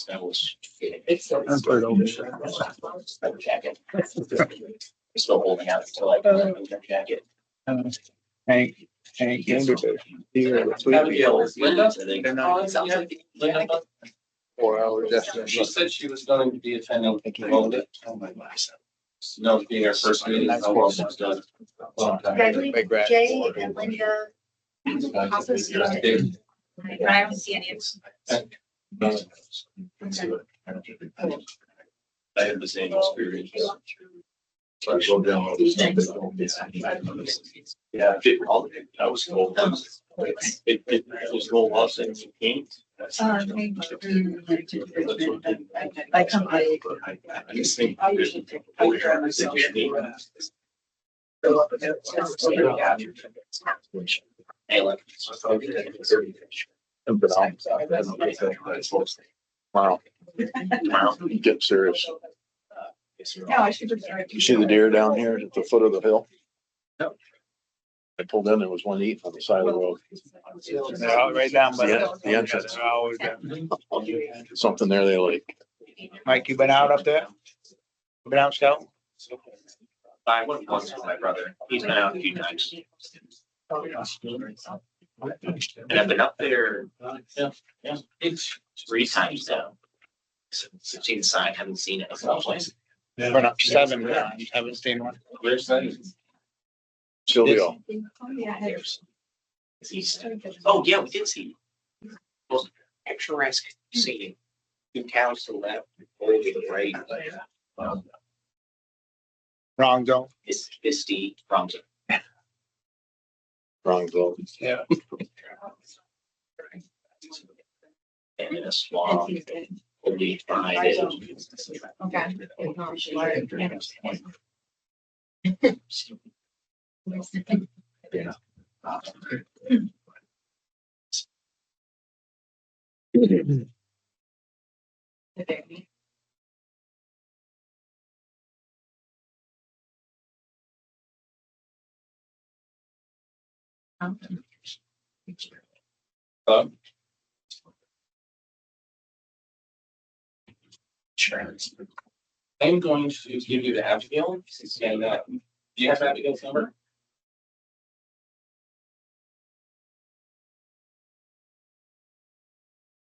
That was. I've heard of it. Jacket. Still holding out until I put on their jacket. Hank Anderson. Here, Abigail, is Linda? They're not- Linda? 4 hours after. She said she was going to be attending. No, being our first meeting. That's what she's done. I believe Jay and Linda. Also see it. But I don't see any of I had the same experience. Yeah, that was cool. It was no loss in pain. I come. I just think. Hey, look. Wow, Tomorrow. get serious. No, I should. You see the deer down here at the foot of the hill? Yep. I pulled in, there was one eating on the side of the road. They're all right down by The entrance. They're always there. Something there they like. Mike, you been out up there? You been out scout? I went once with my brother. He's been out a few times. And I've been up there. It's 3 times now. I've seen the sign, haven't seen it. Been up 7 times, haven't seen one. Where's that? Silvio. East. Oh, yeah, we did see. Well, picturesque seating. 2 cows to the left, over to the right. Wrong zone. It's Fisty from. Wrong zone. Yeah. And in a swamp. Only behind it. Yeah. Sure. I'm going to give you the Abigail, and do you have Abigail's number?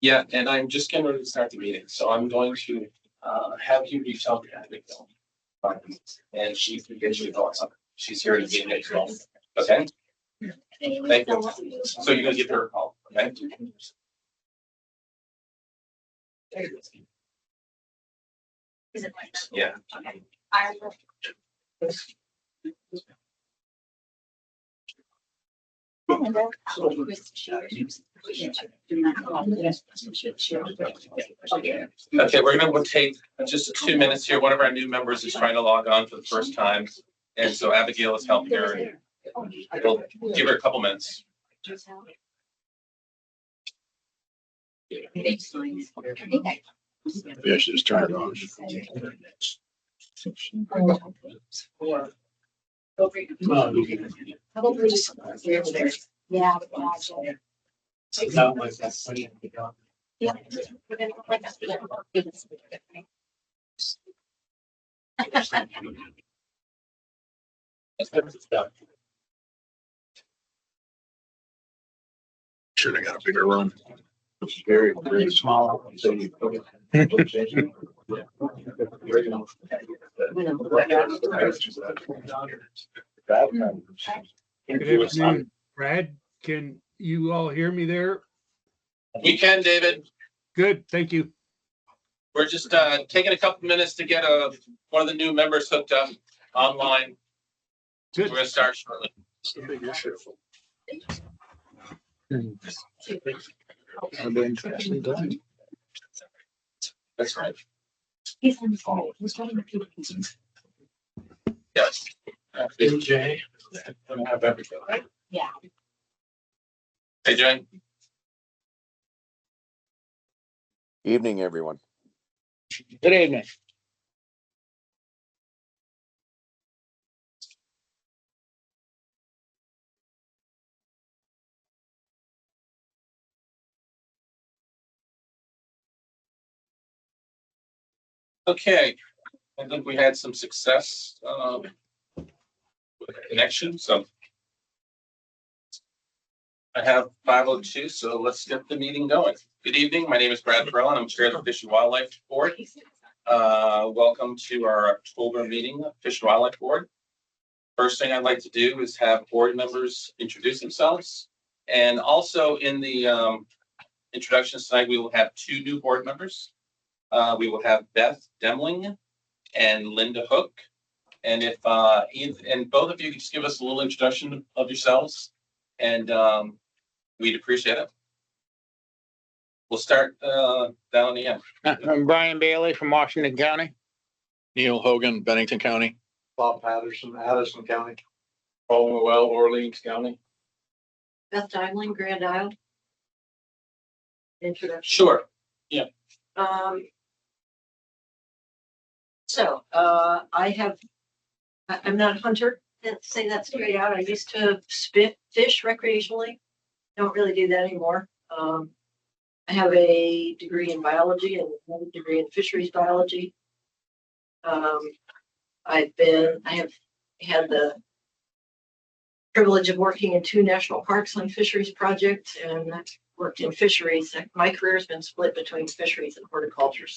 Yeah, and I'm just getting ready to start the meeting, so I'm going to have you reach out to Abigail. And she can get your thoughts on it. She's here to get it as well. Okay? Thank you. So you're gonna give her a call, okay? Is it like that? Yeah. Okay. Okay, we're gonna take just 2 minutes here. One of our new members is trying to log on for the first time. And so Abigail is helping her. And we'll give her a couple minutes. Yeah, she just turned it on. Yeah. Should have got a bigger room. It's very, very small. So you put it- Good afternoon, Brad. Can you all hear me there? We can, David. Good, thank you. We're just taking a couple minutes to get one of the new members hooked up online. We're Good. gonna start shortly. It's a big issue. That's right. He's on the phone. He's trying to keep. Yes. Big J. Gonna have everything. Yeah. Hey, Jay. Evening, everyone. Good evening. Okay, I think we had some success with the connection, so I have 5:02, so let's get the meeting going. Good evening, my name is Brad Farrell, and I'm Chair of the Fish and Wildlife Board. Welcome to our October meeting of Fish and Wildlife Board. First thing I'd like to do is have board members introduce themselves. And also in the introductions tonight, we will have 2 new board members. We will have Beth Demling and Linda Hook. And if both of you could just give us a little introduction of yourselves, and we'd appreciate it. We'll start down on the end. I'm Brian Bailey from Washington County. Neil Hogan, Bennington County. Bob Patterson, Addison County. Paul Noel, Orleans County. Beth Dimling, Grand Isle. Introduction. Sure. I'm not a hunter. Let's say that straight out. I used to fish recreationally. Don't really do that anymore. I have a degree in biology and another degree in fisheries biology. I have had the privilege of working in 2 national parks on fisheries projects, and I've worked in fisheries. My career has been split between fisheries and horticulture.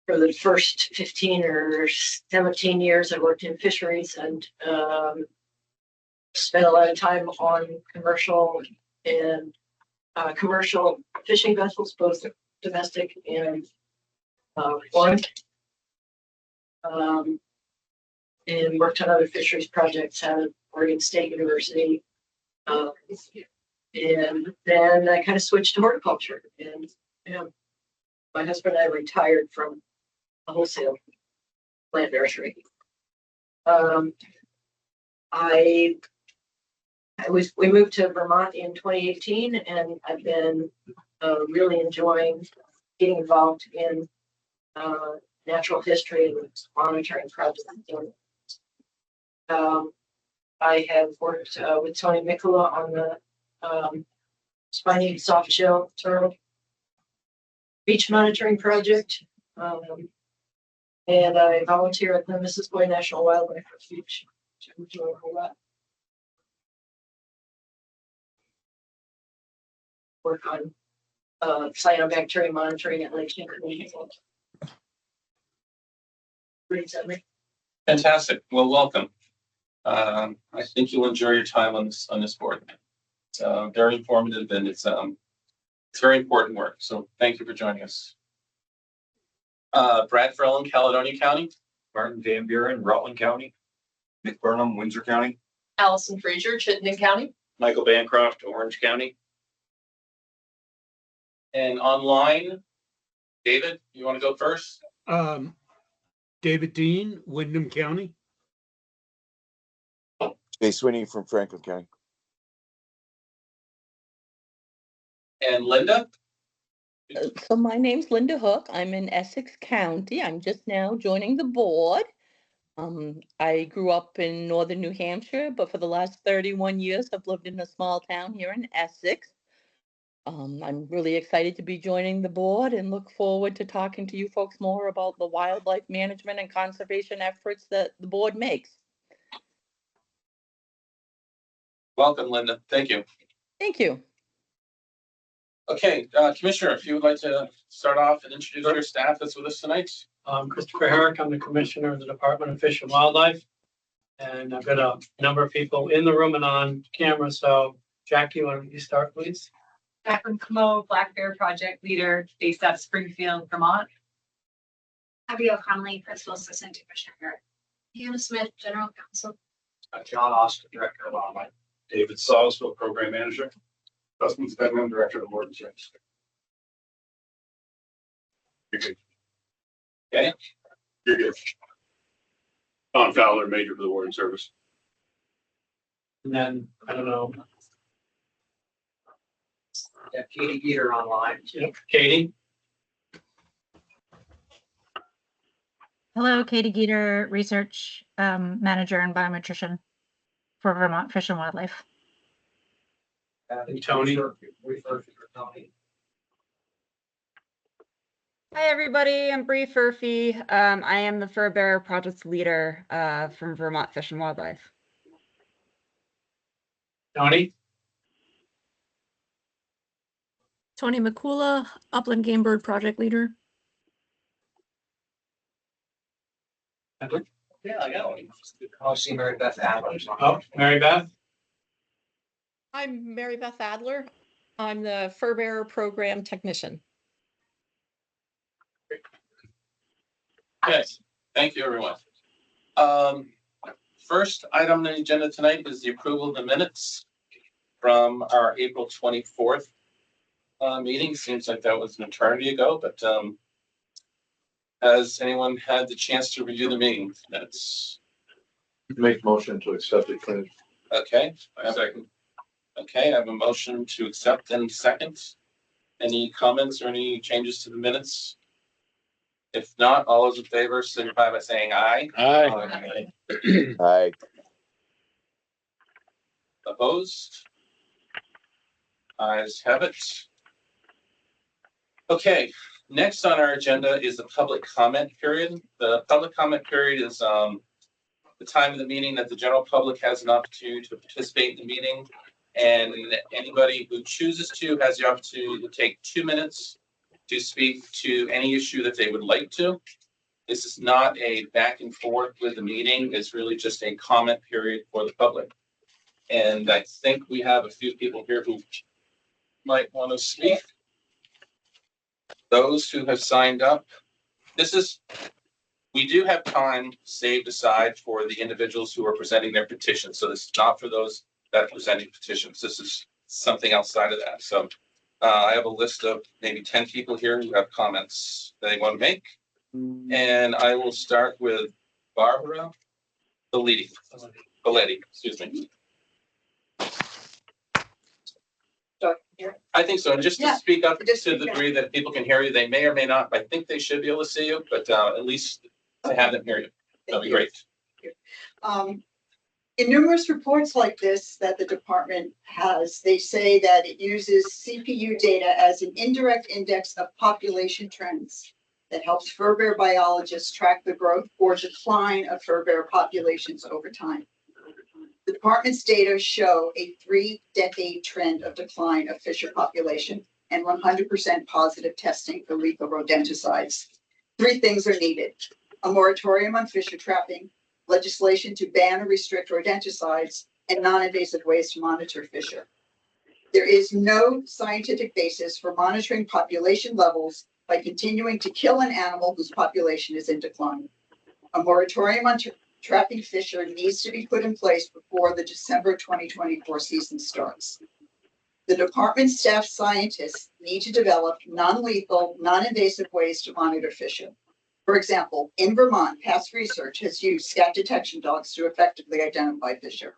For the first 15 or 17 years, I worked in fisheries and spent a lot of time on commercial fishing vessels, both domestic and foreign. And worked on other fisheries projects out of Oregon State University. And then I kind of switched to horticulture, and my husband and I retired from a wholesale plant nursery. We moved to Vermont in 2018, and I've been really enjoying getting involved in natural history and monitoring projects. I have worked with Tony Mikula on the spiny softshell turtle beach monitoring project. And I volunteer at the Mrs. Boyd National Wildlife Refuge. I'm doing a whole lot. Work on cyanobacteria monitoring at Lake Champlain. Fantastic. Well, welcome. I think you'll enjoy your time on this board. It's very informative, and it's very important work. So thank you for joining us. Brad Farrell in Caledonia County. Martin Van Buren, Rutland County. Nick Burnham, Windsor County. Allison Frazier, Chittenden County. Michael Bancroft, Orange County. And online, David, you want to go first? David Dean, Wyndham County. Jay Sweeney from Franklin County. And Linda? So my name's Linda Hook. I'm in Essex County. I'm just now joining the board. I grew up in northern New Hampshire, but for the last 31 years, I've lived in a small town here in Essex. I'm really excited to be joining the board and look forward to talking to you folks more about the wildlife management and conservation efforts that the board makes. Welcome, Linda. Thank you. Thank you. Okay, Commissioner, if you would like to start off and introduce your staff that's with us tonight. Christopher Herrick, I'm the Commissioner of the Department of Fish and Wildlife. And I've got a number of people in the room and on camera. So Jackie, why don't you start, please? Jacqueline Camo, Black Bear Project Leader based out of Springfield, Vermont. Abby O'Connelly, Principal Assistant Commissioner. Hannah Smith, General Counsel. John Austin, Director of Wildlife. David Salzville, Program Manager. Dustin Stedman, Director of Board Service. You're good. Okay. You're good. Don Fowler, Major for the Warden Service. And then, I don't know. Yeah, Katie Geeter online. Yep. Katie? Hello, Katie Geeter, Research Manager and Biometrician for Vermont Fish and Wildlife. And Tony? Research for Tony. Hi, everybody. I'm Bree Furphy. I am the Fur Bearer Project Leader from Vermont Fish and Wildlife. Tony? Tony McCula, Upland Game Bird Project Leader. Edward? Yeah, I got one. I'll see Mary Beth Adler. Oh, Mary Beth? I'm Mary Beth Adler. I'm the Fur Bearer Program Technician. Yes, thank you, everyone. First item on the agenda tonight is the approval of the minutes from our April 24th meeting. Seems like that was an eternity ago, but has anyone had the chance to review the meeting minutes? Make motion to accept it, Clint. Okay, second. Okay, I have a motion to accept and second. Any comments or any changes to the minutes? If not, all those in favor signify by saying aye. Aye. Aye. Opposed? Ayes have it. Okay, next on our agenda is the public comment period. The public comment period is the time of the meeting that the general public has an opportunity to participate in the meeting. And anybody who chooses to has the opportunity to take 2 minutes to speak to any issue that they would like to. This is not a back and forth with the meeting. It's really just a comment period for the public. And I think we have a few people here who might want to speak. Those who have signed up, we do have time saved aside for the individuals who are presenting their petitions. So this is not for those that are presenting petitions. This is something outside of that. So I have a list of maybe 10 people here who have comments that they want to make. And I will start with Barbara Belletti, excuse me. I think so. And just to speak up to the degree that people can hear you, they may or may not. I think they should be able to see you, but at least to have them hear you. That'd be great. In numerous reports like this that the department has, they say that it uses CPU data as an indirect index of population trends that helps fur bear biologists track the growth or decline of fur bear populations over time. The department's data show a 3-decade trend of decline of fisher population and 100% positive testing for lethal rodenticides. 3 things are needed: a moratorium on fisher trapping, legislation to ban or restrict rodenticides, and non-invasive ways to monitor fisher. There is no scientific basis for monitoring population levels by continuing to kill an animal whose population is in decline. A moratorium on trapping fisher needs to be put in place before the December 2024 season starts. The department's staff scientists need to develop non-lethal, non-invasive ways to monitor fisher. For example, in Vermont, past research has used scat detection dogs to effectively identify fisher.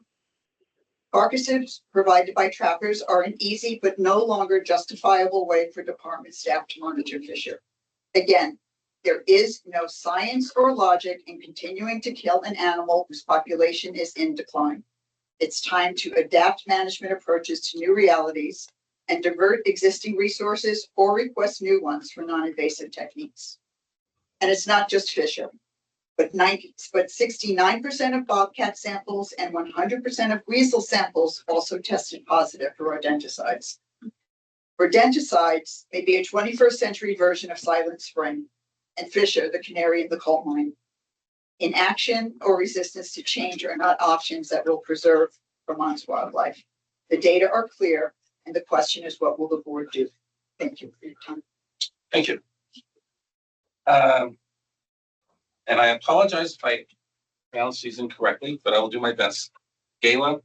Carcasses provided by trappers are an easy but no longer justifiable way for department staff to monitor fisher. Again, there is no science or logic in continuing to kill an animal whose population is in decline. It's time to adapt management approaches to new realities and divert existing resources or request new ones for non-invasive techniques. And it's not just fisher, but 69% of bobcat samples and 100% of weasel samples also tested positive for rodenticides. Rodenticides may be a 21st century version of Silent Spring, and fisher, the canary in the coal mine. Inaction or resistance to change are not options that will preserve Vermont's wildlife. The data are clear, and the question is, what will the board do? Thank you for your time. Thank you. And I apologize if I pronounce these incorrectly, but I will do my best. Gayla,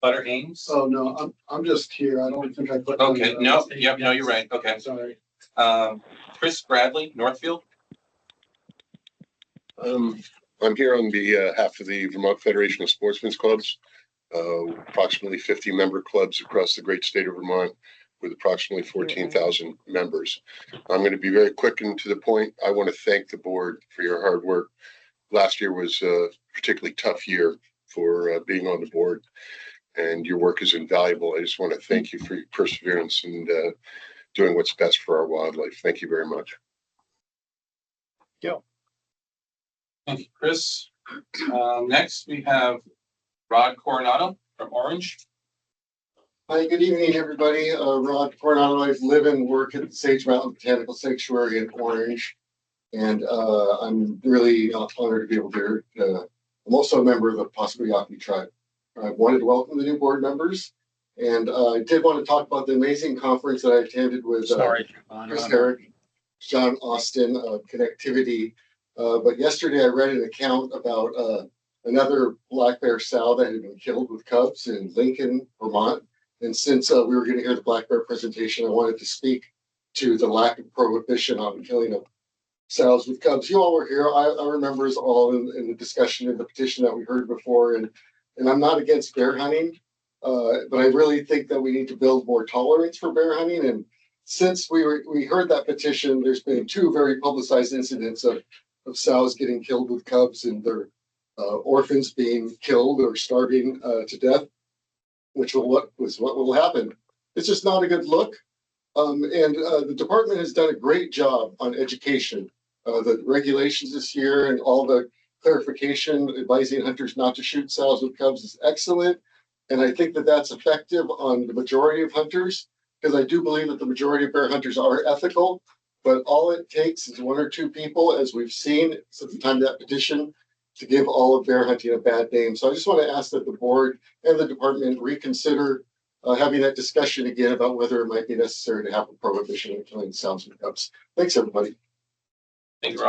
Butter Ames. Oh, no, I'm just here. I don't think I put. Okay, no, yep, no, you're right. Okay. Sorry. Chris Bradley, Northfield. I'm here on behalf of the Vermont Federation of Sportsmen's Clubs, approximately 50 member clubs across the great state of Vermont with approximately 14,000 members. I'm going to be very quick and to the point. I want to thank the board for your hard work. Last year was a particularly tough year for being on the board, and your work is invaluable. I just want to thank you for your perseverance and doing what's best for our wildlife. Thank you very much. Thank you, Chris. Next, we have Rod Coronado from Orange. Hi, good evening, everybody. Rod Coronado. I live and work at the Sage Mountain Botanical Sanctuary in Orange. And I'm really honored to be able to, I'm also a member of the Passamaquoddy tribe. I wanted to welcome the new board members. And I did want to talk about the amazing conference that I attended with Chris Herrick, John Austin of Connectivity. But yesterday I read an account about another black bear sow that had been killed with cubs in Lincoln, Vermont. And since we were going to hear the black bear presentation, I wanted to speak to the lack of prohibition on killing of sows with cubs. You all were here. I remember us all in the discussion in the petition that we heard before. And I'm not against bear hunting, but I really think that we need to build more tolerance for bear hunting. And since we heard that petition, there's been 2 very publicized incidents of sows getting killed with cubs and their orphans being killed or starving to death, which what will happen. It's just not a good look. And the department has done a great job on education. The regulations this year and all the clarification advising hunters not to shoot sows with cubs is excellent. And I think that that's effective on the majority of hunters, because I do believe that the majority of bear hunters are ethical. But all it takes is 1 or 2 people, as we've seen since the time of that petition, to give all of bear hunting a bad name. So I just want to ask that the board and the department reconsider having that discussion again about whether it might be necessary to have a prohibition on killing sows with cubs. Thanks, everybody. Thank you,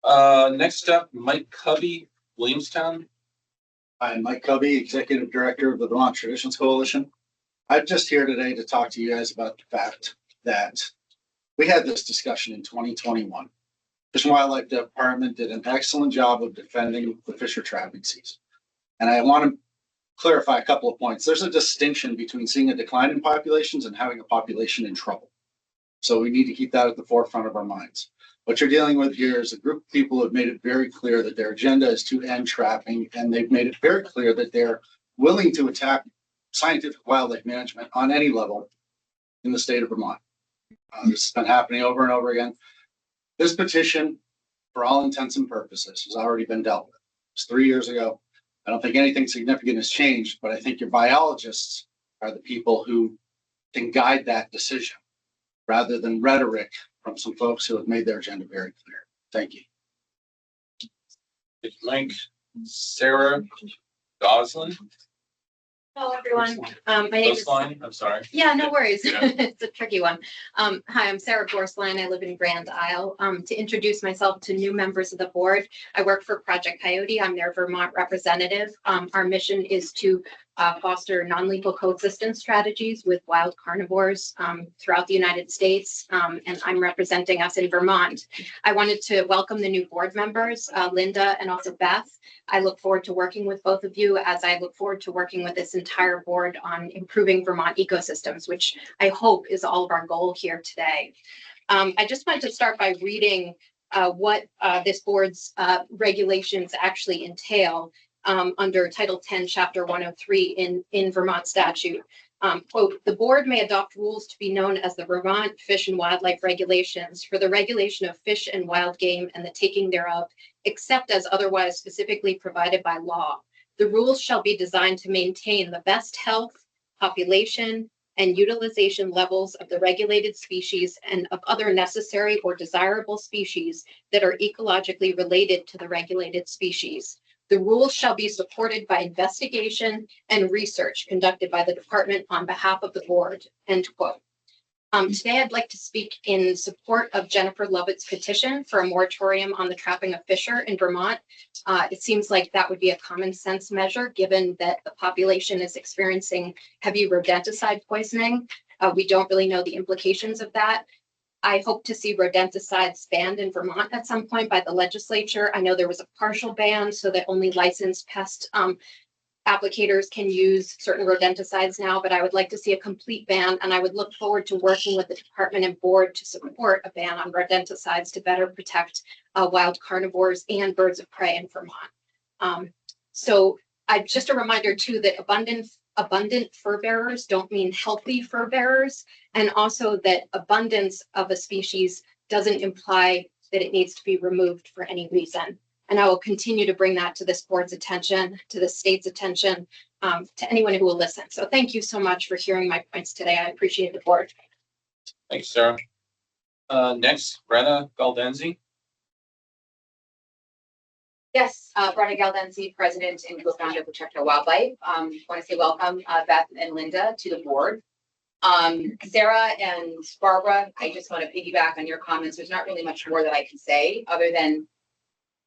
Rod. Next up, Mike Cubby, Williamstown. I'm Mike Cubby, Executive Director of the Vermont Traditions Coalition. I'm just here today to talk to you guys about the fact that we had this discussion in 2021. Fish and Wildlife Department did an excellent job of defending the fisher trapping season. And I want to clarify a couple of points. There's a distinction between seeing a decline in populations and having a population in trouble. So we need to keep that at the forefront of our minds. What you're dealing with here is a group of people who have made it very clear that their agenda is to end trapping, and they've made it very clear that they're willing to attack scientific wildlife management on any level in the state of Vermont. This has been happening over and over again. This petition, for all intents and purposes, has already been dealt with. It's 3 years ago. I don't think anything significant has changed, but I think your biologists are the people who can guide that decision rather than rhetoric from some folks who have made their agenda very clear. Thank you. Thank you, Mike. Sarah Goslin. Hello, everyone. My name is. I'm sorry. Yeah, no worries. Yeah. It's a tricky one. Hi, I'm Sarah Gorsline. I live in Grand Isle. To introduce myself to new members of the board, I work for Project Coyote. I'm their Vermont representative. Our mission is to foster non-lethal coexistence strategies with wild carnivores throughout the United States, and I'm representing us in Vermont. I wanted to welcome the new board members, Linda and also Beth. I look forward to working with both of you, as I look forward to working with this entire board on improving Vermont ecosystems, which I hope is all of our goal here today. I just wanted to start by reading what this board's regulations actually entail. Under Title 10, Chapter 103 in Vermont statute. Quote, the board may adopt rules to be known as the Vermont Fish and Wildlife Regulations for the regulation of fish and wild game and the taking thereof, except as otherwise specifically provided by law. The rules shall be designed to maintain the best health, population, and utilization levels of the regulated species and of other necessary or desirable species that are ecologically related to the regulated species. The rules shall be supported by investigation and research conducted by the department on behalf of the board, end quote. Today, I'd like to speak in support of Jennifer Lovett's petition for a moratorium on the trapping of fisher in Vermont. It seems like that would be a common sense measure, given that the population is experiencing heavy rodenticide poisoning. We don't really know the implications of that. I hope to see rodenticides banned in Vermont at some point by the legislature. I know there was a partial ban so that only licensed pest applicators can use certain rodenticides now, but I would like to see a complete ban, and I would look forward to working with the department and board to support a ban on rodenticides to better protect wild carnivores and birds of prey in Vermont. So just a reminder too that abundant abundant fur bearers don't mean healthy fur bearers, and also that abundance of a species doesn't imply that it needs to be removed for any reason. And I will continue to bring that to this board's attention, to the state's attention, to anyone who will listen. So thank you so much for hearing my points today. I appreciate the board. Thanks, Sarah. Next, Brenna Galdenzi. Yes, Brenna Galdenzi, President and co-founder of Protect Our Wildlife. Want to say welcome, Beth and Linda, to the board. Sarah and Barbara, I just want to piggyback on your comments. There's not really much more that I can say other than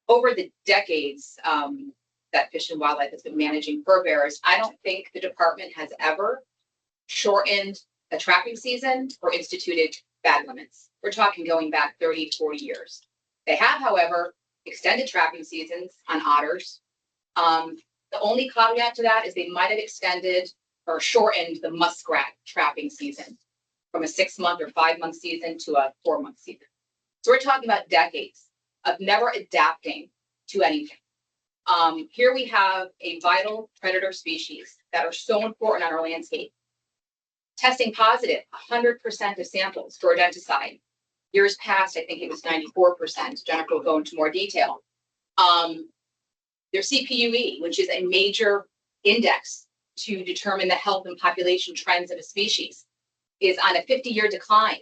over the decades that Fish and Wildlife has been managing fur bearers, I don't think the department has ever shortened a trapping season or instituted bag limits. We're talking going back 30, 40 years. They have, however, extended trapping seasons on otters. The only caveat to that is they might have extended or shortened the muskrat trapping season from a 6-month or 5-month season to a 4-month season. So we're talking about decades of never adapting to anything. Here we have a vital predator species that are so important on our landscape. Testing positive, 100% of samples for rodenticide. Years past, I think it was 94%. Jennifer will go into more detail. Their CPUE, which is a major index to determine the health and population trends of a species, is on a 50-year decline.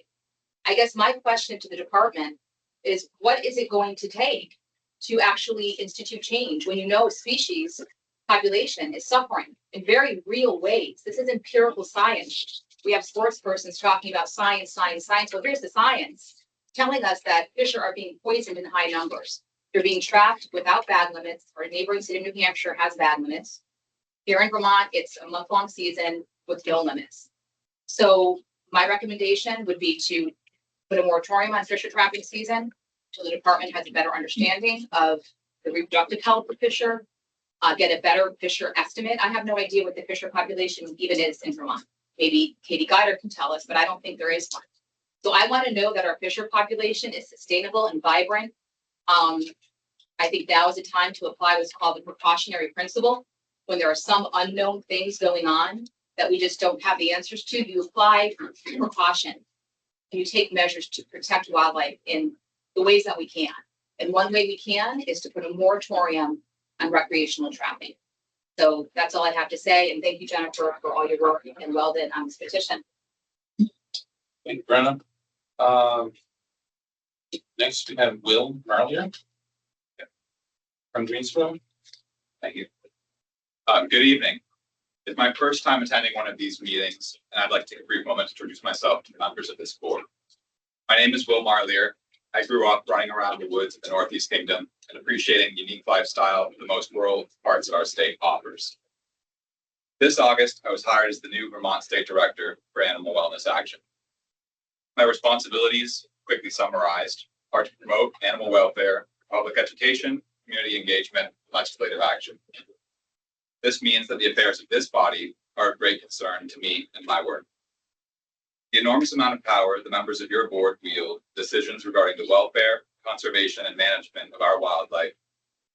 I guess my question to the department is, what is it going to take to actually institute change when you know a species population is suffering in very real ways? This is empirical science. We have sports persons talking about science, science, science. Well, here's the science telling us that fish are being poisoned in high numbers. They're being trapped without bag limits. Our neighboring state of New Hampshire has bag limits. Here in Vermont, it's a month-long season with no limits. So my recommendation would be to put a moratorium on fisher trapping season until the department has a better understanding of the reproductive health of fisher, get a better fisher estimate. I have no idea what the fisher population even is in Vermont. Maybe Katie Guider can tell us, but I don't think there is one. So I want to know that our fisher population is sustainable and vibrant. I think now is the time to apply what's called the precautionary principle. When there are some unknown things going on that we just don't have the answers to, you apply precaution. And you take measures to protect wildlife in the ways that we can. And one way we can is to put a moratorium on recreational trapping. So that's all I have to say. And thank you, Jennifer, for all your work and well done on this petition. Thank you, Brenna. Next, we have Will Marlier from Greensboro. Thank you. Good evening. It's my first time attending one of these meetings, and I'd like to take a brief moment to introduce myself to the members of this board. My name is Will Marlier. I grew up running around the woods of the Northeast Kingdom and appreciating the unique lifestyle the most rural parts of our state offers. This August, I was hired as the new Vermont State Director for Animal Wellness Action. My responsibilities, quickly summarized, are to promote animal welfare, public education, community engagement, and legislative action. This means that the affairs of this body are of great concern to me and my work. The enormous amount of power the members of your board wield, decisions regarding the welfare, conservation, and management of our wildlife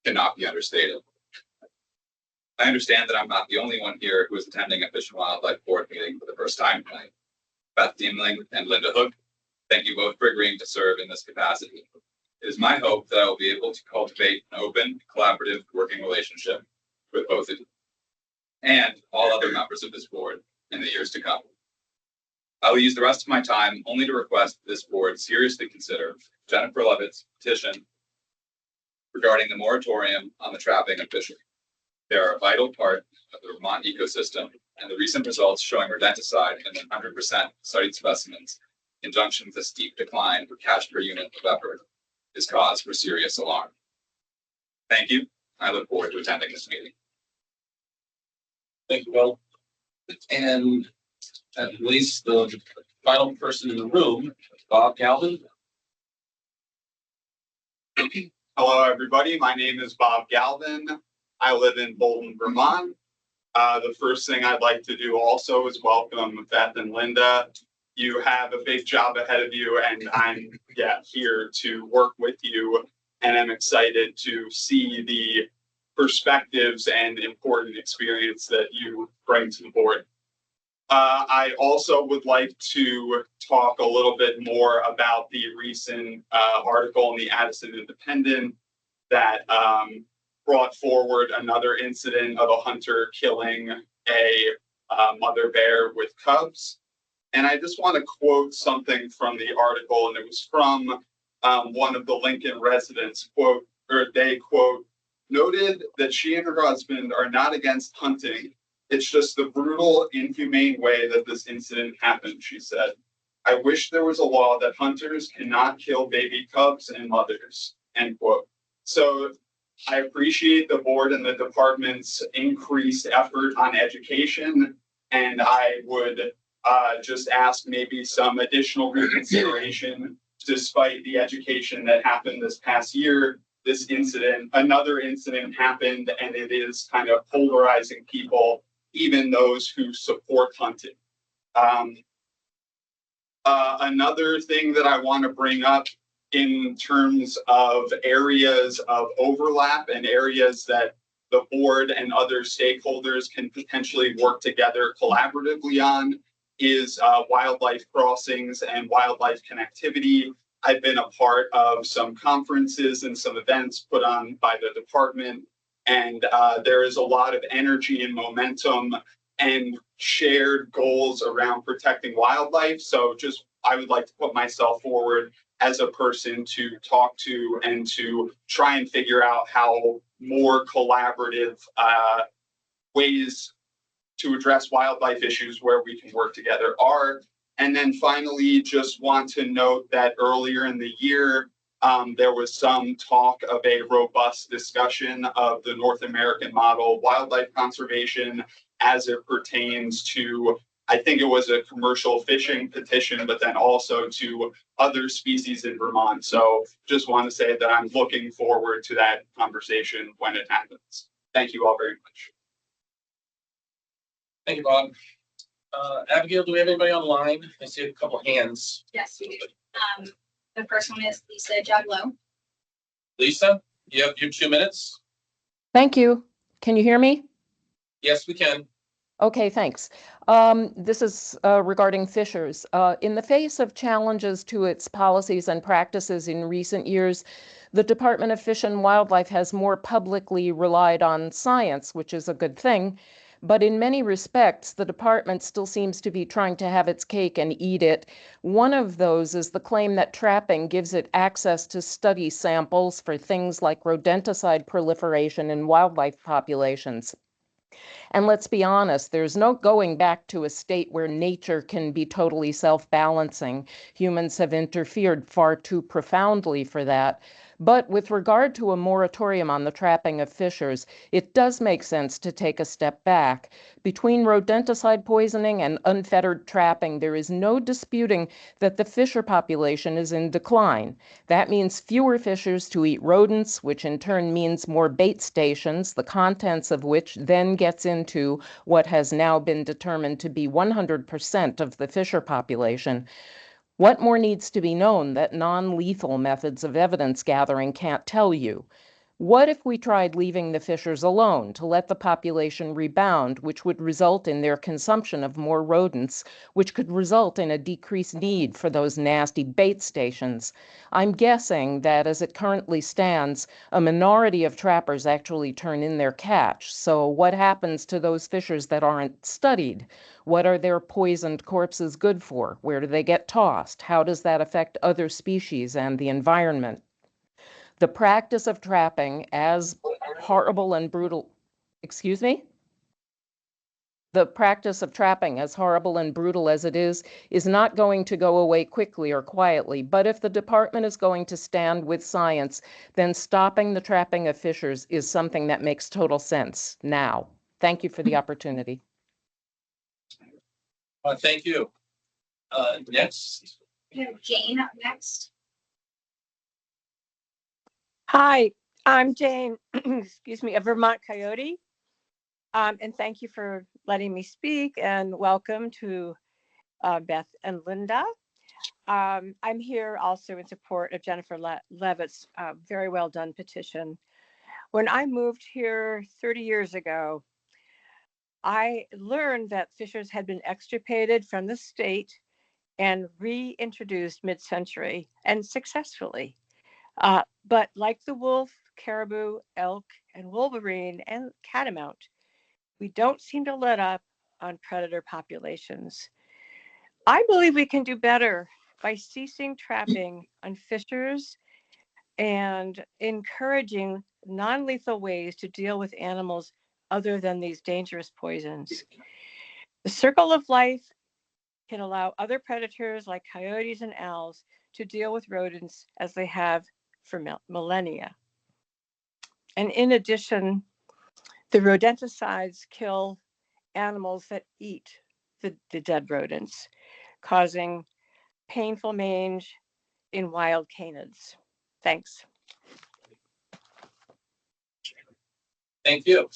cannot be understated. I understand that I'm not the only one here who is attending a Fish and Wildlife Board meeting for the first time tonight. Beth Diemling and Linda Hook, thank you both for agreeing to serve in this capacity. It is my hope that I will be able to cultivate an open, collaborative working relationship with both of you and all other members of this board in the years to come. I will use the rest of my time only to request that this board seriously consider Jennifer Levitt's petition regarding the moratorium on the trapping of fishery. They are a vital part of the Vermont ecosystem, and the recent results showing rodenticide in 100% studied specimens, in conjunction with a steep decline for catch per unit of effort, is cause for serious alarm. Thank you. I look forward to attending this meeting. Thank you, Will. And at least the final person in the room, Bob Galvin. Hello, everybody. My name is Bob Galvin. I live in Bolton, Vermont. The first thing I'd like to do also is welcome Beth and Linda. You have a big job ahead of you, and I'm here to work with you. And I'm excited to see the perspectives and important experience that you bring to the board. I also would like to talk a little bit more about the recent article in the Addison Independent that brought forward another incident of a hunter killing a mother bear with cubs. And I just want to quote something from the article, and it was from one of the Lincoln residents, quote, or they quote, noted that she and her husband are not against hunting. It's just the brutal, inhumane way that this incident happened, she said. I wish there was a law that hunters cannot kill baby cubs and mothers, end quote. So I appreciate the board and the department's increased effort on education. And I would just ask maybe some additional reconsideration despite the education that happened this past year. This incident, another incident happened, and it is kind of polarizing people, even those who support hunting. Another thing that I want to bring up in terms of areas of overlap and areas that the board and other stakeholders can potentially work together collaboratively on is wildlife crossings and wildlife connectivity. I've been a part of some conferences and some events put on by the department, and there is a lot of energy and momentum and shared goals around protecting wildlife. So just, I would like to put myself forward as a person to talk to and to try and figure out how more collaborative ways to address wildlife issues where we can work together are. And then finally, just want to note that earlier in the year, there was some talk of a robust discussion of the North American model wildlife conservation as it pertains to, I think it was a commercial fishing petition, but then also to other species in Vermont. So just want to say that I'm looking forward to that conversation when it happens. Thank you all very much. Thank you, Bob. Abigail, do we have anybody online? I see a couple hands. Yes, we do. The first one is Lisa Jaglow. Lisa, you have your 2 minutes? Thank you. Can you hear me? Yes, we can. Okay, thanks. This is regarding Fishers. In the face of challenges to its policies and practices in recent years, the Department of Fish and Wildlife has more publicly relied on science, which is a good thing. But in many respects, the department still seems to be trying to have its cake and eat it. One of those is the claim that trapping gives it access to study samples for things like rodenticide proliferation in wildlife populations. And let's be honest, there's no going back to a state where nature can be totally self-balancing. Humans have interfered far too profoundly for that. But with regard to a moratorium on the trapping of fishers, it does make sense to take a step back. Between rodenticide poisoning and unfettered trapping, there is no disputing that the fisher population is in decline. That means fewer fishers to eat rodents, which in turn means more bait stations, the contents of which then gets into what has now been determined to be 100% of the fisher population. What more needs to be known that non-lethal methods of evidence gathering can't tell you? What if we tried leaving the fishers alone to let the population rebound, which would result in their consumption of more rodents, which could result in a decreased need for those nasty bait stations? I'm guessing that as it currently stands, a minority of trappers actually turn in their catch. So what happens to those fishers that aren't studied? What are their poisoned corpses good for? Where do they get tossed? How does that affect other species and the environment? The practice of trapping, as horrible and brutal, excuse me? The practice of trapping, as horrible and brutal as it is not going to go away quickly or quietly. But if the department is going to stand with science, then stopping the trapping of fishers is something that makes total sense now. Thank you for the opportunity. Thank you. Next. We have Jane up next. Hi, I'm Jane, excuse me, a Vermont Coyote. And thank you for letting me speak, and welcome to Beth and Linda. I'm here also in support of Jennifer Levitt's very well done petition. When I moved here 30 years ago, I learned that fishers had been extirpated from the state and reintroduced mid-century and successfully. But like the wolf, caribou, elk, and wolverine and catamount, we don't seem to let up on predator populations. I believe we can do better by ceasing trapping on fishers and encouraging non-lethal ways to deal with animals other than these dangerous poisons. The circle of life can allow other predators like coyotes and owls to deal with rodents as they have for millennia. And in addition, the rodenticides kill animals that eat the dead rodents, causing painful mange in wild canids. Thanks. Thank you.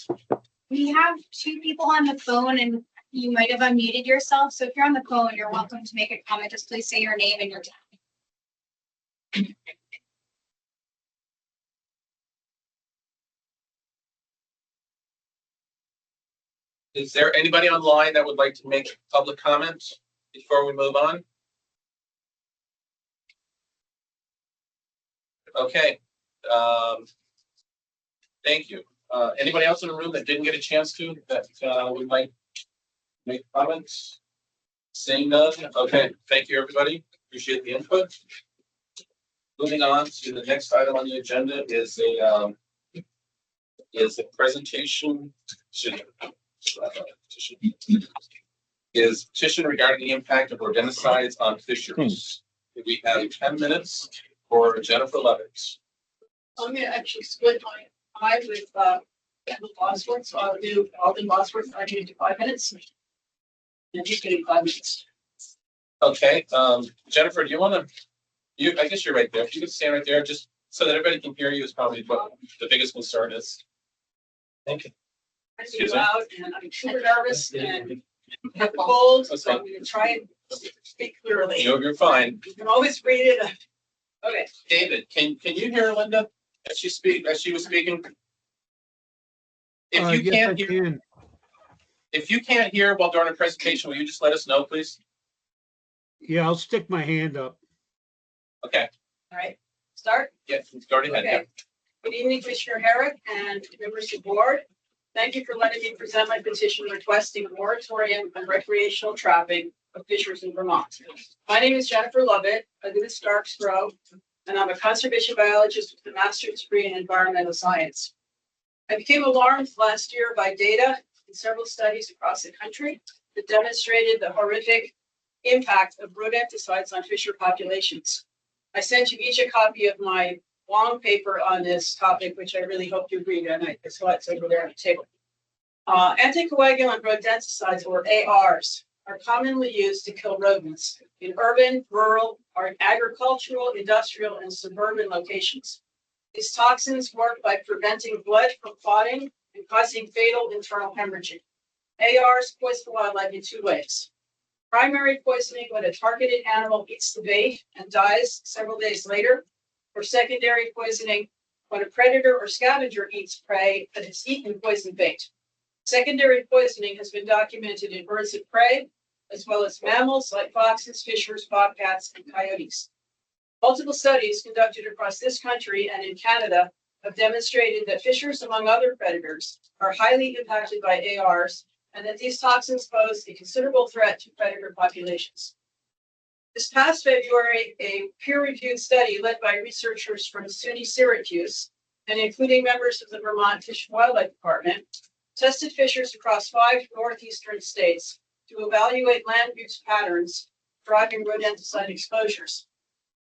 We have two people on the phone and you might have unmuted yourself. So if you're on the phone, you're welcome to make a comment. Just please say your name and your town. Is there anybody online that would like to make public comments before we move on? Okay. Thank you. Anybody else in the room that didn't get a chance to, that would like to make comments? Seeing none. Okay, thank you, everybody. Appreciate the input. Moving on to the next item on the agenda is a presentation. Is petition regarding the impact of rodenticides on fishers. We have 10 minutes for Jennifer Levitz. I'm gonna actually split my time with Bosworth, so I'll do Alden Bosworth. I need to do 5 minutes. And he's getting 5 minutes. Okay, Jennifer, do you want to? I guess you're right there. If you could stand right there, just so that everybody can hear you, is probably what the biggest concern is. Thank you. I'm too loud and I'm super nervous and have a cold, so I'm gonna try and speak clearly. You're fine. You can always read it. Okay. David, can you hear Linda as she was speaking? If you Yes, can't I hear, can. if you can't hear while during a presentation, will you just let us know, please? Yeah, I'll stick my hand up. Okay. All right, start? Yeah, start ahead. Okay. Good evening, Commissioner Herrick and members of the board. Thank you for letting me present my petition requesting a moratorium on recreational trapping of fishers in Vermont. My name is Jennifer Lovett. I live in Starks Grove, and I'm a conservation biologist with a master's degree in environmental science. I became alarmed last year by data in several studies across the country that demonstrated the horrific impact of rodenticides on fisher populations. I sent you each a copy of my long paper on this topic, which I really hope you read, and I saw it's over there on the table. Anticoagulant rodenticides, or ARs, are commonly used to kill rodents in urban, rural, or agricultural, industrial, and suburban locations. These toxins work by preventing blood from clotting and causing fatal internal hemorrhaging. ARs poison wildlife in 2 ways. Primary poisoning, when a targeted animal eats the bait and dies several days later, or secondary poisoning, when a predator or scavenger eats prey that has eaten poison bait. Secondary poisoning has been documented in birds of prey, as well as mammals like foxes, fishers, bobcats, and coyotes. Multiple studies conducted across this country and in Canada have demonstrated that fishers, among other predators, are highly impacted by ARs, and that these toxins pose a considerable threat to predator populations. This past February, a peer-reviewed study led by researchers from SUNY Syracuse and including members of the Vermont Fish and Wildlife Department tested fishers across 5 northeastern states to evaluate land use patterns driving rodenticide exposures.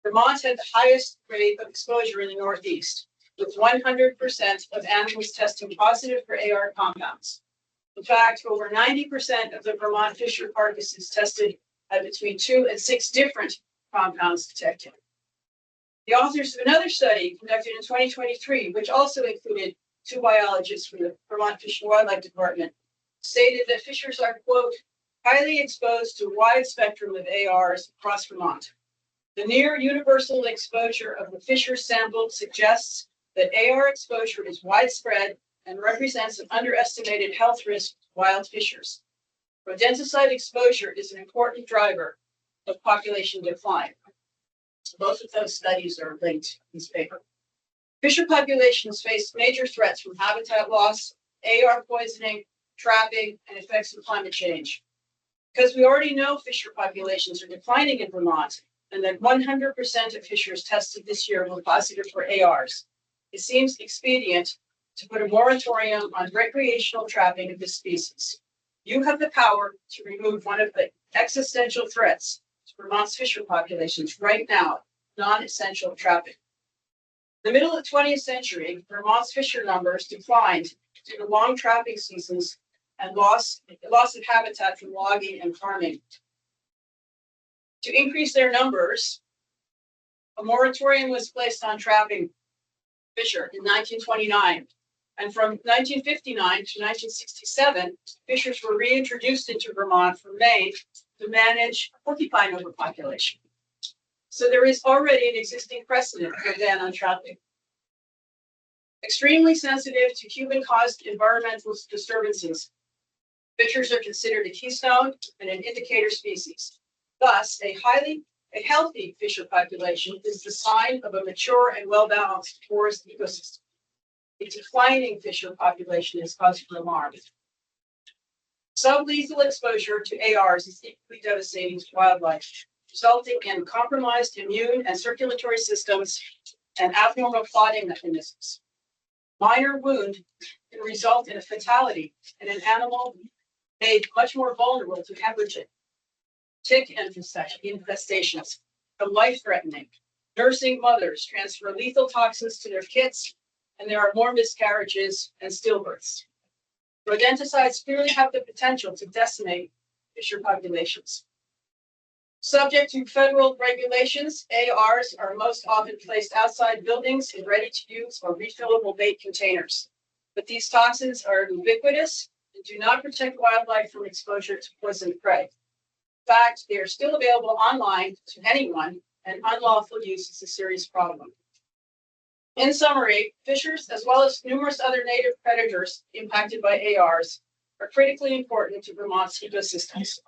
Vermont had the highest rate of exposure in the Northeast, with 100% of animals testing positive for AR compounds. In fact, over 90% of the Vermont fisher carcasses tested had between 2 and 6 different compounds detected. The authors of another study conducted in 2023, which also included 2 biologists from the Vermont Fish and Wildlife Department, stated that fishers are, quote, highly exposed to a wide spectrum of ARs across Vermont. The near universal exposure of the fisher sample suggests that AR exposure is widespread and represents an underestimated health risk to wild fishers. Rodenticide exposure is an important driver of population decline. Both of those studies are linked in this paper. Fisher populations face major threats from habitat loss, AR poisoning, trapping, and effects of climate change. Because we already know fisher populations are declining in Vermont, and that 100% of fishers tested this year were positive for ARs, it seems expedient to put a moratorium on recreational trapping of this species. You have the power to remove one of the existential threats to Vermont's fisher populations right now, non-essential trapping. In the middle of the 20th century, Vermont's fisher numbers declined due to long trapping seasons and loss of habitat from logging and farming. To increase their numbers, a moratorium was placed on trapping fisher in 1929. And from 1959 to 1967, fishers were reintroduced into Vermont from Maine to manage porcupine overpopulation. So there is already an existing precedent for a ban on trapping. Extremely sensitive to human-caused environmental disturbances, fishers are considered a keystone and an indicator species. Thus, a healthy fisher population is the sign of a mature and well-balanced forest ecosystem. A declining fisher population is cause for alarm. Sublethal exposure to ARs is equally devastating to wildlife, resulting in compromised immune and circulatory systems and abnormal clotting mechanisms. Minor wound can result in a fatality in an animal made much more vulnerable to hemorrhaging. Tick infestations are life-threatening. Nursing mothers transfer lethal toxins to their kits, and there are more miscarriages and stillbirths. Rodenticides clearly have the potential to decimate fisher populations. Subject to federal regulations, ARs are most often placed outside buildings in ready-to-use or refillable bait containers. But these toxins are ubiquitous and do not protect wildlife from exposure to poison prey. In fact, they are still available online to anyone, and unlawful use is a serious problem. In summary, fishers, as well as numerous other native predators impacted by ARs, are critically important to Vermont's ecosystems.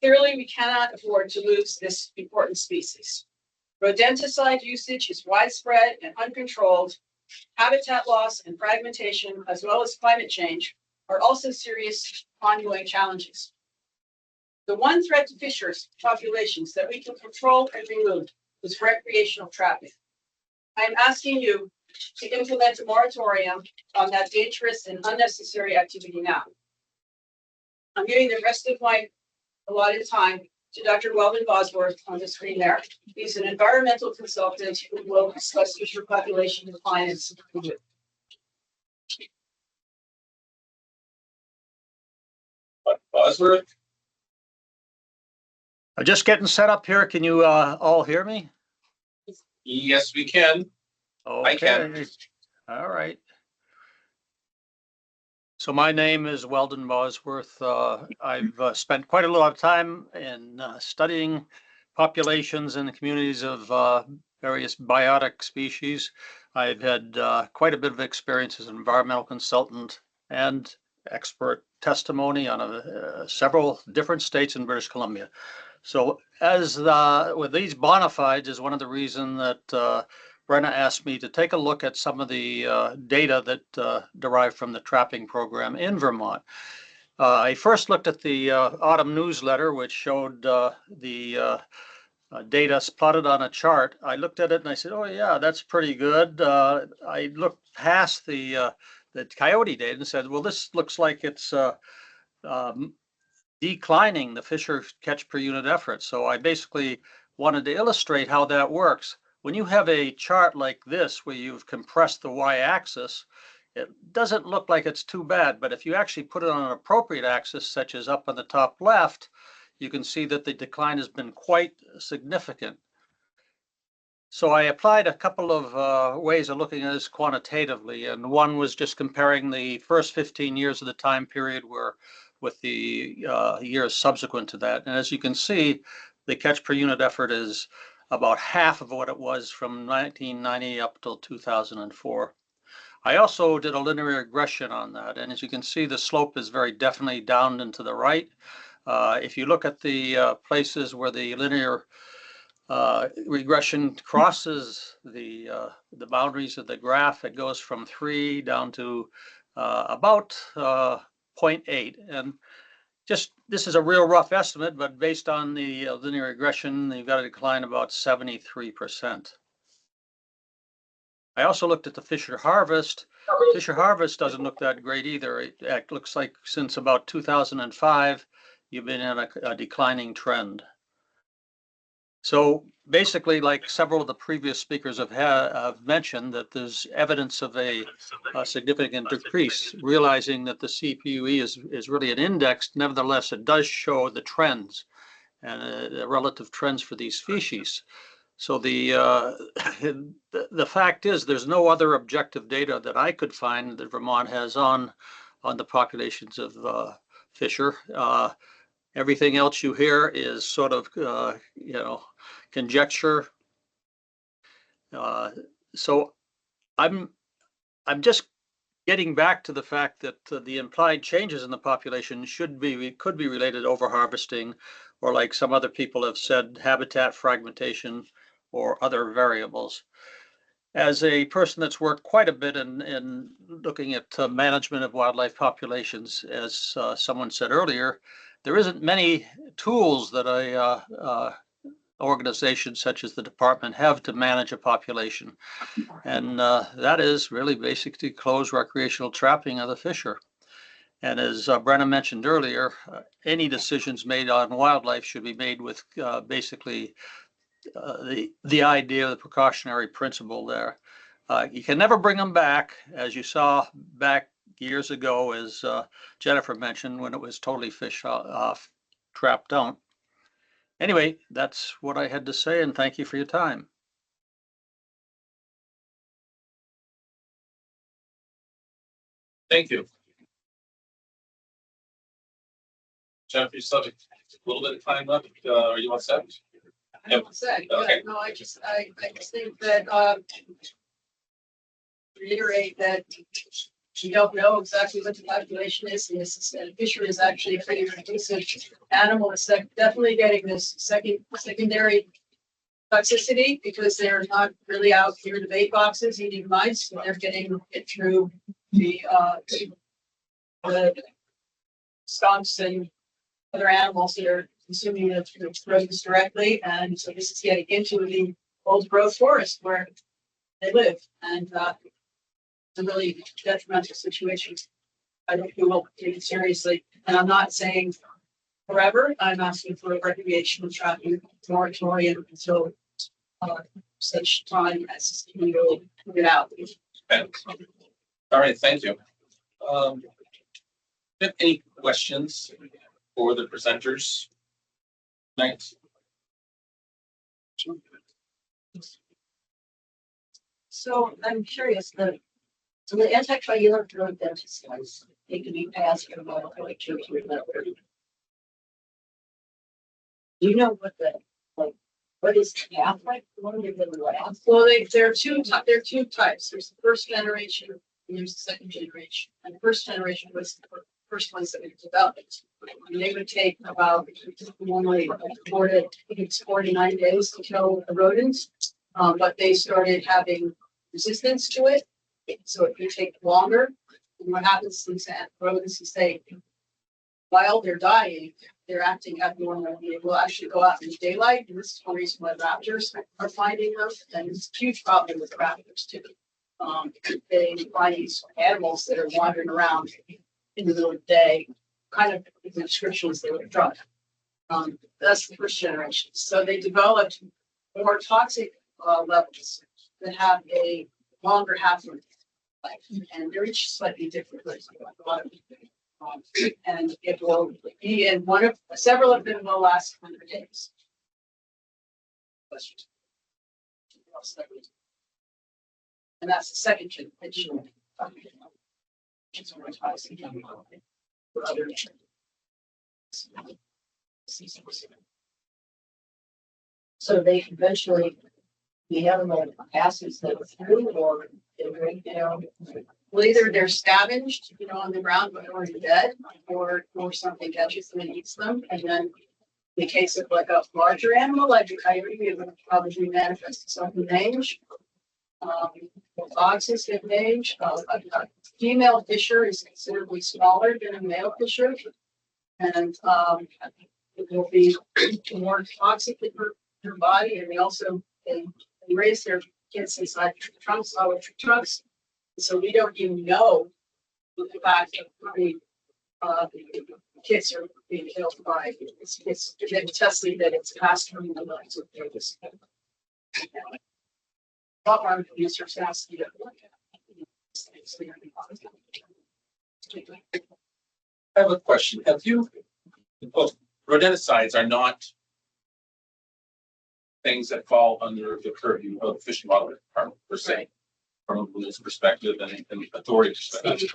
Clearly, we cannot afford to lose this important species. Rodenticide usage is widespread and uncontrolled. Habitat loss and fragmentation, as well as climate change, are also serious ongoing challenges. The one threat to fishers populations that we can control and remove is recreational trapping. I am asking you to implement a moratorium on that dangerous and unnecessary activity now. I'm giving the rest of my allotted time to Dr. Weldon Bosworth on the screen there. He's an environmental consultant who will discuss fisher population decline and support it. Bosworth? I'm just getting set up here. Can you all hear me? Yes, we can. Okay. I can. All right. So my name is Weldon Bosworth. I've spent quite a lot of time in studying populations in the communities of various biotic species. I've had quite a bit of experience as an environmental consultant and expert testimony on several different states in British Columbia. So as with these bona fides is one of the reasons that Brenna asked me to take a look at some of the data that derived from the trapping program in Vermont. I first looked at the autumn newsletter, which showed the data plotted on a chart. I looked at it and I said, oh yeah, that's pretty good. I looked past the coyote data and said, well, this looks like it's declining the fisher catch per unit effort. So I basically wanted to illustrate how that works. When you have a chart like this, where you've compressed the y-axis, it doesn't look like it's too bad. But if you actually put it on an appropriate axis, such as up on the top left, you can see that the decline has been quite significant. So I applied a couple of ways of looking at this quantitatively. And one was just comparing the first 15 years of the time period with the years subsequent to that. And as you can see, the catch per unit effort is about half of what it was from 1990 up till 2004. I also did a linear regression on that, and as you can see, the slope is very definitely down and to the right. If you look at the places where the linear regression crosses the boundaries of the graph, it goes from 3 down to about 0.8. And just this is a real rough estimate, but based on the linear regression, you've got a decline about 73%. I also looked at the Fisher harvest. Fisher harvest doesn't look that great either. It looks like since about 2005, you've been in a declining trend. So basically, like several of the previous speakers have mentioned, that there's evidence of a significant decrease, realizing that the CPUE is really an index. Nevertheless, it does show the trends and the relative trends for these species. So the fact is, there's no other objective data that I could find that Vermont has on the populations of Fisher. Everything else you hear is sort of conjecture. So I'm just getting back to the fact that the implied changes in the population could be related to overharvesting, or like some other people have said, habitat fragmentation or other variables. As a person that's worked quite a bit in looking at management of wildlife populations, as someone said earlier, there isn't many tools that organizations such as the department have to manage a population. And that is really basically closed recreational trapping of the Fisher. And as Brenna mentioned earlier, any decisions made on wildlife should be made with basically the idea, the precautionary principle there. You can never bring them back, as you saw back years ago, as Jennifer mentioned, when it was totally fish off, trapped out. Anyway, that's what I had to say, and thank you for your time. Thank you. Jennifer, you still have a little bit of time left. Are you all set? I don't say, Okay. no, I just think that, reiterate that we don't know exactly what the population is, and this is, Fisher is actually a pretty reducive animal. It's definitely getting this secondary toxicity because they're not really out here in the bait boxes eating mice, and they're getting it through the skunks and other animals that are consuming the rodents directly, and so this is getting into the old growth forest where they live, and it's a really detrimental situation. I think we will take it seriously, and I'm not saying forever. I'm asking for a recreational trapping moratorium until such time as we will figure it out. Okay. All right, thank you. Do you have any questions for the presenters? Thanks. So I'm curious, so the antitriular drug pesticides, they can be passed from like to another. Do you know what what is the pathway? Well, there are two types. There's the first generation and there's the second generation. And the first generation was the first ones that we developed. And they would take about normally 49 days to kill the rodents. But they started having resistance to it. So it could take longer. And what happens is that rodents is while they're dying, they're acting abnormally. They will actually go out in the daylight, and this is one reason why raptors are finding them. And it's a huge problem with raptors too. They find these animals that are wandering around in the middle of the day, kind of the description is they were drunk. That's the first generation. So they developed more toxic levels that have a longer half-life, and they're each slightly different. And it will be in several of them will last 100 days. And that's the second generation. So they eventually, the animal passes them through, or they break down. Well, either they're scavenged, on the ground, but already dead, or something catches them and eats them. And then in the case of like a larger animal, like a coyote, it would probably manifest itself in mange. Foxes get mange. A female fisher is considerably smaller than a male fisher. And it will be more toxic in her body. And they raise their kids inside trunks, solid trunks. So we don't even know the fact that the kids are being killed by it's been tested that it's passed from the lives of babies. Our research has to I have a question. Rodenticides are not things that fall under the purview of the Fish and Wildlife Department per se, from a rules perspective and authority perspective.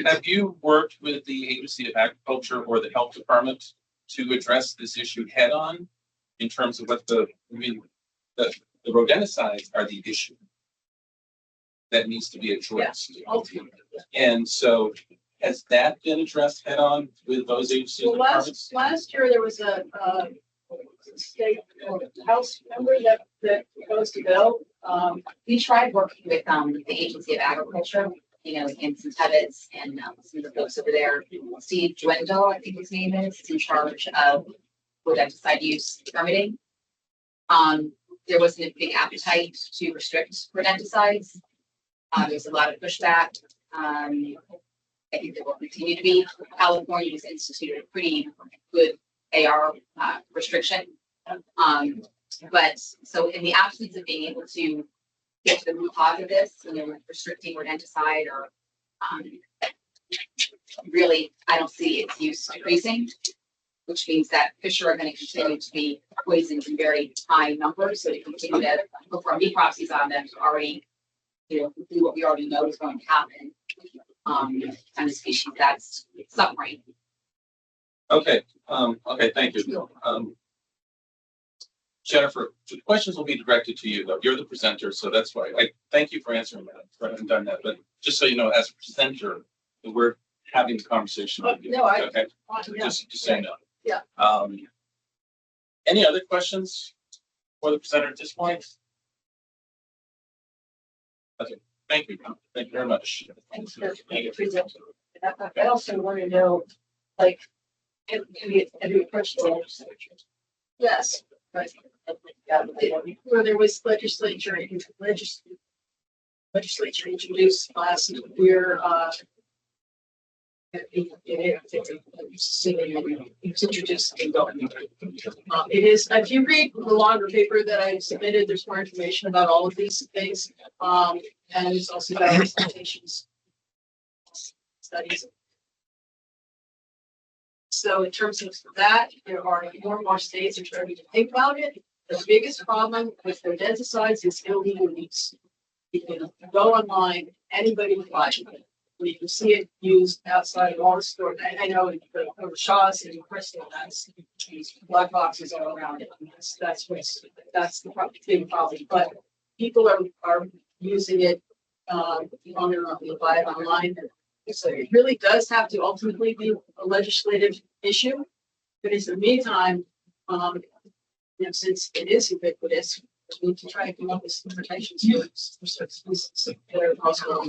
Have you worked with the Agency of Agriculture or the Health Department to address this issue head on in terms of what the rodenticides are the issue that needs to be addressed? And so has that been addressed head on with those agencies? Well, last year there was a state house member that proposed a bill. We tried working with the Agency of Agriculture, in some habits and some of the folks over there. Steve Dwindle, I think his name is in charge of rodenticide use permitting. There wasn't a big appetite to restrict rodenticides. There's a lot of pushback. I think there will continue to be. California has instituted a pretty good AR restriction. But so in the absence of being able to get to the root cause of this, restricting rodenticide or really, I don't see its use decreasing, which means that fish are going to continue to be poisoned in very high numbers. So to continue to perform necropsies on them to already, do what we already know is going to happen. And a species that's suffering. Okay. Okay. Thank you. Jennifer, the questions will be directed to you, though. You're the presenter, so that's why I thank you for answering that. I haven't done that, but just so you know, as a presenter, we're having the conversation with you. No, okay. Just so you know. Yeah. Any other questions for the presenter at this point? Okay. Thank you. Thank you very much. Thanks for the presentation. I also want to know, like, have you approached the legislature? Yes. Right. Where there was legislature introduced last year, it was introduced. It is, if you read the longer paper that I submitted, there's more information about all of these things. And it's also about presentations, studies. So in terms of that, there are more and more states that are starting to think about it. The biggest problem with rodenticides is illegal use. You can go online, anybody can buy it. You can see it used outside of all the stores. I know over Shaw's and Crystal, that's these black boxes all around it. That's the big problem. But people are using it on their own. You buy it online. So it really does have to ultimately be a legislative issue. But in the meantime, since it is ubiquitous, we need to try and come up with some protections for species that are possible.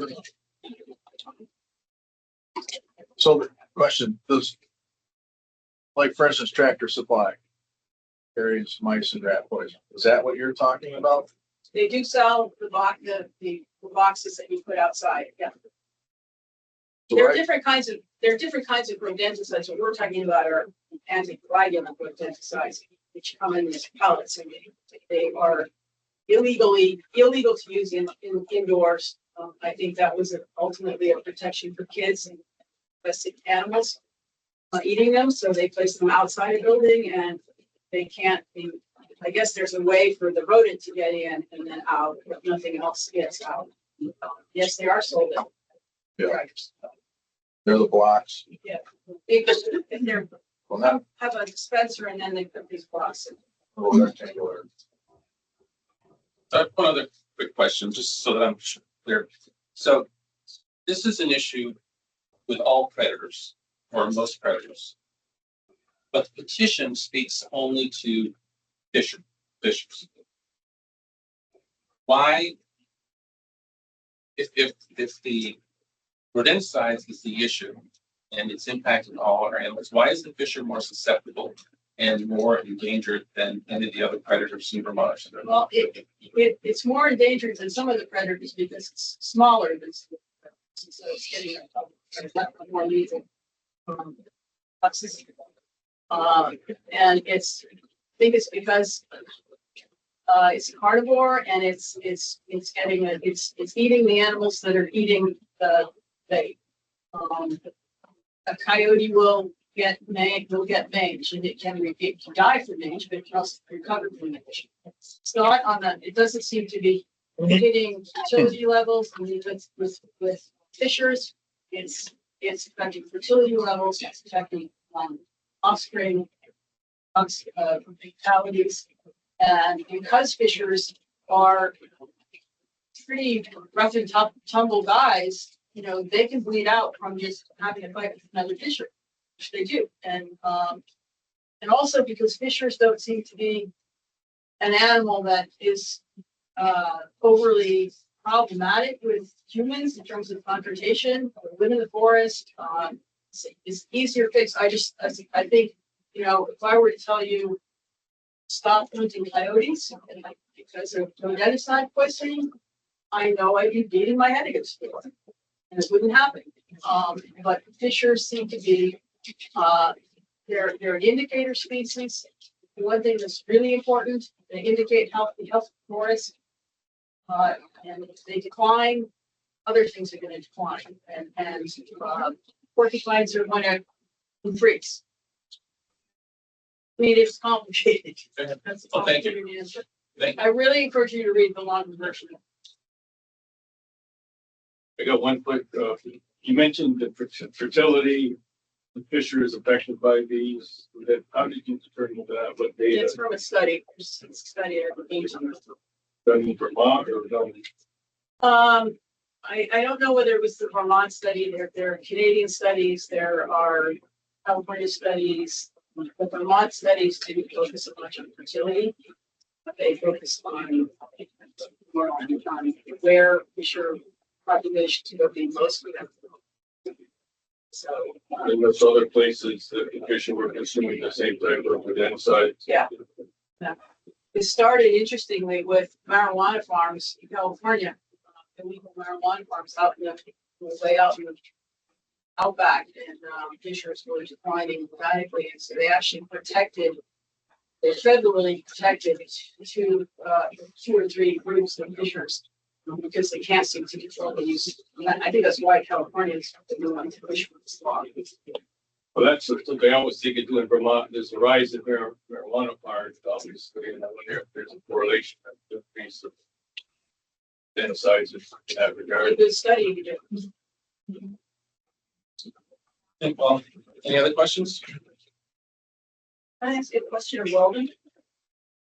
So the question is, like for instance, Tractor Supply carries mice and rat poison. Is that what you're talking about? They do sell the boxes that you put outside. Yeah. There are different kinds of rodenticides. What we're talking about are anticoagulant rodenticides, which come in these pellets, and they are illegal to use indoors. I think that was ultimately a protection for kids and domestic animals eating them. So they place them outside a building, and they can't be. I guess there's a way for the rodent to get in and then out, but nothing else gets out. Yes, they are sold. Yeah. They're the blocks. Yeah. Because they're Well, not have a dispenser and then they put these blocks in. rectangular. One other quick question, just so that I'm clear. So this is an issue with all predators, or most predators. But the petition speaks only to fishers. Why, if the rodenticides is the issue and it's impacting all our animals, why is the fisher more susceptible and more endangered than any of the other predators in Vermont? Well, it's more endangered than some of the predators because it's smaller than. So it's getting more lethal. Toxicity. And I think it's because it's a carnivore and it's eating the animals that are eating the bait. A coyote will get mange and it can die from mange, but it can also recover from mange. It's not on the, it doesn't seem to be hitting fertility levels. I mean, with fishers, it's affecting fertility levels, it's affecting offspring, fatalities. And because fishers are pretty rough and tumble guys, you know, they can bleed out from just having a fight with another fisher, which they do. And also because fishers don't seem to be an animal that is overly problematic with humans in terms of confrontation, live in the forest, it's easier fix. I think, you know, if I were to tell you stop hunting coyotes because of rodenticide poisoning, I know I'd be beating my head against the wall, and it wouldn't happen. But fishers seem to be, they're an indicator species. The one thing that's really important, they indicate healthy forests. And if they decline, other things are going to decline, and porcupines are going to increase. I mean, it's complicated. That's a complicated answer. I really encourage you to read the longer version. I got one quick, you mentioned that fertility, the fisher is affected by these. How did you determine that? What data? It's from a study. It's a study Done in Vermont or done? I don't know whether it was the Vermont study. There are Canadian studies. There are California studies. The Vermont studies didn't focus so much on fertility, but they focused on more on where fisher populations will be most affected. So. And there's other places that the fisher were consuming the same type of rodenticide. Yeah. It started interestingly with marijuana farms in California, illegal marijuana farms out in the way out in the outback, and fishers were declining dramatically, and so they actually they federally protected two or three groups of fishers because they can't seem to control the use. And I think that's why Californians want to fish for this law. Well, that's something I always think of doing in Vermont. There's a rise in marijuana farms, obviously, and I wonder if there's a correlation with the piece of rodenticides in that regard. A good study you do. Well, any other questions? Can I ask you a question of Weldon?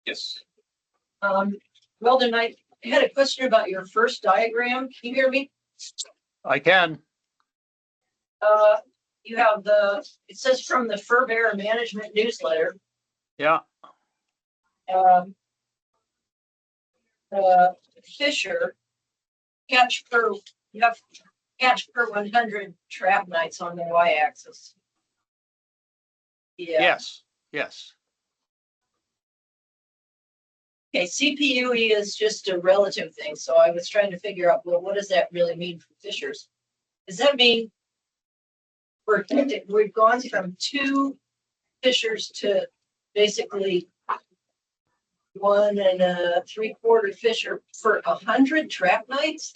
Yes. Weldon, I had a question about your first diagram. Can you hear me? I can. You have it says from the Fur Bearer Management Newsletter. Yeah. Fisher catch per, you have catch per 100 trap nights on the y-axis. Yeah. Yes. Okay, CPUE is just a relative thing, so I was trying to figure out, well, what does that really mean for fishers? Does that mean we've gone from 2 fishers to basically 1 3/4 fisher for 100 trap nights?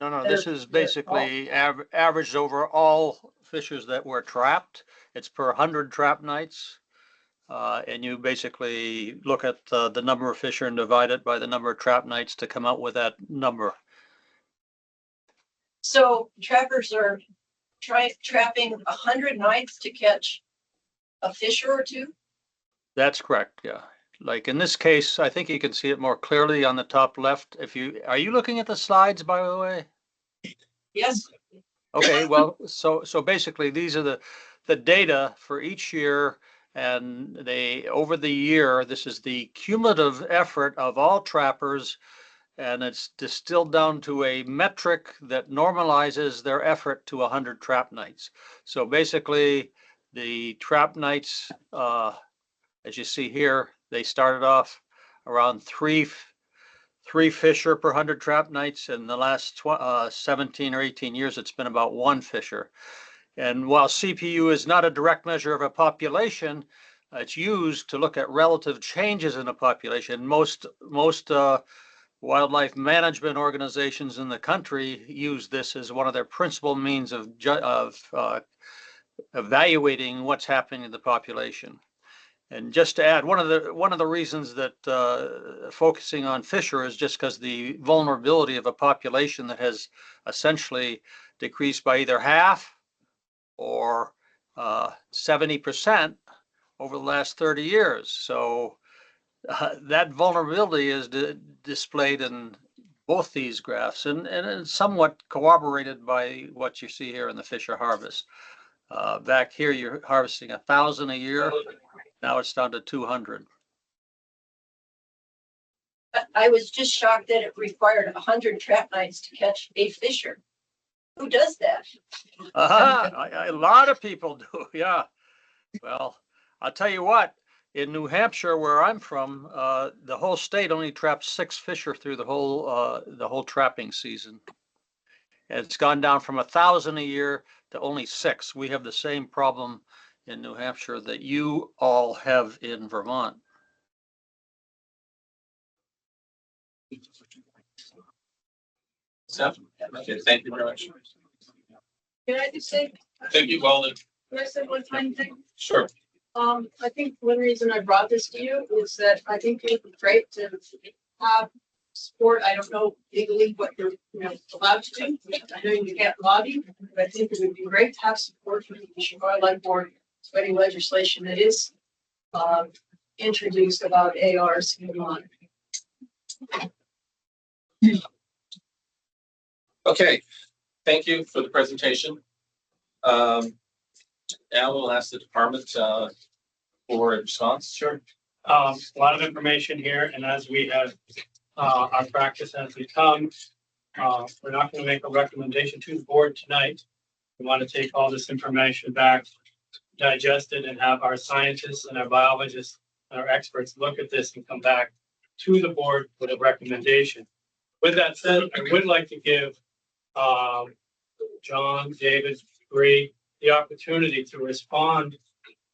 No, this is basically averaged over all fishers that were trapped. It's per 100 trap nights. And you basically look at the number of fisher and divide it by the number of trap nights to come out with that number. So trappers are trapping 100 nights to catch a fisher or 2? That's correct, yeah. Like in this case, I think you can see it more clearly on the top left. Are you looking at the slides, by the way? Yes. Okay, well, so basically, these are the data for each year. And they, over the year, this is the cumulative effort of all trappers. And it's distilled down to a metric that normalizes their effort to 100 trap nights. So basically, the trap nights, as you see here, they started off around three fisher per 100 trap nights. In the last 17 or 18 years, it's been about 1 fisher. And while CPU is not a direct measure of a population, it's used to look at relative changes in a population. Most wildlife management organizations in the country use this as one of their principal means of evaluating what's happening in the population. And just to add, one of the reasons that focusing on fisher is just because the vulnerability of a population that has essentially decreased by either half or 70% over the last 30 years. So that vulnerability is displayed in both these graphs, and it's somewhat corroborated by what you see here in the fisher harvest. Back here, you're harvesting 1,000 a year. Now it's down to 200. I was just shocked that it required 100 trap nights to catch a fisher. Who does that? A lot of people do, yeah. Well, I'll tell you what, in New Hampshire, where I'm from, the whole state only traps 6 fisher through the whole trapping season. And it's gone down from 1,000 a year to only 6. We have the same problem in New Hampshire that you all have in Vermont. Seth? Okay, thank you very much. Can I just say, Thank you, Weldon. can I say one tiny thing? Sure. I think one reason I brought this to you is that I think it would be great to have support. I don't know legally what you're, allowed to do. I know you can't lobby, but I think it would be great to have support from the Fish and Wildlife Board. So any legislation that is introduced about ARs in Vermont. Okay, thank you for the presentation. Now we'll ask the department for a response. Sure. A lot of information here, and as we have our practice as we come, we're not going to make a recommendation to the board tonight. We want to take all this information back, digest it, and have our scientists and our biologists and our experts look at this and come back to the board with a recommendation. With that said, I would like to give John, David, Bree, the opportunity to respond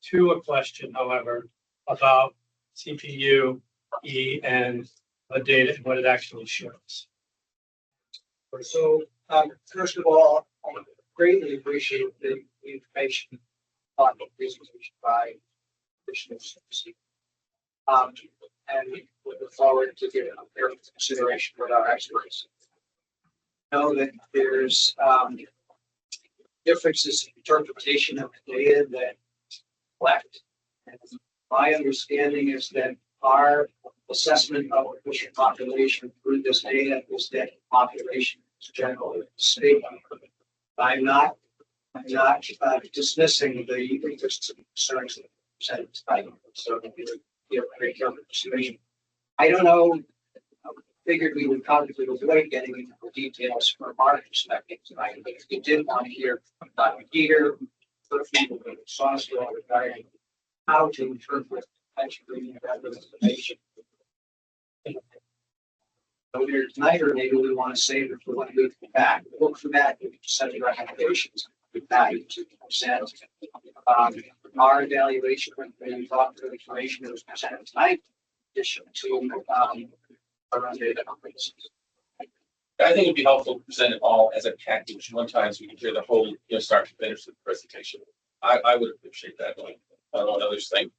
to a question, however, about CPU, E, and the data and what it actually shows. So, first of all, I greatly appreciate the information on the presentation by Commissioner Susie. And we look forward to getting a careful consideration with our experts. Know that there's differences in interpretation of the data that collect. And my understanding is that our assessment of the fisher population through this data is that population is generally stable. I'm not dismissing the interests and concerns that presented tonight. So we very careful consideration. I don't know. I figured we would probably avoid getting into the details from our perspective tonight, but if you did want to hear from Dr. Peter, regarding how to interpret potentially that information. So here tonight, or maybe we want to save it for when we come back. Look for that, we can set the recommendations with value to present. Our evaluation when we talk to the information that was presented tonight, addition to our data. I think it'd be helpful to present it all as a package one time so we can hear the whole, start to finish the presentation. I would appreciate that. I don't know what others think.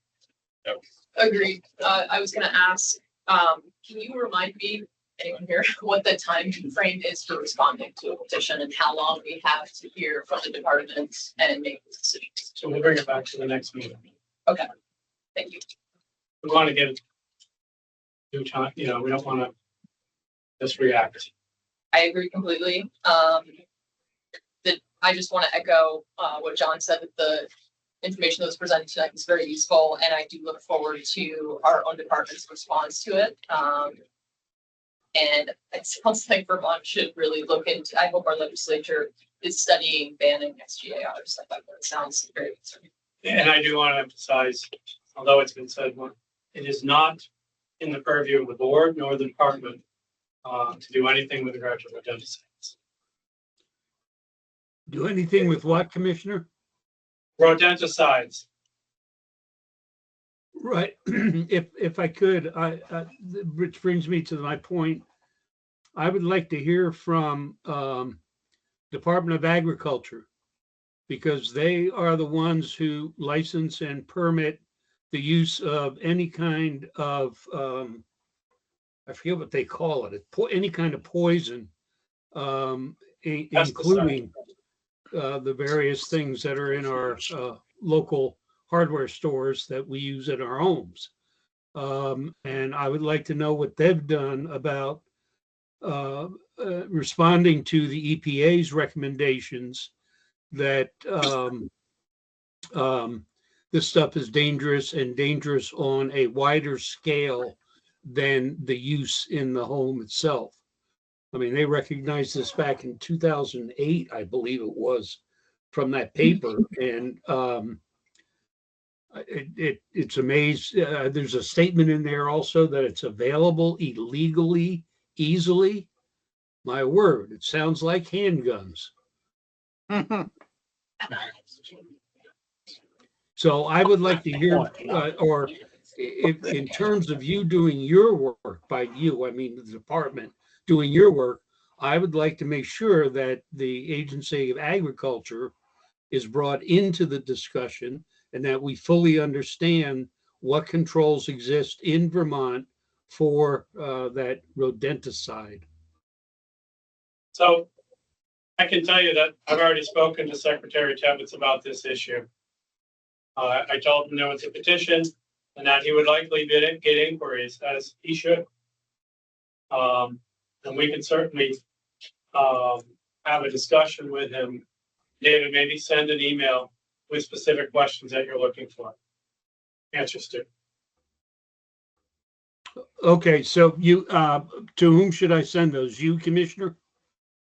No. Agreed. I was gonna ask, can you remind me, anyone here, what the time frame is for responding to a petition and how long we have to hear from the department and make decisions? So we'll bring it back to the next meeting. Okay, thank you. We want to get due time, we don't want to just react. I agree completely. I just want to echo what John said, that the information that was presented tonight was very useful, and I do look forward to our own department's response to it. And it sounds like Vermont should really look into, I hope our legislature is studying banning SGAR stuff like that. It sounds very concerning. And I do want to emphasize, although it's been said, it is not in the purview of the board nor the department to do anything with regard to rodenticides. Do anything with what, Commissioner? Rodenticides. Right. If I could, which brings me to my point. I would like to hear from Department of Agriculture, because they are the ones who license and permit the use of any kind of, I forget what they call it, any kind of poison, including the various things that are in our local hardware stores that we use in our homes. And I would like to know what they've done about responding to the EPA's recommendations that this stuff is dangerous and dangerous on a wider scale than the use in the home itself. I mean, they recognized this back in 2008, I believe it was, from that paper. And it's amazing. There's a statement in there also that it's available illegally, easily. My word, it sounds like handguns. So I would like to hear, or if, in terms of you doing your work, by you, I mean the department doing your work, I would like to make sure that the Agency of Agriculture is brought into the discussion and that we fully understand what controls exist in Vermont for that rodenticide. So I can tell you that I've already spoken to Secretary Tebbets about this issue. I told him there was a petition and that he would likely get inquiries, as he should. And we can certainly have a discussion with him. David, maybe send an email with specific questions that you're looking for answers to. Okay, so you, to whom should I send those? You, Commissioner?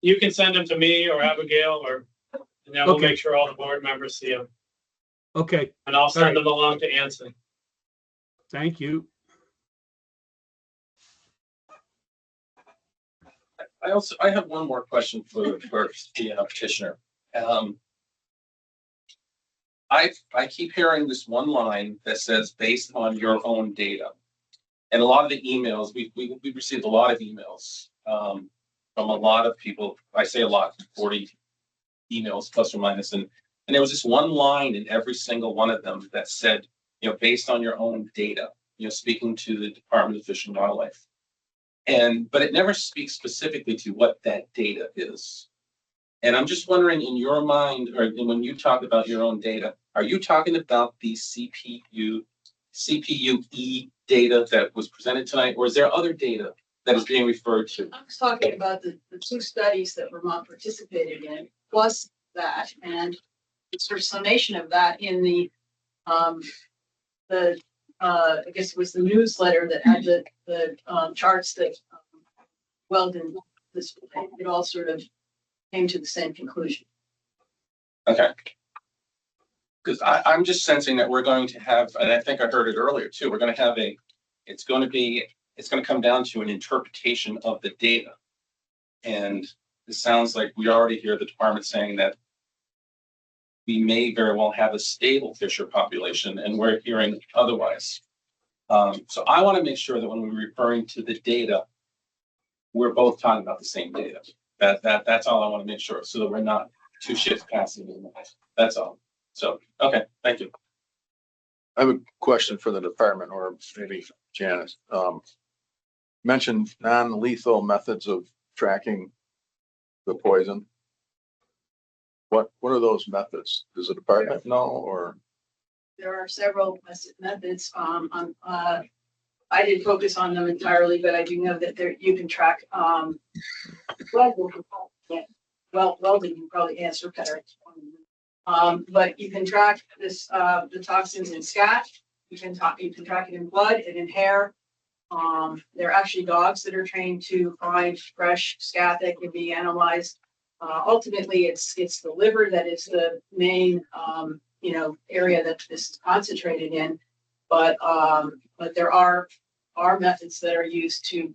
You can send them to me or Abigail, and then we'll Okay. make sure all the board members see them. Okay. And I'll All send right. them along to Anson. Thank you. I have one more question for the petitioner. I keep hearing this one line that says based on your own data. And a lot of the emails, we've received a lot of emails from a lot of people. I say a lot, 40 emails plus or minus. And there was this one line in every single one of them that said, based on your own data, speaking to the Department of Fish and Wildlife. But it never speaks specifically to what that data is. And I'm just wondering, in your mind, or when you talk about your own data, are you talking about the CPUE data that was presented tonight, or is there other data that is being referred to? I was talking about the two studies that Vermont participated in, plus that, and the sort of summation of that in the I guess it was the newsletter that had the charts that Weldon, it all sort of came to the same conclusion. Okay. Because I'm just sensing that we're going to have, and I think I heard it earlier too, we're going to have it's going to come down to an interpretation of the data. And it sounds like we already hear the department saying that we may very well have a stable fisher population, and we're hearing otherwise. So I want to make sure that when we're referring to the data, we're both talking about the same data. That's all I want to make sure, so that we're not two ships passing in the night. That's all. So, okay, thank you. I have a question for the department, or maybe Janice. Mentioned non-lethal methods of tracking the poison. What are those methods? Does the department know, or? There are several methods. I didn't focus on them entirely, but I do know that you can track Weldon can probably answer better. But you can track this, the toxins in scat. You can track it in blood and in hair. There are actually dogs that are trained to find fresh scat that can be analyzed. Ultimately, it's the liver that is the main, area that this is concentrated in. But there are methods that are used to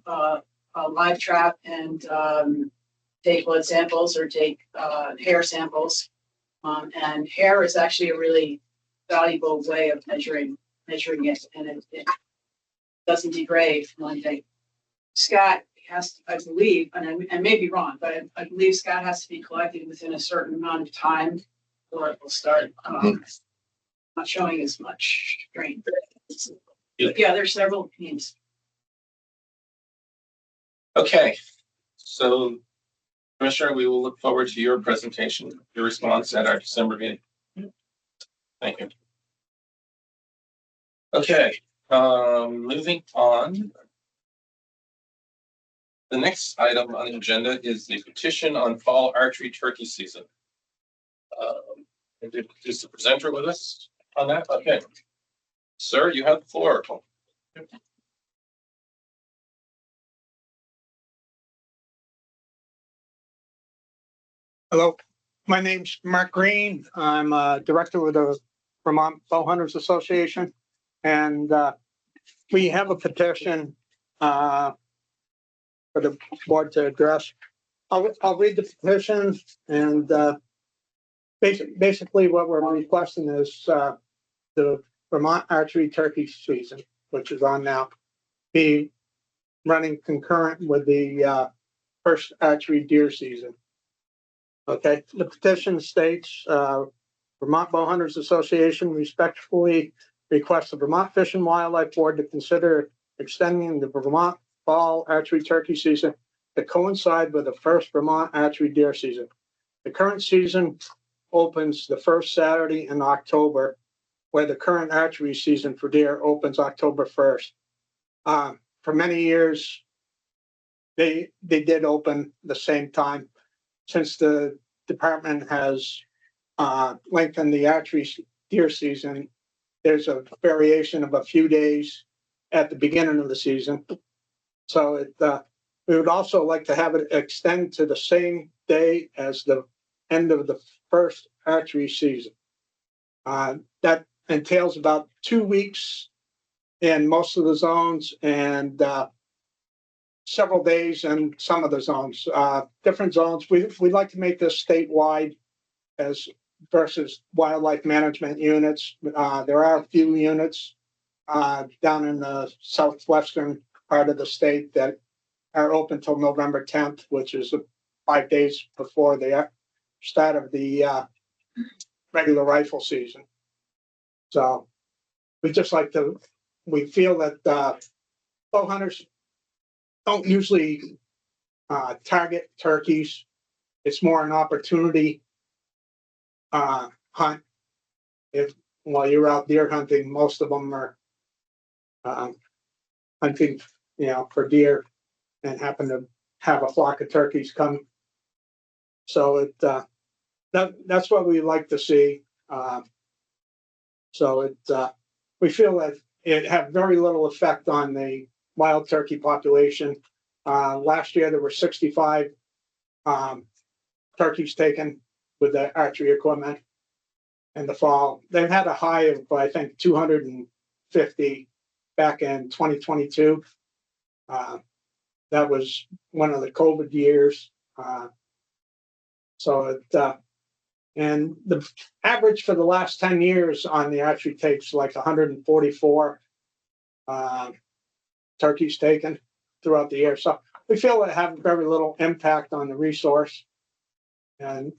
live trap and take blood samples or take hair samples. And hair is actually a really valuable way of measuring it, and it doesn't degrade, for one thing. Scat has to, I believe, and I may be wrong, but I believe scat has to be collected within a certain amount of time, or it will start not showing as much strain. Yeah, there's several means. Okay, so Commissioner, we will look forward to your presentation, your response at our December meeting. Thank you. Okay, moving on. The next item on the agenda is the petition on fall archery turkey season. Is the presenter with us on that? Okay. Sir, you have the floor. Hello, my name's Mark Green. I'm director with the Vermont Bow Hunters Association. And we have a petition for the board to address. I'll read the petition, and basically what we're requesting is the Vermont archery turkey season, which is on now, be running concurrent with the first archery deer season. Okay, the petition states, Vermont Bow Hunters Association respectfully requests the Vermont Fish and Wildlife Board to consider extending the Vermont fall archery turkey season to coincide with the first Vermont archery deer season. The current season opens the first Saturday in October, where the current archery season for deer opens October 1st. For many years, they did open the same time. Since the department has lengthened the archery deer season, there's a variation of a few days at the beginning of the season. So we would also like to have it extend to the same day as the end of the first archery season. That entails about 2 weeks in most of the zones and several days in some of the zones. Different zones. We'd like to make this statewide as versus wildlife management units. There are a few units down in the southwestern part of the state that are open till November 10th, which is 5 days before the start of the regular rifle season. So we feel that bow hunters don't usually target turkeys. It's more an opportunity hunt. While you're out deer hunting, most of them are hunting, for deer, and happen to have a flock of turkeys come. So that's what we like to see. We feel that it had very little effect on the wild turkey population. Last year there were 65 turkeys taken with the archery equipment in the fall. They've had a high of, I think, 250 back in 2022. That was one of the COVID years. And the average for the last 10 years on the archery tapes like 144 turkeys taken throughout the year. So we feel it have very little impact on the resource, and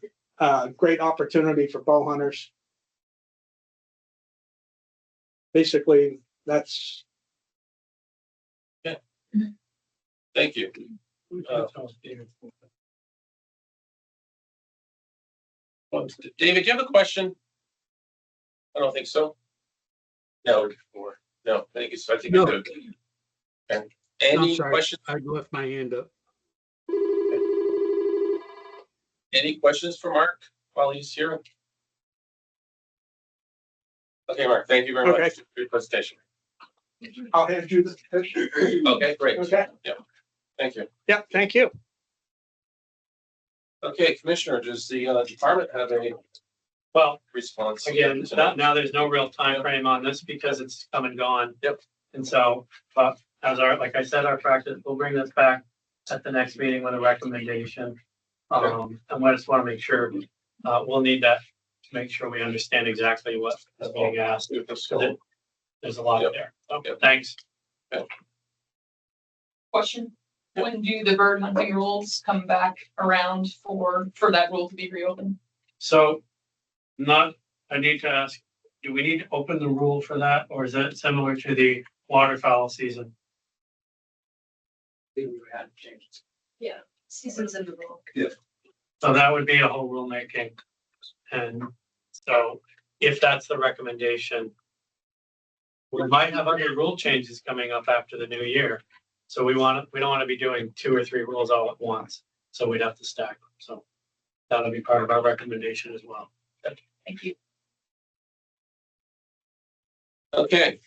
great opportunity for bow hunters. Basically, that's. Yeah. Thank you. David, do you have a question? I don't think so. No, thank you. So I think No. you're good. Okay. I'm Any sorry, questions? I left my hand up. Any questions for Mark while he's here? Okay, Mark, thank you very Okay. much for your presentation. I'll hand you the. Okay, great. Okay. Yep. Thank you. Yeah, thank you. Okay, Commissioner, does the department have a Well, response? again, now there's no real time frame on this because it's come and gone. Yep. And so, but as like I said, our practice, we'll bring this back at the next meeting with a recommendation. And I just want to make sure, we'll need that to make sure we understand exactly what is being asked. There's a lot there. Okay, thanks. Question, when do the bird hunting rules come back around for that rule to be reopened? So I need to ask, do we need to open the rule for that, or is that similar to the waterfowl season? Yeah, seasons in the rule. Yeah. So that would be a whole rulemaking. And so if that's the recommendation, we might have other rule changes coming up after the new year. So we don't want to be doing 2 or 3 rules all at once. So we'd have to stack them. So that'll be part of our recommendation as well. Thank you. Okay.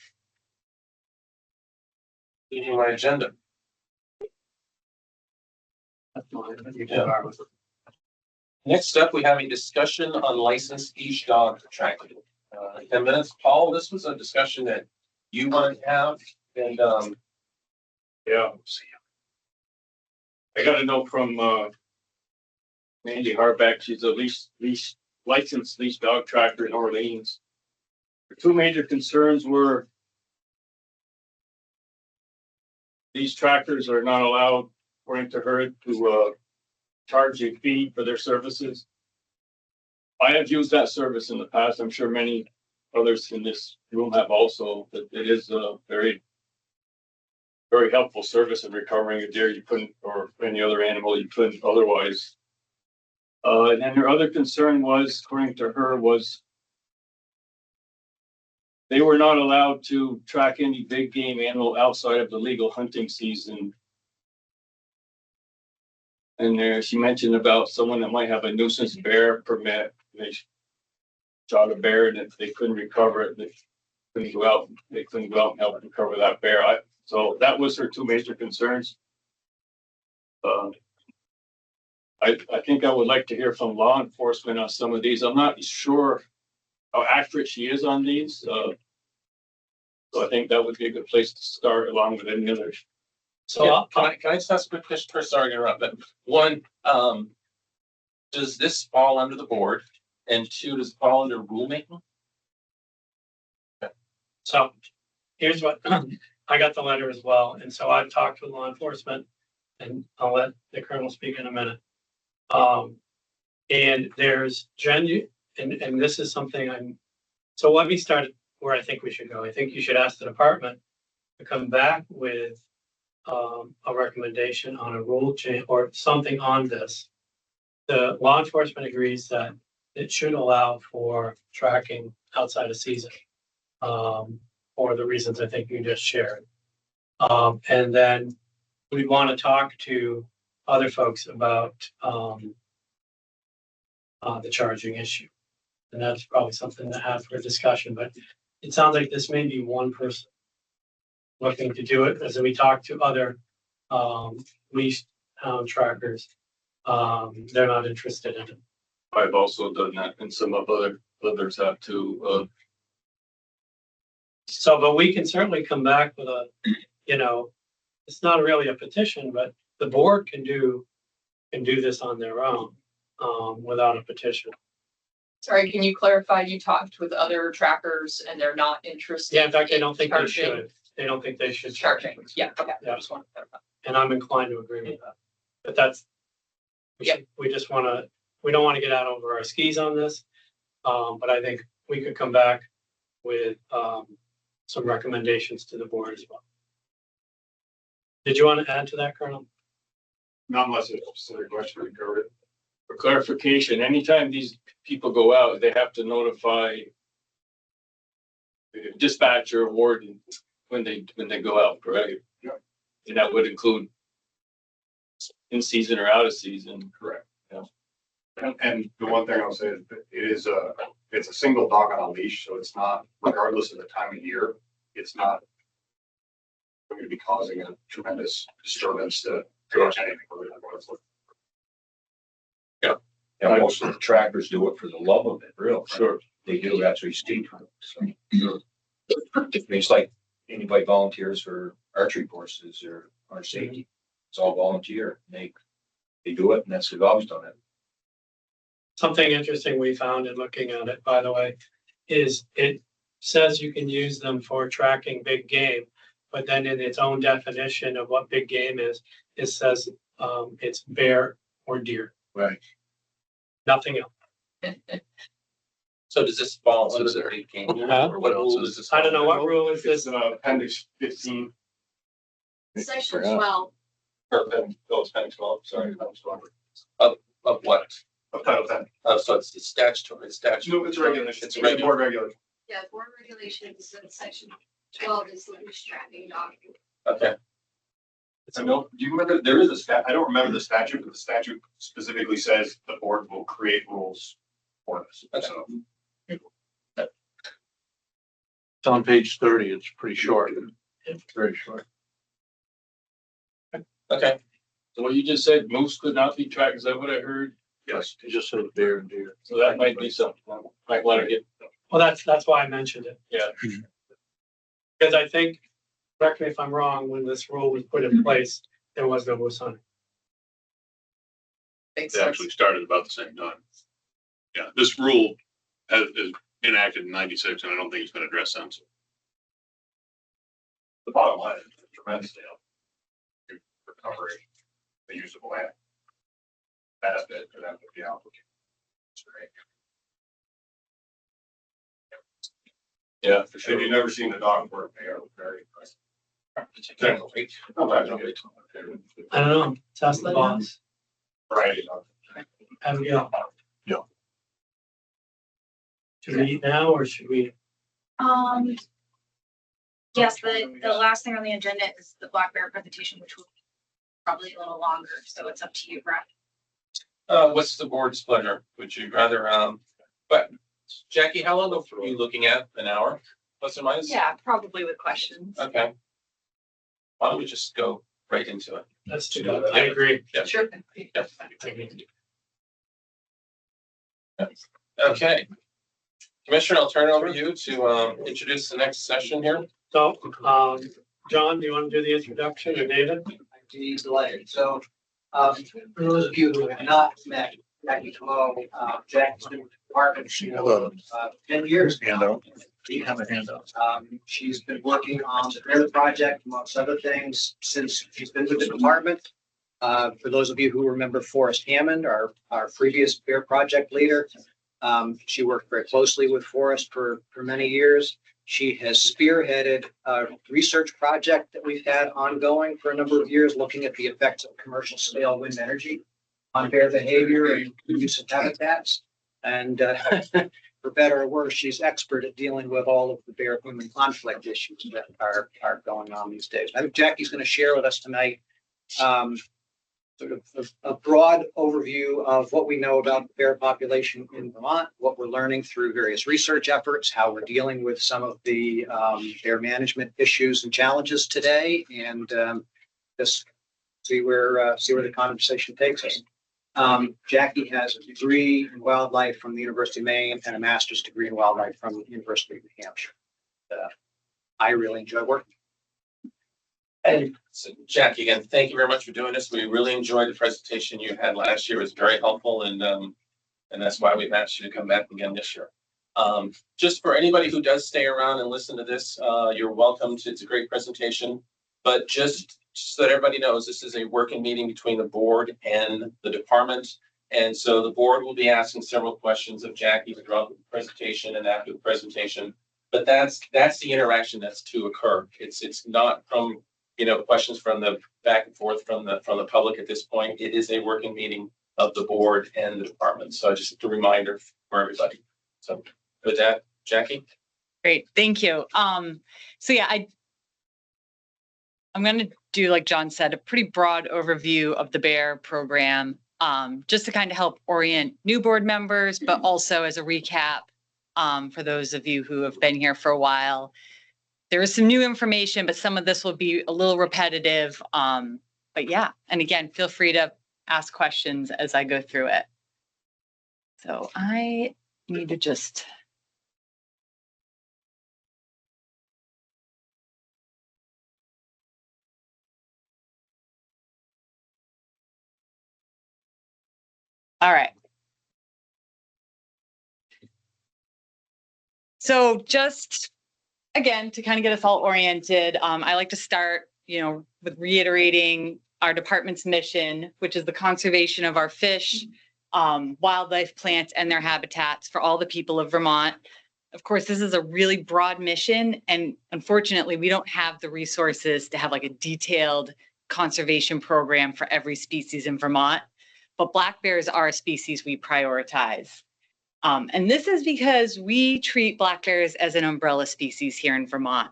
Leaving my agenda. Yeah. Next up, we have a discussion on licensed each dog tracking. 10 minutes. Paul, this was a discussion that you wanted to have, and Yeah. I got a note from Mandy Harbeck. She's a licensed leash dog tracker in Orleans. The 2 major concerns were these trackers are not allowed, according to her, to charge a fee for their services. I have used that service in the past. I'm sure many others in this room have also, but it is a very helpful service in recovering a deer you couldn't, or any other animal you couldn't otherwise. And then her other concern was, according to her, was they were not allowed to track any big game animal outside of the legal hunting season. And there, she mentioned about someone that might have a nuisance bear permit. They shot a bear, and if they couldn't recover it, they couldn't go out and help recover that bear. So that was her 2 major concerns. I think I would like to hear from law enforcement on some of these. I'm not sure how accurate she is on these. So I think that would be a good place to start, along with any others. so yeah, can I just ask a quick question? Sorry to interrupt, but one, does this fall under the board? And 2, does it fall under rulemaking? So here's what, I got the letter as well. And so I've talked with law enforcement, and I'll let the colonel speak in a minute. And there's and this is something so let me start where I think we should go. I think you should ask the department to come back with a recommendation on a rule change or something on this. The law enforcement agrees that it should allow for tracking outside of season, for the reasons I think you just shared. And then we want to talk to other folks about the charging issue. And that's probably something to have for discussion, but it sounds like this may be one person looking to do it. As we talk to other leash trackers, they're not interested in it. I've also done that, and some of others have too. So, but we can certainly come back with it's not really a petition, but the board can do this on their own, without a petition. Sorry, can you clarify? You talked with other trackers and they're not interested? Yeah, in fact, they don't think they charging? should. They don't think they should. Charging, yeah, okay. Yeah. I just want to clarify. And I'm inclined to agree with that. But that's, we don't want to get out over our skis on this. But I think we could come back with some recommendations to the board as well. Did you want to add to that, Colonel? Not unless it's a specific question to cover it. For clarification, anytime these people go out, they have to notify the dispatcher or warden when they go out, correct? Yeah. And that would include in season or out of season, correct? Yeah. And the one thing I'll say is that it's a single dog on a leash, so it's not, regardless of the time of year, it's not going to be causing a tremendous disturbance to anything. And most of the trackers do it for the love of it, real. Sure. They do actually steam. So it's like anybody volunteers for archery courses or safety. It's all volunteer. They do it and that's, they've always done it. Something interesting we found in looking at it, by the way, is it says you can use them for tracking big game, but then in its own definition of what big game is, it says it's bear or deer. Right. Nothing else. So does this fall under the big game? Or what rule is this? I don't know, what rule is this? Appendix 15. Section 12. Or appendix 12, sorry. Of what? Of Title 10. So it's statutory, No, it's regulation. It's It's regular. board regulation. Yeah, board regulations, section 12 is the leash tracking document. Okay. I know, do you remember, there is I don't remember the statute, but the statute specifically says the board will create rules for this. So. It's on page 30. It's pretty short. It's very short. Okay. So what you just said, moose could not be tracked, is that what I heard? Yes, it just says bear and deer. So that might be something, might want to get, Well, that's why I mentioned it. yeah. Because I think, correct me if I'm wrong, when this rule was put in place, there was no moose hunting. Makes They sense. actually started about the same time. Yeah, this rule is enacted in '96, and I don't think it's been addressed since. The bottom line is tremendous recovery, the use of land. Benefit for them to be applicant. Yeah, for sure. If you've never seen the dog work, they are very impressive. I don't know, test the boss. Right. Abigail. Yeah. Should we eat now or should we? Yes, the last thing on the agenda is the black bear presentation, which will be probably a little longer, so it's up to you, Brett. What's the board's pleasure? Would you rather, but Jackie, how long are you looking at? An hour? Plus or minus? Yeah, probably with questions. Okay. Why don't we just go right into it? Let's do that. I agree. Yeah. Sure. Yeah. Okay. Commissioner, I'll turn it over to you to introduce the next session here. So, John, do you want to do the introduction or David? I'd be delighted. So, for those of you who have not met Jackie Colo, Jackie's been with the department for 10 years. Handout. You have a handout. She's been working on the Bear project, amongst other things, since she's been with the department. For those of you who remember Forrest Hammond, our previous Bear project leader, she worked very closely with Forrest for many years. She has spearheaded a research project that we've had ongoing for a number of years, looking at the effects of commercial scale wind energy on bear behavior and use of habitats. And for better or worse, she's expert at dealing with all of the bear-human conflict issues that are going on these days. I think Jackie's going to share with us tonight sort of a broad overview of what we know about the bear population in Vermont, what we're learning through various research efforts, how we're dealing with some of the bear management issues and challenges today, and just see where the conversation takes us. Jackie has a degree in wildlife from the University of Maine and a master's degree in wildlife from the University of New Hampshire. I really enjoy working. And so Jackie, again, thank you very much for doing this. We really enjoyed the presentation you had last year. It was very helpful, and that's why we've asked you to come back again this year. Just for anybody who does stay around and listen to this, you're welcome to. It's a great presentation, but just so that everybody knows, this is a working meeting between the board and the department. And so the board will be asking several questions of Jackie throughout the presentation and after the presentation. But that's the interaction that's to occur. It's not from questions from the back and forth from the public at this point. It is a working meeting of the board and the department. So just a reminder for everybody. So with that, Jackie. Great, thank you. So yeah, I'm going to do, like John said, a pretty broad overview of the BEAR program, just to kind of help orient new board members, but also as a recap for those of you who have been here for a while. There is some new information, but some of this will be a little repetitive. But yeah, and again, feel free to ask questions as I go through it. So I need to just. All right. So just again, to kind of get us all oriented, I like to start, with reiterating our department's mission, which is the conservation of our fish, wildlife, plants, and their habitats for all the people of Vermont. Of course, this is a really broad mission, and unfortunately, we don't have the resources to have like a detailed conservation program for every species in Vermont, but black bears are a species we prioritize. And this is because we treat black bears as an umbrella species here in Vermont.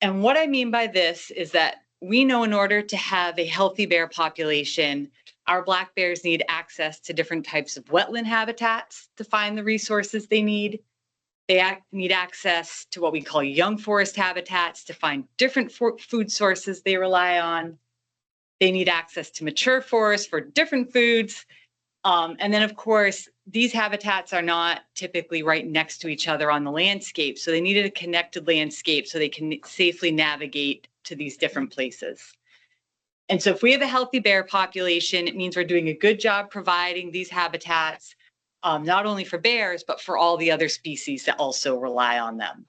And what I mean by this is that we know in order to have a healthy bear population, our black bears need access to different types of wetland habitats to find the resources they need. They need access to what we call young forest habitats to find different food sources they rely on. They need access to mature forests for different foods. And then, of course, these habitats are not typically right next to each other on the landscape. So they needed a connected landscape so they can safely navigate to these different places. And so if we have a healthy bear population, it means we're doing a good job providing these habitats, not only for bears, but for all the other species that also rely on them.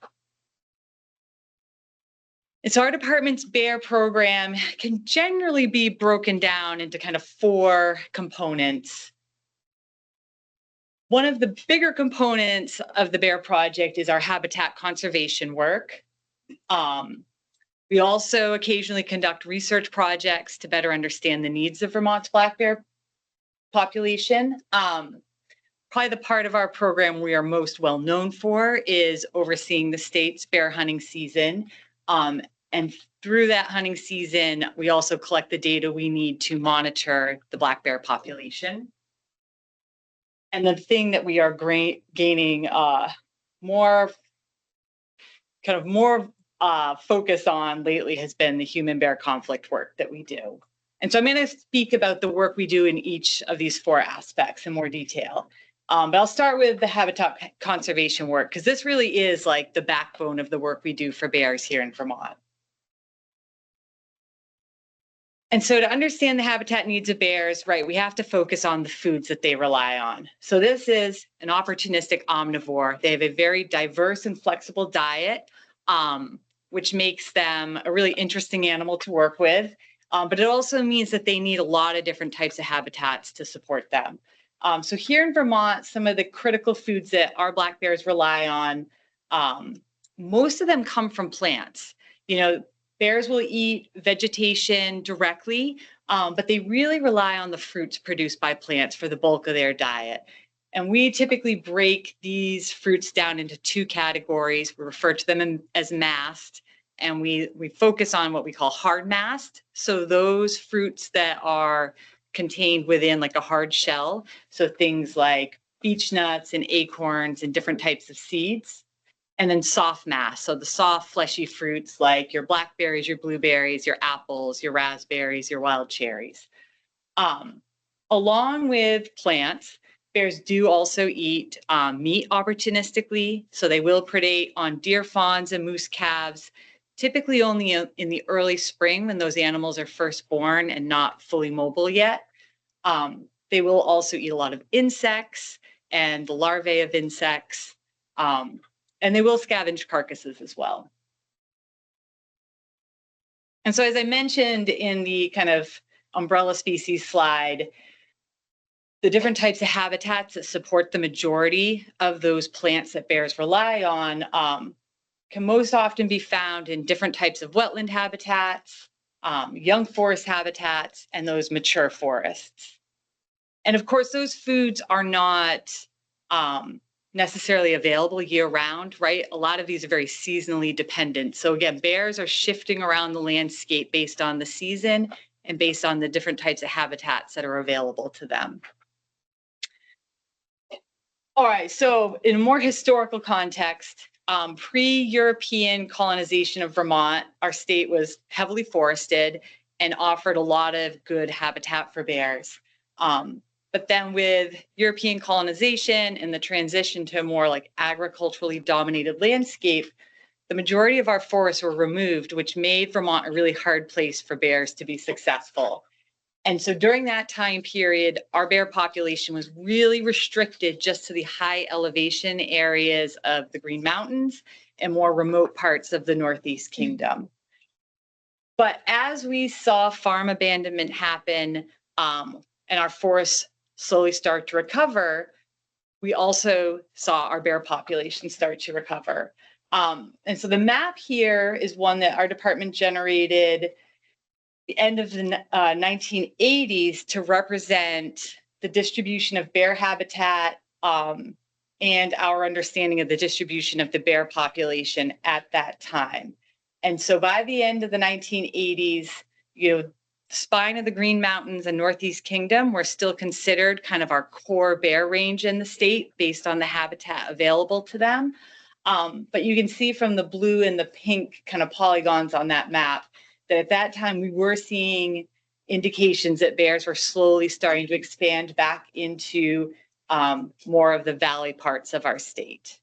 And so our department's bear program can generally be broken down into kind of 4 components. One of the bigger components of the bear project is our habitat conservation work. We also occasionally conduct research projects to better understand the needs of Vermont's black bear population. Probably the part of our program we are most well known for is overseeing the state's bear hunting season. And through that hunting season, we also collect the data we need to monitor the black bear population. And the thing that we are gaining more focus on lately has been the human bear conflict work that we do. And so I'm going to speak about the work we do in each of these 4 aspects in more detail. But I'll start with the habitat conservation work, because this really is like the backbone of the work we do for bears here in Vermont. And so to understand the habitat needs of bears, right, we have to focus on the foods that they rely on. So this is an opportunistic omnivore. They have a very diverse and flexible diet, which makes them a really interesting animal to work with. But it also means that they need a lot of different types of habitats to support them. So here in Vermont, some of the critical foods that our black bears rely on, most of them come from plants. Bears will eat vegetation directly, but they really rely on the fruits produced by plants for the bulk of their diet. And we typically break these fruits down into 2 categories. We refer to them as mast, and we focus on what we call hard mast. So those fruits that are contained within like a hard shell. So things like beech nuts and acorns and different types of seeds. And then soft mast, so the soft fleshy fruits like your blackberries, your blueberries, your apples, your raspberries, your wild cherries. Along with plants, bears do also eat meat opportunistically, so they will predate on deer fawns and moose calves, typically only in the early spring when those animals are first born and not fully mobile yet. They will also eat a lot of insects and the larvae of insects. And they will scavenge carcasses as well. And so as I mentioned in the kind of umbrella species slide, the different types of habitats that support the majority of those plants that bears rely on can most often be found in different types of wetland habitats, young forest habitats, and those mature forests. And of course, those foods are not necessarily available year-round, right? A lot of these are very seasonally dependent. So again, bears are shifting around the landscape based on the season and based on the different types of habitats that are available to them. All right, so in a more historical context, pre-European colonization of Vermont, our state was heavily forested and offered a lot of good habitat for bears. But then with European colonization and the transition to a more like agriculturally dominated landscape, the majority of our forests were removed, which made Vermont a really hard place for bears to be successful. And so during that time period, our bear population was really restricted just to the high elevation areas of the Green Mountains and more remote parts of the Northeast Kingdom. But as we saw farm abandonment happen and our forests slowly start to recover, we also saw our bear population start to recover. And so the map here is one that our department generated the end of the 1980s to represent the distribution of bear habitat and our understanding of the distribution of the bear population at that time. And so by the end of the 1980s, the spine of the Green Mountains and Northeast Kingdom were still considered kind of our core bear range in the state based on the habitat available to them. But you can see from the blue and the pink kind of polygons on that map that at that time we were seeing indications that bears were slowly starting to expand back into more of the valley parts of our state.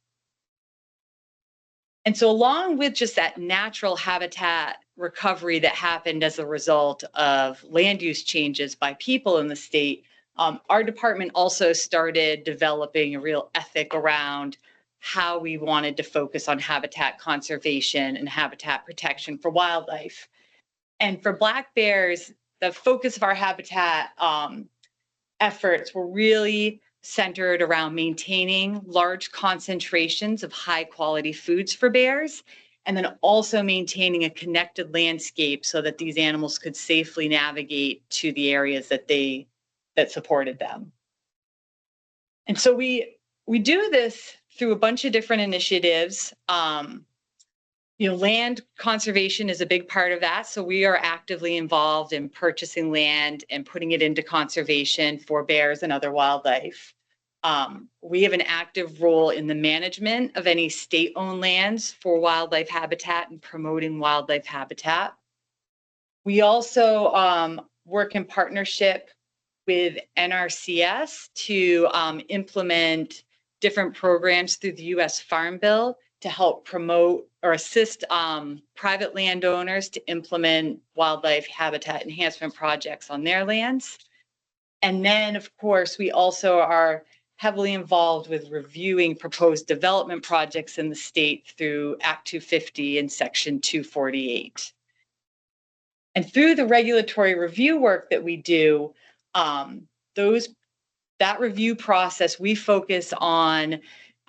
And so along with just that natural habitat recovery that happened as a result of land use changes by people in the state, our department also started developing a real ethic around how we wanted to focus on habitat conservation and habitat protection for wildlife. And for black bears, the focus of our habitat efforts were really centered around maintaining large concentrations of high quality foods for bears, and then also maintaining a connected landscape so that these animals could safely navigate to the areas that supported them. And so we do this through a bunch of different initiatives. Land conservation is a big part of that. So we are actively involved in purchasing land and putting it into conservation for bears and other wildlife. We have an active role in the management of any state-owned lands for wildlife habitat and promoting wildlife habitat. We also work in partnership with NRCS to implement different programs through the U.S. Farm Bill to help promote or assist private landowners to implement wildlife habitat enhancement projects on their lands. And then, of course, we also are heavily involved with reviewing proposed development projects in the state through Act 250 and Section 248. And through the regulatory review work that we do, that review process, we focus on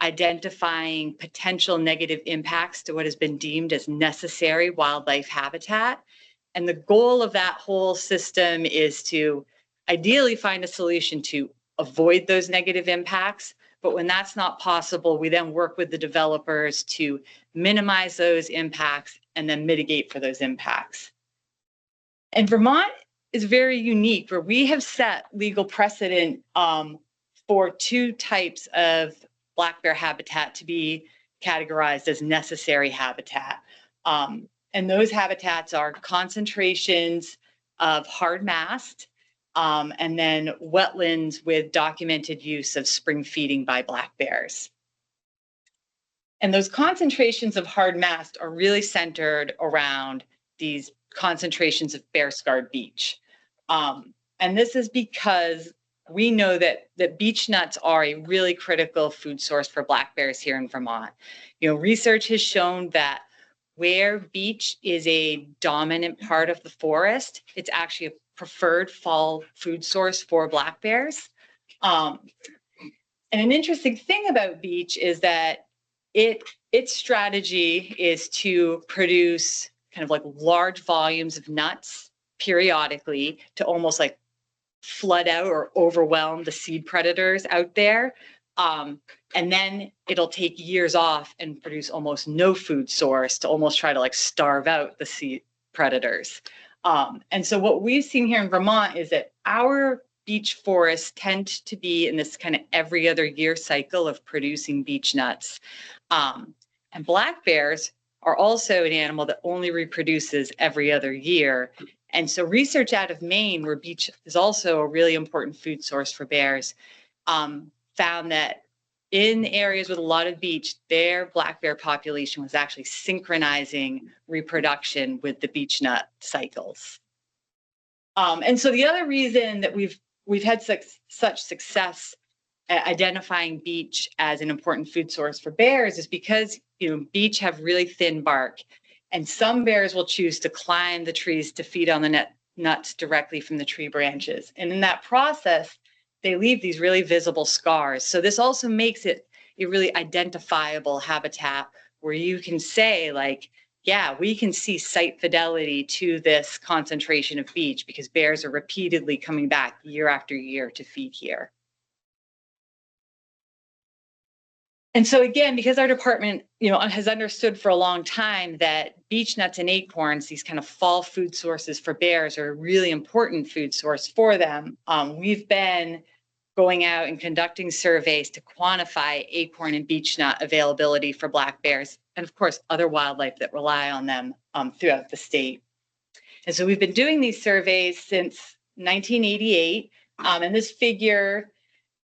identifying potential negative impacts to what has been deemed as necessary wildlife habitat. And the goal of that whole system is to ideally find a solution to avoid those negative impacts. But when that's not possible, we then work with the developers to minimize those impacts and then mitigate for those impacts. And Vermont is very unique, where we have set legal precedent for two types of black bear habitat to be categorized as necessary habitat. And those habitats are concentrations of hard mast and then wetlands with documented use of spring feeding by black bears. And those concentrations of hard mast are really centered around these concentrations of bear-scarred beech. And this is because we know that beech nuts are a really critical food source for black bears here in Vermont. Research has shown that where beech is a dominant part of the forest, it's actually a preferred fall food source for black bears. And an interesting thing about beech is that its strategy is to produce kind of like large volumes of nuts periodically to almost like flood out or overwhelm the seed predators out there. And then it'll take years off and produce almost no food source to almost try to like starve out the seed predators. And so what we've seen here in Vermont is that our beech forests tend to be in this kind of every other year cycle of producing beech nuts. And black bears are also an animal that only reproduces every other year. And so research out of Maine, where beech is also a really important food source for bears, found that in areas with a lot of beech, their black bear population was actually synchronizing reproduction with the beech nut cycles. And so the other reason that we've had such success at identifying beech as an important food source for bears is because, beech have really thin bark, and some bears will choose to climb the trees to feed on the nuts directly from the tree branches. And in that process, they leave these really visible scars. So this also makes it a really identifiable habitat where you can say, like, yeah, we can see site fidelity to this concentration of beech because bears are repeatedly coming back year after year to feed here. And so again, because our department, has understood for a long time that beech nuts and acorns, these kind of fall food sources for bears, are a really important food source for them, we've been going out and conducting surveys to quantify acorn and beech nut availability for black bears, and of course, other wildlife that rely on them throughout the state. And so we've been doing these surveys since 1988. And this figure,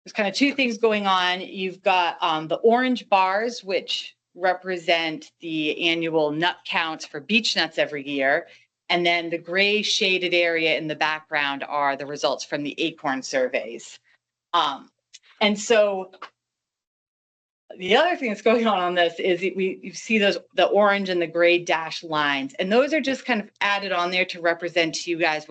there's kind of two things going on. You've got the orange bars, which represent the annual nut counts for beech nuts every year. And then the gray shaded area in the background are the results from the acorn surveys. And so the other thing that's going on this is you see the orange and the gray dashed lines, and those are just kind of added on there to represent to you guys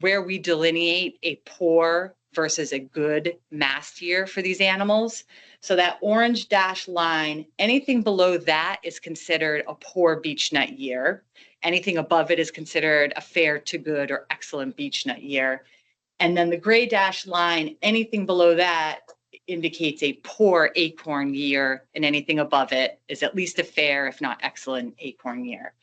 where we delineate a poor versus a good mast year for these animals. So that orange dashed line, anything below that is considered a poor beech nut year. Anything above it is considered a fair to good or excellent beech nut year. And then the gray dashed line, anything below that indicates a poor acorn year, and anything above it is at least a fair, if not excellent, acorn year.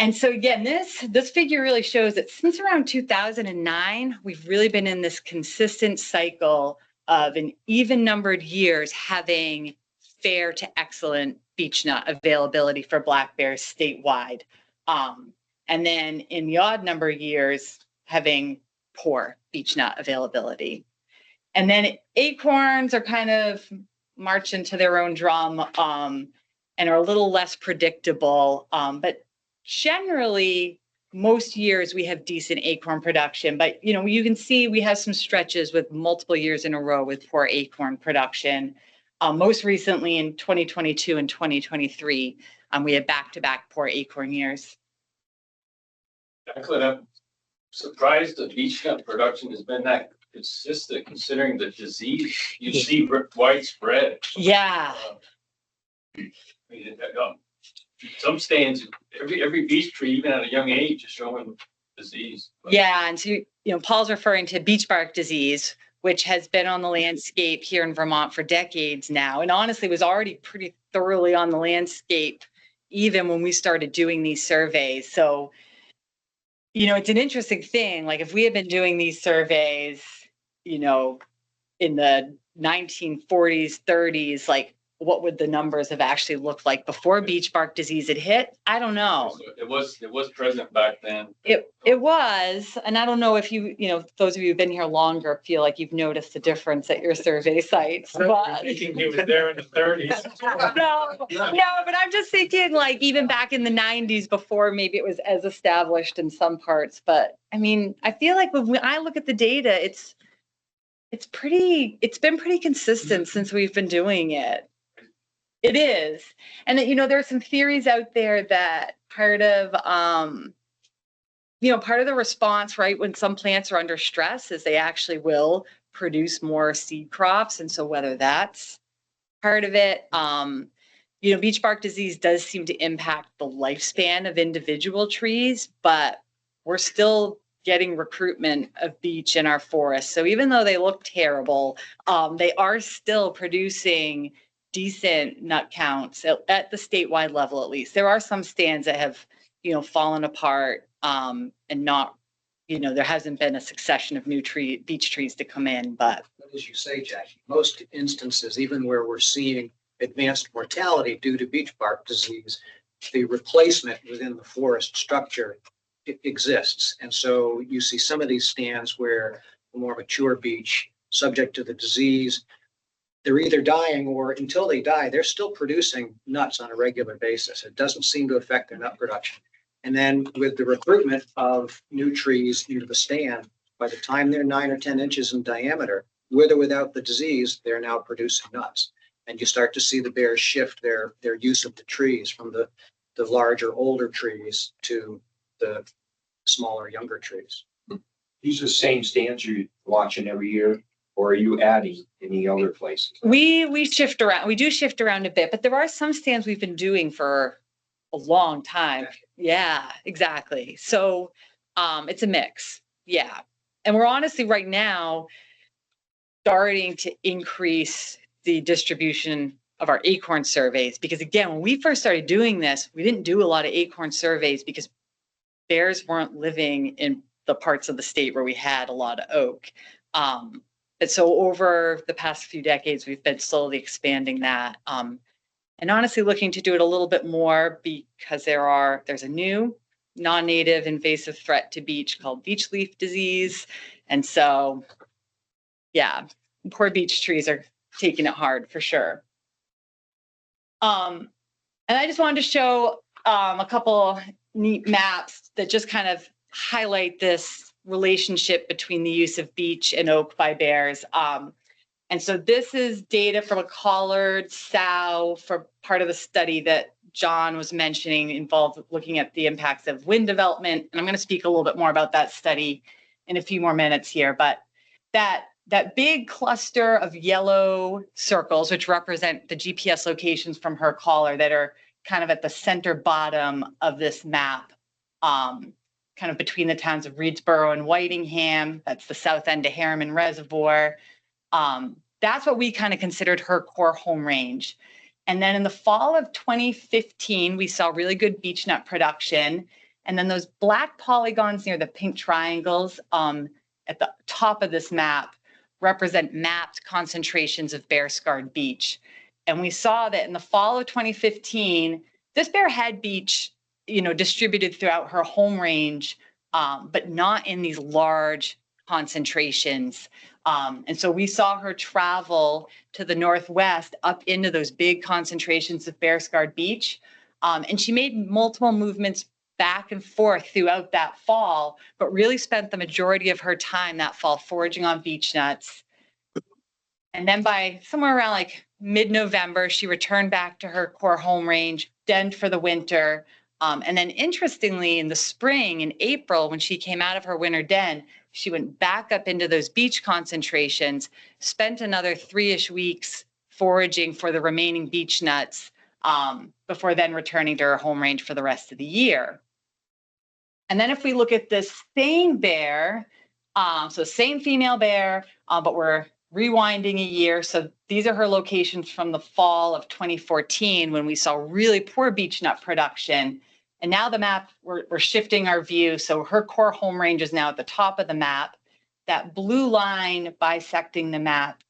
And so again, this figure really shows that since around 2009, we've really been in this consistent cycle of an even numbered years having fair to excellent beech nut availability for black bears statewide. And then in the odd number years, having poor beech nut availability. And then acorns are kind of marching to their own drum and are a little less predictable. But generally, most years we have decent acorn production. But, you can see we have some stretches with multiple years in a row with poor acorn production. Most recently in 2022 and 2023, we had back-to-back poor acorn years. Jacqueline, I'm surprised the beech nut production has been that consistent considering the disease you see widespread. Yeah. Some stands, every beech tree, even at a young age, is showing disease. Yeah, and so Paul's referring to beech bark disease, which has been on the landscape here in Vermont for decades now, and honestly was already pretty thoroughly on the landscape even when we started doing these surveys. So, it's an interesting thing. Like if we had been doing these surveys, in the 1940s, 30s, like what would the numbers have actually looked like before beech bark disease had hit? I don't know. It was present back then. It was, and I don't know if those of you who've been here longer feel like you've noticed a difference at your survey sites. But Thinking he was there in the 30s. no, but I'm just thinking like even back in the 90s before maybe it was as established in some parts. But I mean, I feel like when I look at the data, it's been pretty consistent since we've been doing it. It is. And there are some theories out there that part of the response, right, when some plants are under stress is they actually will produce more seed crops. And so whether that's part of it, beech bark disease does seem to impact the lifespan of individual trees, but we're still getting recruitment of beech in our forests. So even though they look terrible, they are still producing decent nut counts at the statewide level, at least. There are some stands that have fallen apart, and not, there hasn't been a succession of new beech trees to come in, but. As you say, Jackie, most instances, even where we're seeing advanced mortality due to beech bark disease, the replacement within the forest structure exists. And so you see some of these stands where the more mature beech, subject to the disease, they're either dying or until they die, they're still producing nuts on a regular basis. It doesn't seem to affect their nut production. And then with the recruitment of new trees into the stand, by the time they're 9 or 10 inches in diameter, with or without the disease, they're now producing nuts. And you start to see the bears shift their use of the trees from the larger, older trees to the smaller, younger trees. These are the same stands you're watching every year, or are you adding any other places? We shift around. We do shift around a bit, but there are some stands we've been doing for a long time. Yeah, exactly. So it's a mix. Yeah. And we're honestly right now starting to increase the distribution of our acorn surveys, because again, when we first started doing this, we didn't do a lot of acorn surveys because bears weren't living in the parts of the state where we had a lot of oak. And so over the past few decades, we've been slowly expanding that. And honestly looking to do it a little bit more because there's a new non-native invasive threat to beech called beech leaf disease. And so, yeah, poor beech trees are taking it hard for sure. And I just wanted to show a couple neat maps that just kind of highlight this relationship between the use of beech and oak by bears. And so this is data from a collared sow for part of the study that John was mentioning involved looking at the impacts of wind development. And I'm going to speak a little bit more about that study in a few more minutes here. But that big cluster of yellow circles, which represent the GPS locations from her collar that are kind of at the center bottom of this map, kind of between the towns of Reedsboro and Whitingham. That's the south end of Harriman Reservoir. That's what we kind of considered her core home range. And then in the fall of 2015, we saw really good beech nut production. And then those black polygons near the pink triangles at the top of this map represent mapped concentrations of bear-scarred beech. And we saw that in the fall of 2015, this bear had beech, distributed throughout her home range, but not in these large concentrations. And so we saw her travel to the northwest up into those big concentrations of bear-scarred beech. And she made multiple movements back and forth throughout that fall, but really spent the majority of her time that fall foraging on beech nuts. And then by somewhere around like mid-November, she returned back to her core home range, denned for the winter. And then interestingly, in the spring, in April, when she came out of her winter den, she went back up into those beech concentrations, spent another 3-ish weeks foraging for the remaining beech nuts, before then returning to her home range for the rest of the year. And then if we look at this same bear, so same female bear, but we're rewinding a year. So these are her locations from the fall of 2014 when we saw really poor beech nut production. And now the map, we're shifting our view. So her core home range is now at the top of the map. That blue line bisecting the map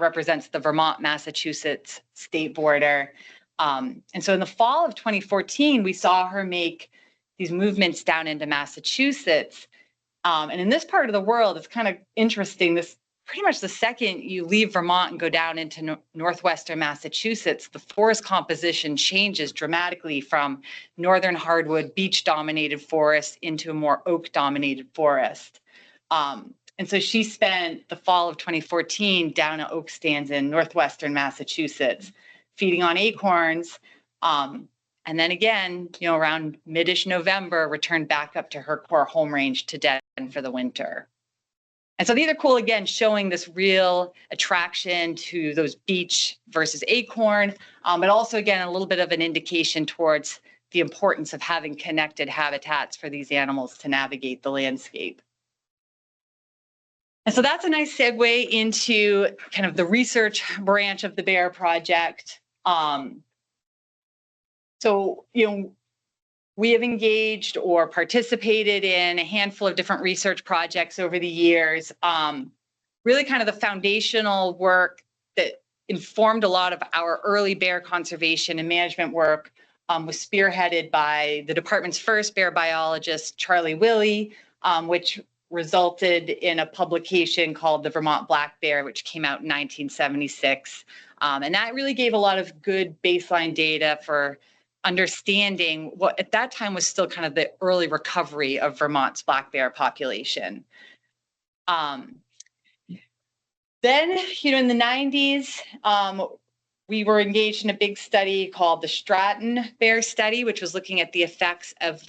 represents the Vermont-Massachusetts state border. And so in the fall of 2014, we saw her make these movements down into Massachusetts. And in this part of the world, it's kind of interesting. This pretty much the second you leave Vermont and go down into northwestern Massachusetts, the forest composition changes dramatically from northern hardwood beech-dominated forest into a more oak-dominated forest. And so she spent the fall of 2014 down at oak stands in northwestern Massachusetts, feeding on acorns. And then again, around mid-ish November, returned back up to her core home range to den for the winter. And so these are cool, again, showing this real attraction to those beech versus acorn, but also, again, a little bit of an indication towards the importance of having connected habitats for these animals to navigate the landscape. And so that's a nice segue into kind of the research branch of the BEAR project. So, we have engaged or participated in a handful of different research projects over the years. Really kind of the foundational work that informed a lot of our early bear conservation and management work was spearheaded by the department's first bear biologist, Charlie Willey, which resulted in a publication called the Vermont Black Bear, which came out in 1976. And that really gave a lot of good baseline data for understanding what at that time was still kind of the early recovery of Vermont's black bear population. Then, in the 90s, we were engaged in a big study called the Stratton Bear Study, which was looking at the effects of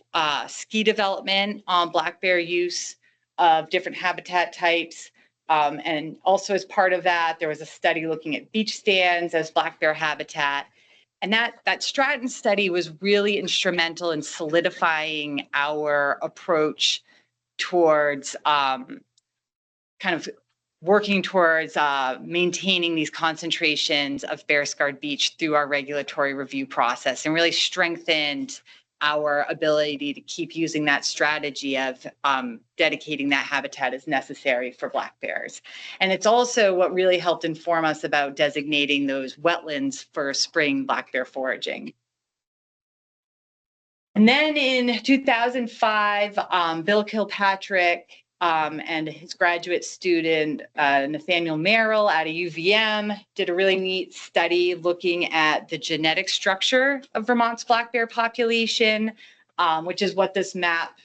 ski development on black bear use of different habitat types. And also as part of that, there was a study looking at beach stands as black bear habitat. And that Stratton study was really instrumental in solidifying our approach towards kind of working towards maintaining these concentrations of bear-scarred beach through our regulatory review process, and really strengthened our ability to keep using that strategy of dedicating that habitat as necessary for black bears. And it's also what really helped inform us about designating those wetlands for spring black bear foraging. And then in 2005, Bill Kilpatrick and his graduate student, Nathaniel Merrill out of UVM, did a really neat study looking at the genetic structure of Vermont's black bear population, which is what this map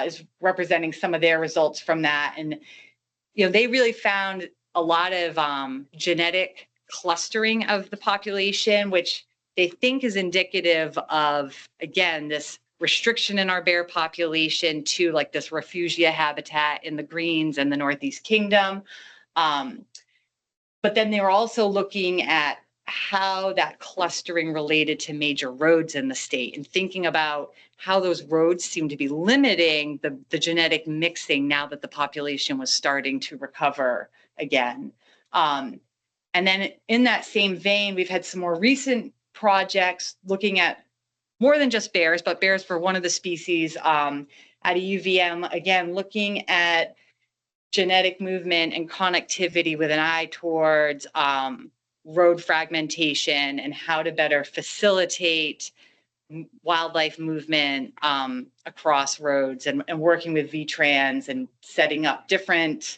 is representing, some of their results from that. And, they really found a lot of genetic clustering of the population, which they think is indicative of, again, this restriction in our bear population to like this refugia habitat in the Greens and the Northeast Kingdom. But then they were also looking at how that clustering related to major roads in the state and thinking about how those roads seem to be limiting the genetic mixing now that the population was starting to recover again. And then in that same vein, we've had some more recent projects looking at more than just bears, but bears for one of the species at a UVM, again, looking at genetic movement and connectivity with an eye towards road fragmentation and how to better facilitate wildlife movement across roads, and working with VTrans and setting up different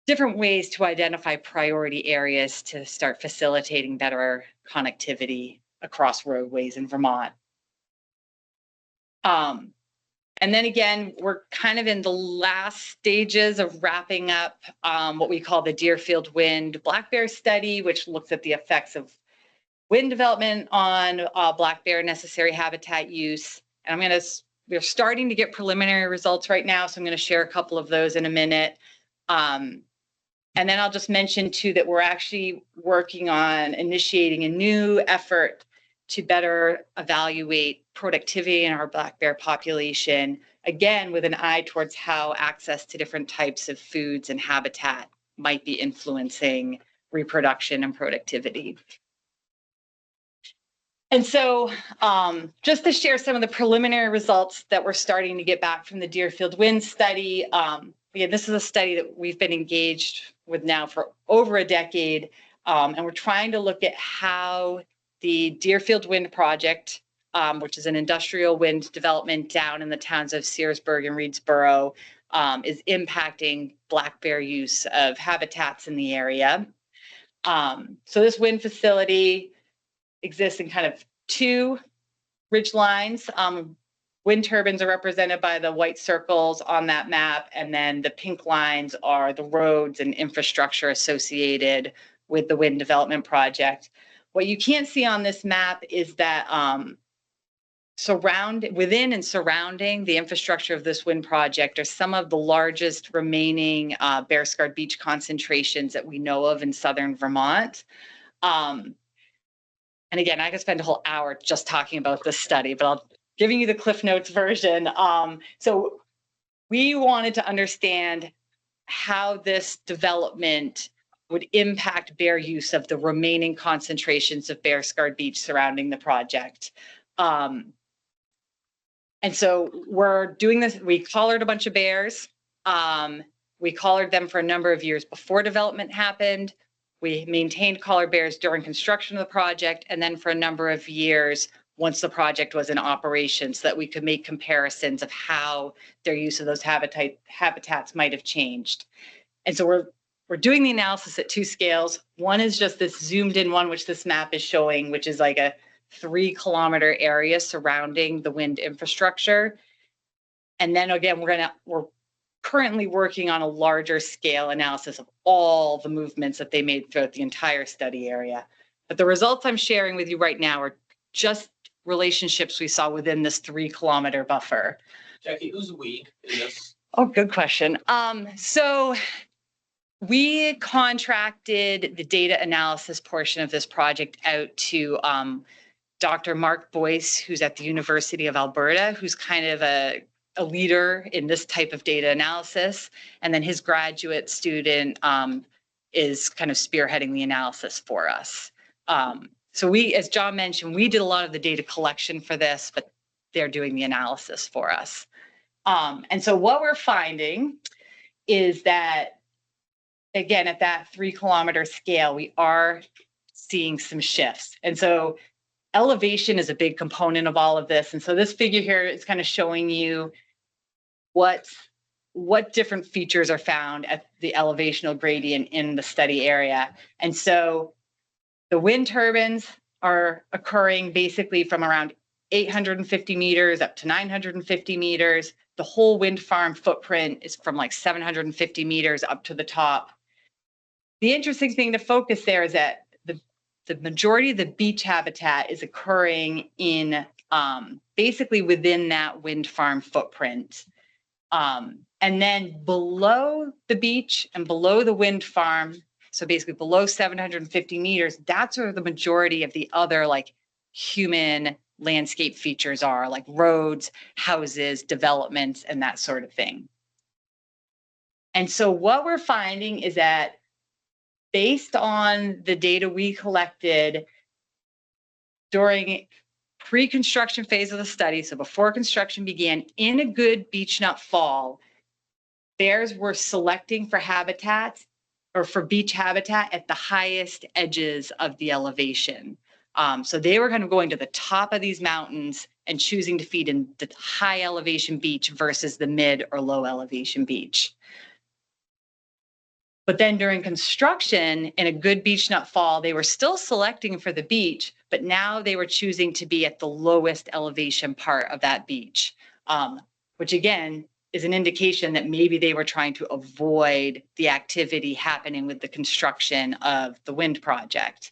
ways to identify priority areas to start facilitating better connectivity across roadways in Vermont. And then again, we're kind of in the last stages of wrapping up what we call the Deerfield Wind Black Bear Study, which looks at the effects of wind development on black bear necessary habitat use. And we're starting to get preliminary results right now, so I'm going to share a couple of those in a minute. And then I'll just mention too that we're actually working on initiating a new effort to better evaluate productivity in our black bear population, again, with an eye towards how access to different types of foods and habitat might be influencing reproduction and productivity. And so just to share some of the preliminary results that we're starting to get back from the Deerfield Wind study. Again, this is a study that we've been engaged with now for over a decade. And we're trying to look at how the Deerfield Wind Project, which is an industrial wind development down in the towns of Searsburg and Reedsboro, is impacting black bear use of habitats in the area. So this wind facility exists in kind of two ridge lines. Wind turbines are represented by the white circles on that map, and then the pink lines are the roads and infrastructure associated with the wind development project. What you can't see on this map is that within and surrounding the infrastructure of this wind project are some of the largest remaining bear-scarred beach concentrations that we know of in southern Vermont. And again, I could spend a whole hour just talking about this study, but I'll giving you the Cliff Notes version. So we wanted to understand how this development would impact bear use of the remaining concentrations of bear-scarred beach surrounding the project. And so we're doing this, we collared a bunch of bears. We collared them for a number of years before development happened. We maintained collared bears during construction of the project, and then for a number of years once the project was in operation, so that we could make comparisons of how their use of those habitats might have changed. And so we're doing the analysis at 2 scales. One is just this zoomed in one, which this map is showing, which is like a 3-kilometer area surrounding the wind infrastructure. And then again, we're currently working on a larger scale analysis of all the movements that they made throughout the entire study area. But the results I'm sharing with you right now are just relationships we saw within this 3-kilometer buffer. Jackie, who's we in this? Oh, good question. So we contracted the data analysis portion of this project out to Dr. Mark Boyce, who's at the University of Alberta, who's kind of a leader in this type of data analysis. And then his graduate student is kind of spearheading the analysis for us. So we, as John mentioned, we did a lot of the data collection for this, but they're doing the analysis for us. And so what we're finding is that, again, at that 3-kilometer scale, we are seeing some shifts. And so elevation is a big component of all of this. And so this figure here is kind of showing you what different features are found at the elevational gradient in the study area. And so the wind turbines are occurring basically from around 850 meters up to 950 meters. The whole wind farm footprint is from like 750 meters up to the top. The interesting thing to focus there is that the majority of the beach habitat is occurring in basically within that wind farm footprint. And then below the beach and below the wind farm, so basically below 750 meters, that's where the majority of the other like human landscape features are, like roads, houses, developments, and that sort of thing. And so what we're finding is that based on the data we collected during pre-construction phase of the study, so before construction began, in a good beech nut fall, bears were selecting for habitats or for beach habitat at the highest edges of the elevation. So they were kind of going to the top of these mountains and choosing to feed in the high elevation beach versus the mid or low elevation beach. But then during construction, in a good beech nut fall, they were still selecting for the beach, but now they were choosing to be at the lowest elevation part of that beach, which again is an indication that maybe they were trying to avoid the activity happening with the construction of the wind project.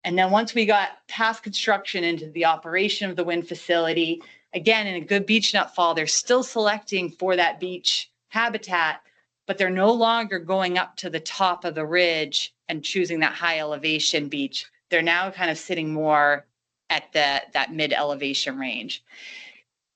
And then once we got past construction into the operation of the wind facility, again, in a good beech nut fall, they're still selecting for that beach habitat, but they're no longer going up to the top of the ridge and choosing that high elevation beach. They're now kind of sitting more at that mid elevation range.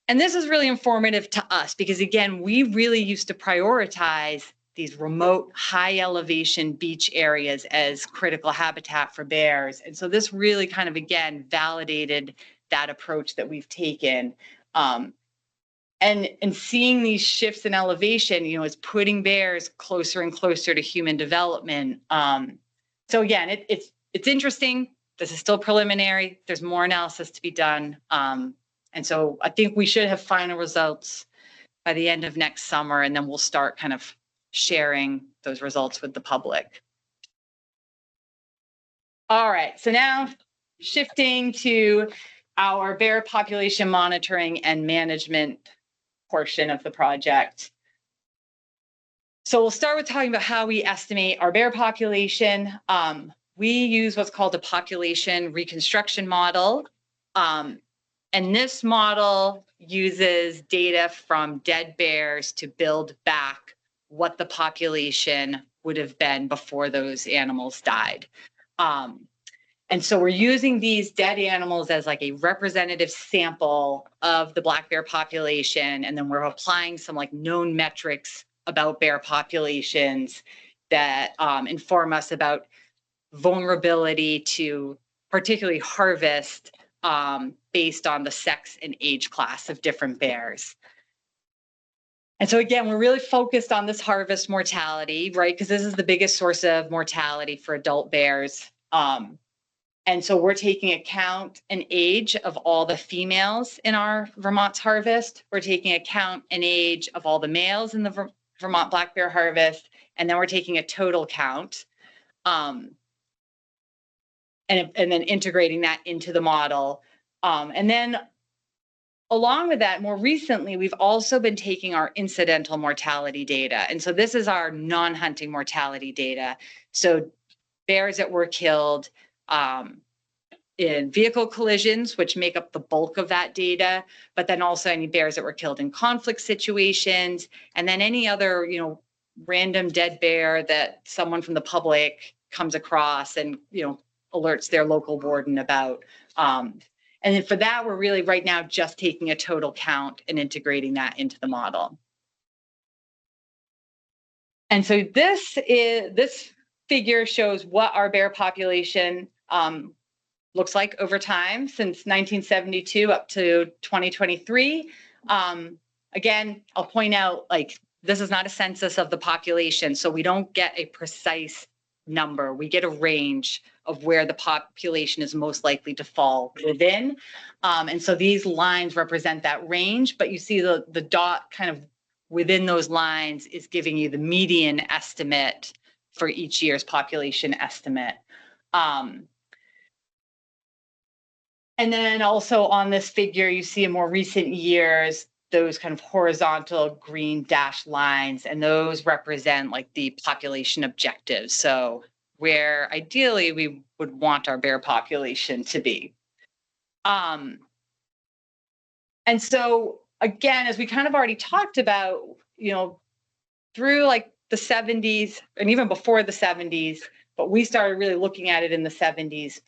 And this is really informative to us because, again, we really used to prioritize these remote high elevation beach areas as critical habitat for bears. And so this really kind of, again, validated that approach that we've taken. And seeing these shifts in elevation, you know, is putting bears closer and closer to human development. So again, it's interesting. This is still preliminary. There's more analysis to be done. And so I think we should have final results by the end of next summer, and then we'll start kind of sharing those results with the public. All right, so now shifting to our bear population monitoring and management portion of the project. So we'll start with talking about how we estimate our bear population. We use what's called a population reconstruction model. And this model uses data from dead bears to build back what the population would have been before those animals died. And so we're using these dead animals as like a representative sample of the black bear population. And then we're applying some like known metrics about bear populations that inform us about vulnerability to particularly harvest based on the sex and age class of different bears. And so again, we're really focused on this harvest mortality, right? Because this is the biggest source of mortality for adult bears. And so we're taking account and age of all the females in our Vermont's harvest. We're taking account and age of all the males in the Vermont black bear harvest. And then we're taking a total count. And then integrating that into the model. And then along with that, more recently, we've also been taking our incidental mortality data. And so this is our non-hunting mortality data. So bears that were killed in vehicle collisions, which make up the bulk of that data, but then also any bears that were killed in conflict situations, and then any other, random dead bear that someone from the public comes across and, alerts their local warden about. And then for that, we're really right now just taking a total count and integrating that into the model. And so this figure shows what our bear population looks like over time since 1972 up to 2023. Again, I'll point out, this is not a census of the population, so we don't get a precise number. We get a range of where the population is most likely to fall within. And so these lines represent that range, but you see the dot kind of within those lines is giving you the median estimate for each year's population estimate. And then also on this figure, you see in more recent years, those kind of horizontal green dashed lines, and those represent the population objectives. So where ideally we would want our bear population to be. And so again, as we kind of already talked about, through the 70s and even before the 70s, but we started really looking at it in the 70s,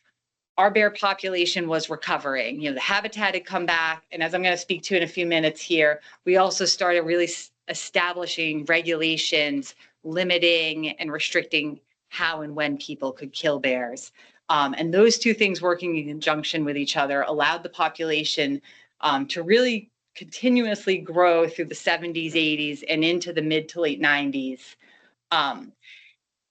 our bear population was recovering. The habitat had come back. And as I'm going to speak to in a few minutes here, we also started really establishing regulations, limiting and restricting how and when people could kill bears. And those two things working in conjunction with each other allowed the population to really continuously grow through the 70s, 80s, and into the mid to late 90s. And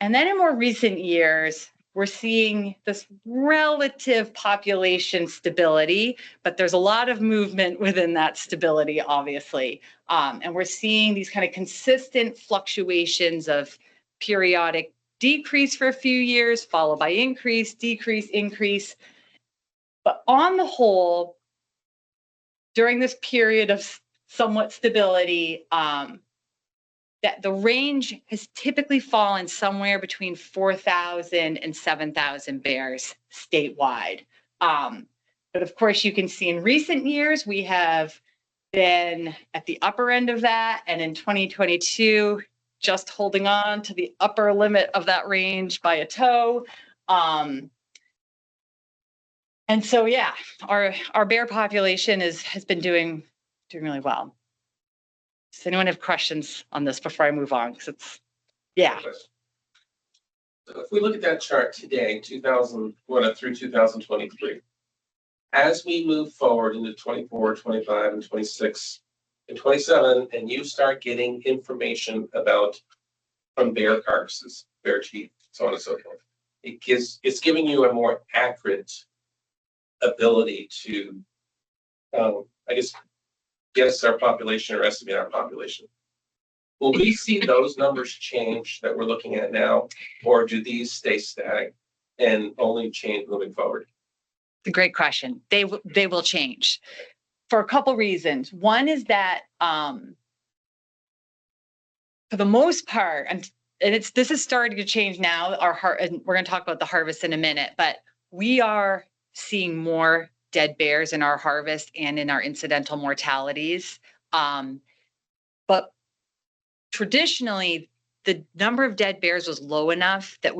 then in more recent years, we're seeing this relative population stability, but there's a lot of movement within that stability, obviously. And we're seeing these kind of consistent fluctuations of periodic decrease for a few years, followed by increase, decrease, increase. But on the whole, during this period of somewhat stability, that the range has typically fallen somewhere between 4,000 and 7,000 bears statewide. But of course, you can see in recent years, we have been at the upper end of that. And in 2022, just holding on to the upper limit of that range by a toe. And so, yeah, our bear population has been doing really well. Does anyone have questions on this before I move on? Because it's, yeah. So if we look at that chart today, 2000, through 2023, as we move forward into 24, 25, and 26, and 27, and you start getting information from bear carcasses, bear teeth, so on and so forth, it's giving you a more accurate ability to, guess our population or estimate our population. Will we see those numbers change that we're looking at now, or do these stay static and only change moving forward? It's a great question. They will change for a couple reasons. One is that for the most part, and this is starting to change now. And we're going to talk about the harvest in a minute, but we are seeing more dead bears in our harvest and in our incidental mortalities. But traditionally, the number of dead bears was low enough that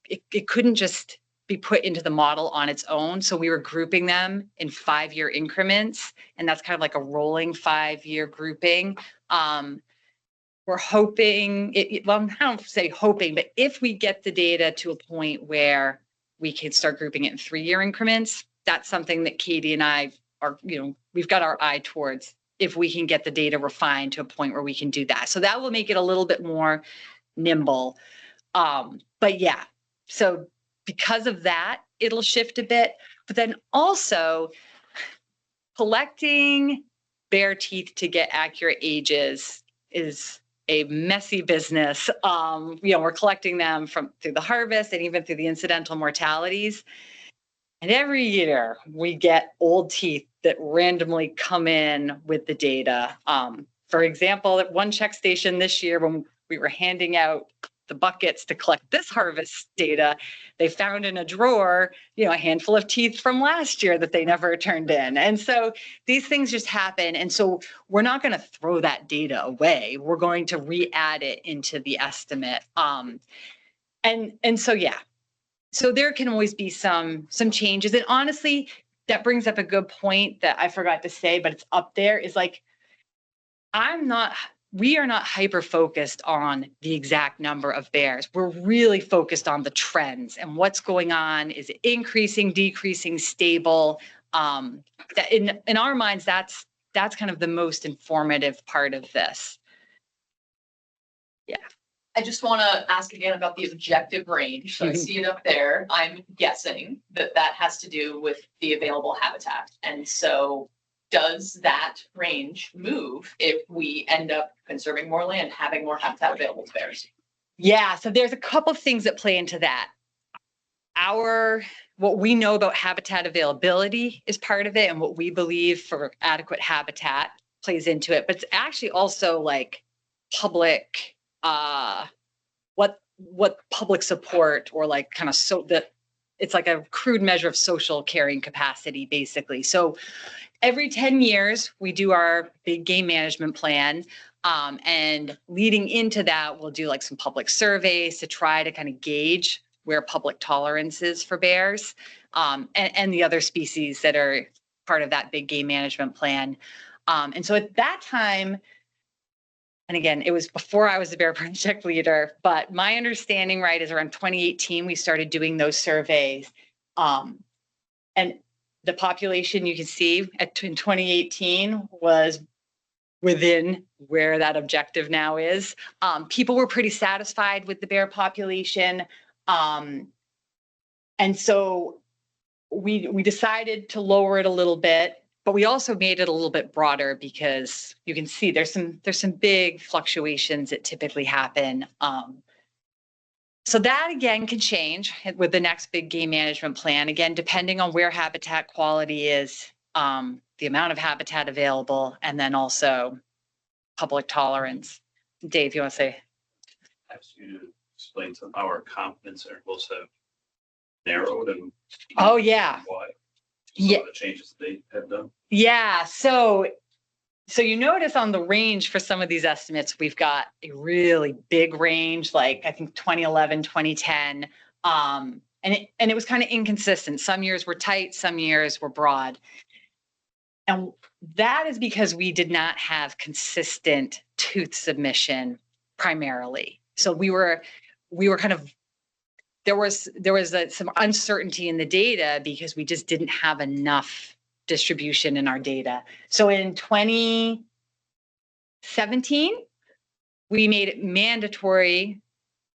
it couldn't just be put into the model on its own. So we were grouping them in 5-year increments, and that's kind of like a rolling 5-year grouping. We're hoping, well, I don't say hoping, but if we get the data to a point where we can start grouping it in 3-year increments, that's something that Katie and I are, we've got our eye towards if we can get the data refined to a point where we can do that. So that will make it a little bit more nimble. But yeah, so because of that, it'll shift a bit. But then also collecting bear teeth to get accurate ages is a messy business. We're collecting them through the harvest and even through the incidental mortalities. And every year we get old teeth that randomly come in with the data. For example, at one check station this year, when we were handing out the buckets to collect this harvest data, they found in a drawer, a handful of teeth from last year that they never turned in. And so these things just happen. And so we're not going to throw that data away. We're going to re-add it into the estimate. And so, yeah, so there can always be some changes. And honestly, that brings up a good point that I forgot to say, but it's up there, is like, we are not hyper focused on the exact number of bears. We're really focused on the trends and what's going on. Is it increasing, decreasing, stable? That in our minds, that's kind of the most informative part of this. Yeah. I just want to ask again about the objective range. So I see it up there. I'm guessing that has to do with the available habitat. And so does that range move if we end up conserving more land, having more habitat available to bears? Yeah, so there's a couple of things that play into that. What we know about habitat availability is part of it, and what we believe for adequate habitat plays into it. But it's actually also like public, what public support, or like kind of it's like a crude measure of social carrying capacity, basically. So every 10 years, we do our big game management plan. And leading into that, we'll do like some public surveys to try to kind of gauge where public tolerance is for bears, and the other species that are part of that big game management plan. And so at that time, and again, it was before I was the Bear Project leader, but my understanding, right, is around 2018, we started doing those surveys. And the population you can see in 2018 was within where that objective now is. People were pretty satisfied with the bear population. And so we decided to lower it a little bit, but we also made it a little bit broader because you can see there's some big fluctuations that typically happen. So that again can change with the next big game management plan, again, depending on where habitat quality is, the amount of habitat available, and then also public tolerance. Dave, you want to say? Ask you to explain some how our confidence intervals have narrowed and. Oh, yeah. Why? Yeah. The changes they have done. Yeah. So you notice on the range for some of these estimates, we've got a really big range, like I think 2011, 2010. And it was kind of inconsistent. Some years were tight, some years were broad. And that is because we did not have consistent tooth submission primarily. So we were kind of, there was some uncertainty in the data because we just didn't have enough distribution in our data. So in 2017, we made it mandatory,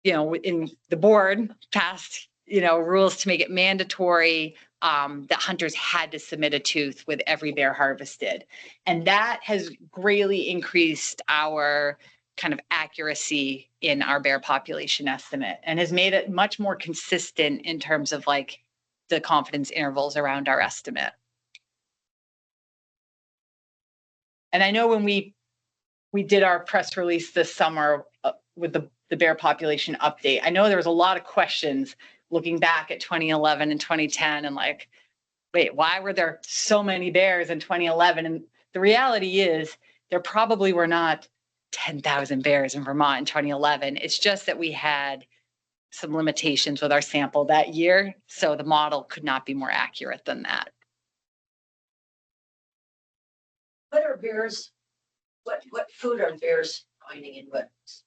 in the board passed, rules to make it mandatory that hunters had to submit a tooth with every bear harvested. And that has greatly increased our kind of accuracy in our bear population estimate and has made it much more consistent in terms of like the confidence intervals around our estimate. And I know when we did our press release this summer with the bear population update, I know there was a lot of questions looking back at 2011 and 2010 and like, wait, why were there so many bears in 2011? And the reality is there probably were not 10,000 bears in Vermont in 2011. It's just that we had some limitations with our sample that year. So the model could not be more accurate than that. What are bears? What food are bears finding in wetlands?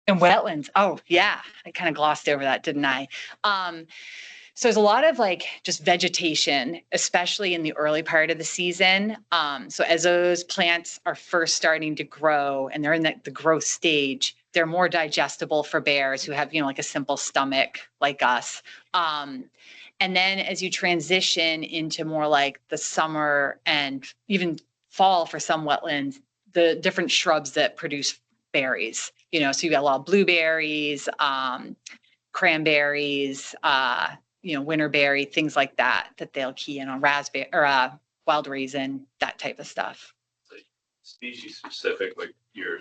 In wetlands. Oh, yeah. I kind of glossed over that, didn't I? So there's a lot of like just vegetation, especially in the early part of the season. So as those plants are first starting to grow and they're in the growth stage, they're more digestible for bears who have, like a simple stomach like us. And then as you transition into more like the summer and even fall for some wetlands, the different shrubs that produce berries, so you got a lot of blueberries, cranberries, winterberry, things like that they'll key in on, raspberry or wild raisin, that type of stuff. Species specific, like your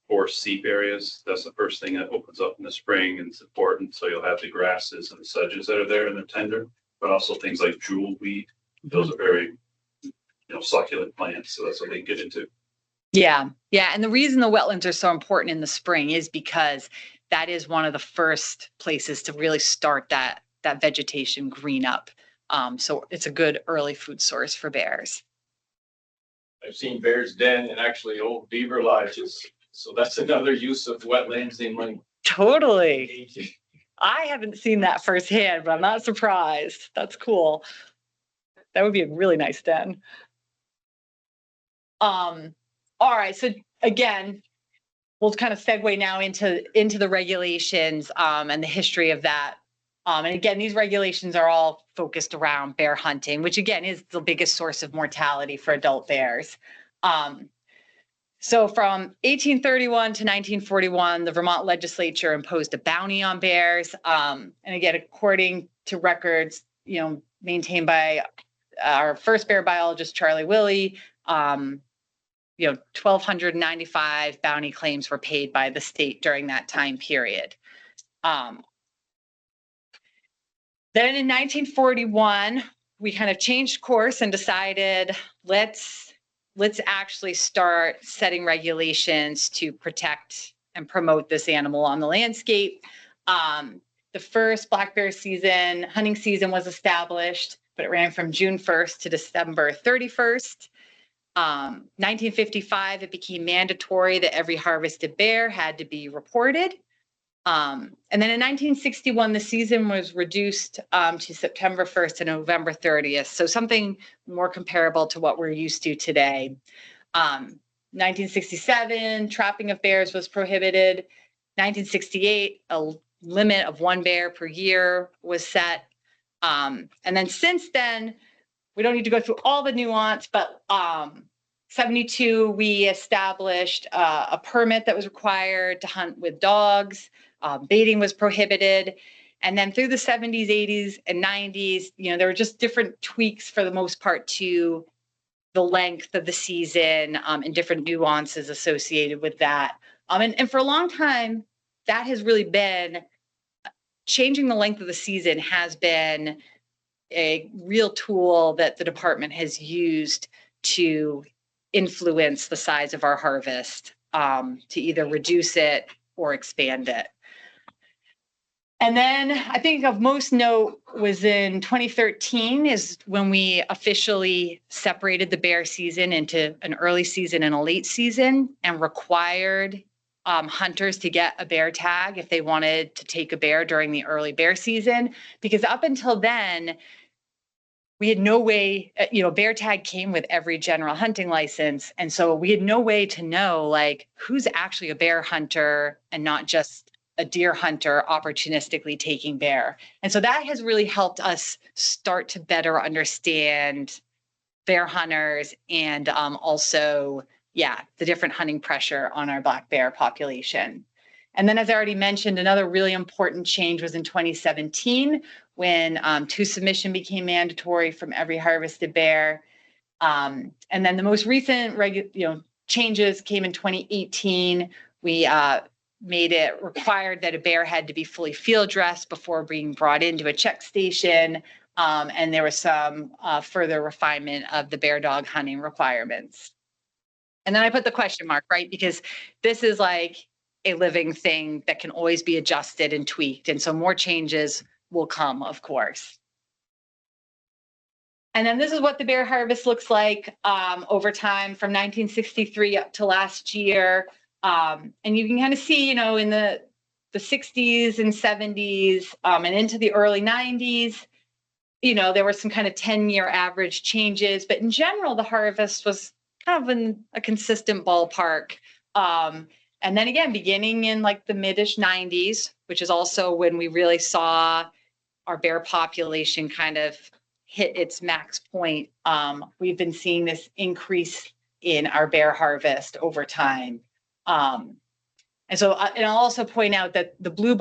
forest seep areas, that's the first thing that opens up in the spring and it's important. So you'll have the grasses and the sedges that are there and they're tender, but also things like jewelweed. Those are very, succulent plants. So that's what they get into. Yeah. And the reason the wetlands are so important in the spring is because that is one of the first places to really start that vegetation green up. So it's a good early food source for bears. I've seen bears den and actually old beaver lodges. So that's another use of wetlands they might. Totally. I haven't seen that firsthand, but I'm not surprised. That's cool. That would be a really nice den. All right. So again, we'll kind of segue now into the regulations and the history of that. And again, these regulations are all focused around bear hunting, which again is the biggest source of mortality for adult bears. So from 1831 to 1941, the Vermont legislature imposed a bounty on bears. And again, according to records, maintained by our first bear biologist, Charlie Willey, 1,295 bounty claims were paid by the state during that time period. Then in 1941, we kind of changed course and decided let's actually start setting regulations to protect and promote this animal on the landscape. The first black bear hunting season was established, but it ran from June 1st to December 31st. 1955, it became mandatory that every harvested bear had to be reported. And then in 1961, the season was reduced to September 1st to November 30th. So something more comparable to what we're used to today. 1967, trapping of bears was prohibited. 1968, a limit of 1 bear per year was set. And then since then, we don't need to go through all the nuance, but 72, we established a permit that was required to hunt with dogs. Baiting was prohibited. And then through the 70s, 80s, and 90s, there were just different tweaks for the most part to the length of the season and different nuances associated with that. And for a long time, that has really been, changing the length of the season has been a real tool that the department has used to influence the size of our harvest, to either reduce it or expand it. And then I think of most note was in 2013 is when we officially separated the bear season into an early season and a late season and required hunters to get a bear tag if they wanted to take a bear during the early bear season. Because up until then, we had no way, bear tag came with every general hunting license. And so we had no way to know like who's actually a bear hunter and not just a deer hunter opportunistically taking bear. And so that has really helped us start to better understand bear hunters and also, the different hunting pressure on our black bear population. And then as I already mentioned, another really important change was in 2017 when tooth submission became mandatory from every harvested bear. And then the most recent changes came in 2018. We made it required that a bear had to be fully field dressed before being brought into a check station. And there was some further refinement of the bear dog hunting requirements. And then I put the question mark, right? Because this is like a living thing that can always be adjusted and tweaked. And so more changes will come, of course. And then this is what the bear harvest looks like over time from 1963 up to last year. And you can kind of see, in the 60s and 70s and into the early 90s, there were some kind of 10-year average changes, but in general, the harvest was kind of in a consistent ballpark. And then again, beginning in like the mid-ish 90s, which is also when we really saw our bear population kind of hit its max point, we've been seeing this increase in our bear harvest over time. And so, and I'll also point out that the blue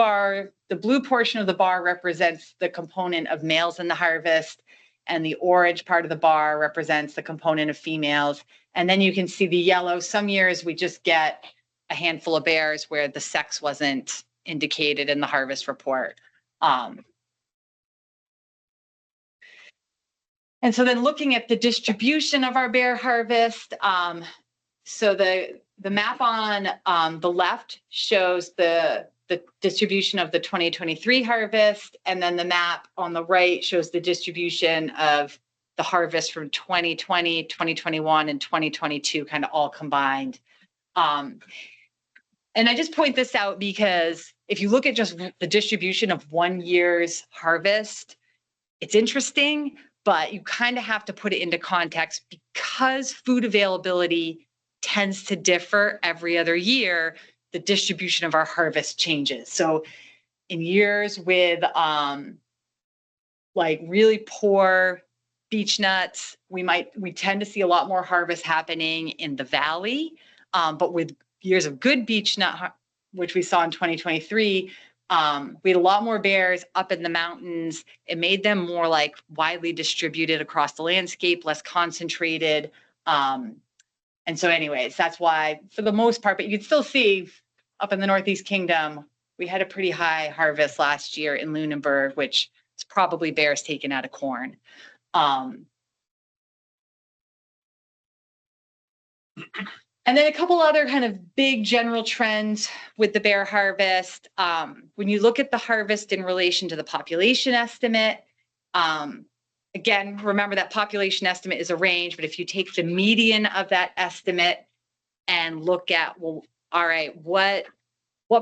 portion of the bar represents the component of males in the harvest, and the orange part of the bar represents the component of females. And then you can see the yellow. Some years we just get a handful of bears where the sex wasn't indicated in the harvest report. And so then looking at the distribution of our bear harvest, so the map on the left shows the distribution of the 2023 harvest, and then the map on the right shows the distribution of the harvest from 2020, 2021, and 2022, kind of all combined. And I just point this out because if you look at just the distribution of 1 year's harvest, it's interesting, but you kind of have to put it into context because food availability tends to differ every other year. The distribution of our harvest changes. So in years with like really poor beech nuts, we tend to see a lot more harvest happening in the valley. But with years of good beech nut, which we saw in 2023, we had a lot more bears up in the mountains. It made them more like widely distributed across the landscape, less concentrated. And so anyways, that's why for the most part, but you can still see up in the Northeast Kingdom, we had a pretty high harvest last year in Lunenburg, which is probably bears taken out of corn. And then a couple other kind of big general trends with the bear harvest. When you look at the harvest in relation to the population estimate, again, remember that population estimate is a range, but if you take the median of that estimate and look at, well, all right, what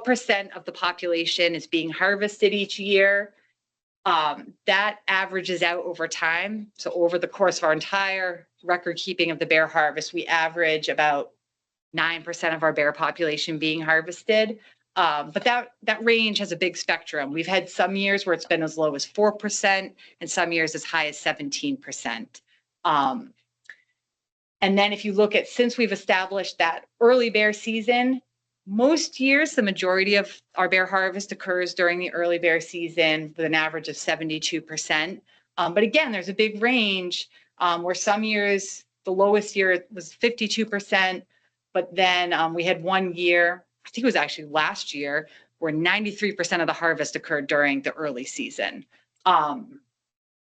percent of the population is being harvested each year, that averages out over time. So over the course of our entire record keeping of the bear harvest, we average about 9% of our bear population being harvested. But that range has a big spectrum. We've had some years where it's been as low as 4% and some years as high as 17%. And then if you look at, since we've established that early bear season, most years, the majority of our bear harvest occurs during the early bear season with an average of 72%. But again, there's a big range where some years, the lowest year was 52%, but then we had 1 year, I think it was actually last year, where 93% of the harvest occurred during the early season. And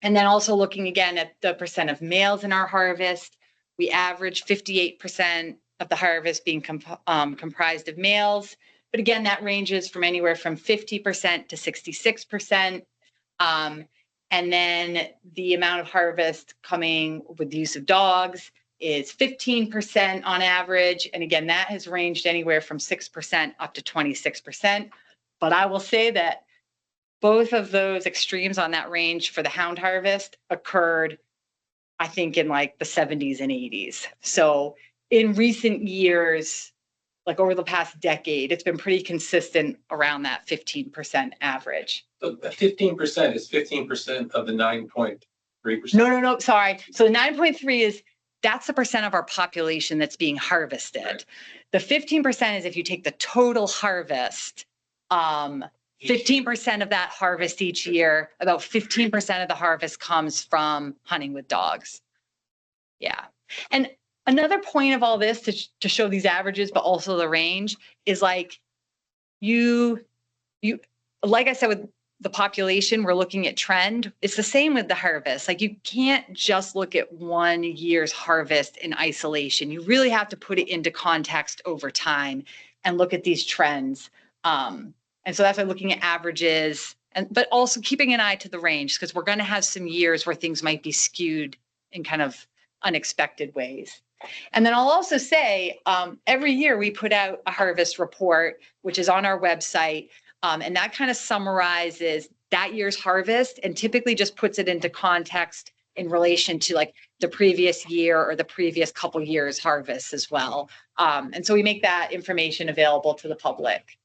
then also looking again at the percent of males in our harvest, we average 58% of the harvest being comprised of males. But again, that ranges from anywhere from 50% to 66%. And then the amount of harvest coming with the use of dogs is 15% on average. And again, that has ranged anywhere from 6% up to 26%. But I will say that both of those extremes on that range for the hound harvest occurred, I think, in like the 70s and 80s. So in recent years, like over the past decade, it's been pretty consistent around that 15% average. So the 15% is 15% of the 9.3%. No, sorry. So the 9.3 is, that's the percent of our population that's being harvested. Right. The 15% is if you take the total harvest, 15% of that harvest each year, about 15% of the harvest comes from hunting with dogs. Yeah. And another point of all this to show these averages, but also the range, is like you, like I said, with the population, we're looking at trend. It's the same with the harvest. Like you can't just look at 1 year's harvest in isolation. You really have to put it into context over time and look at these trends. And so that's why looking at averages, but also keeping an eye to the range, because we're going to have some years where things might be skewed in kind of unexpected ways. And then I'll also say, every year we put out a harvest report, which is on our website. And that kind of summarizes that year's harvest and typically just puts it into context in relation to like the previous year or the previous couple years harvest as well. And so we make that information available to the public.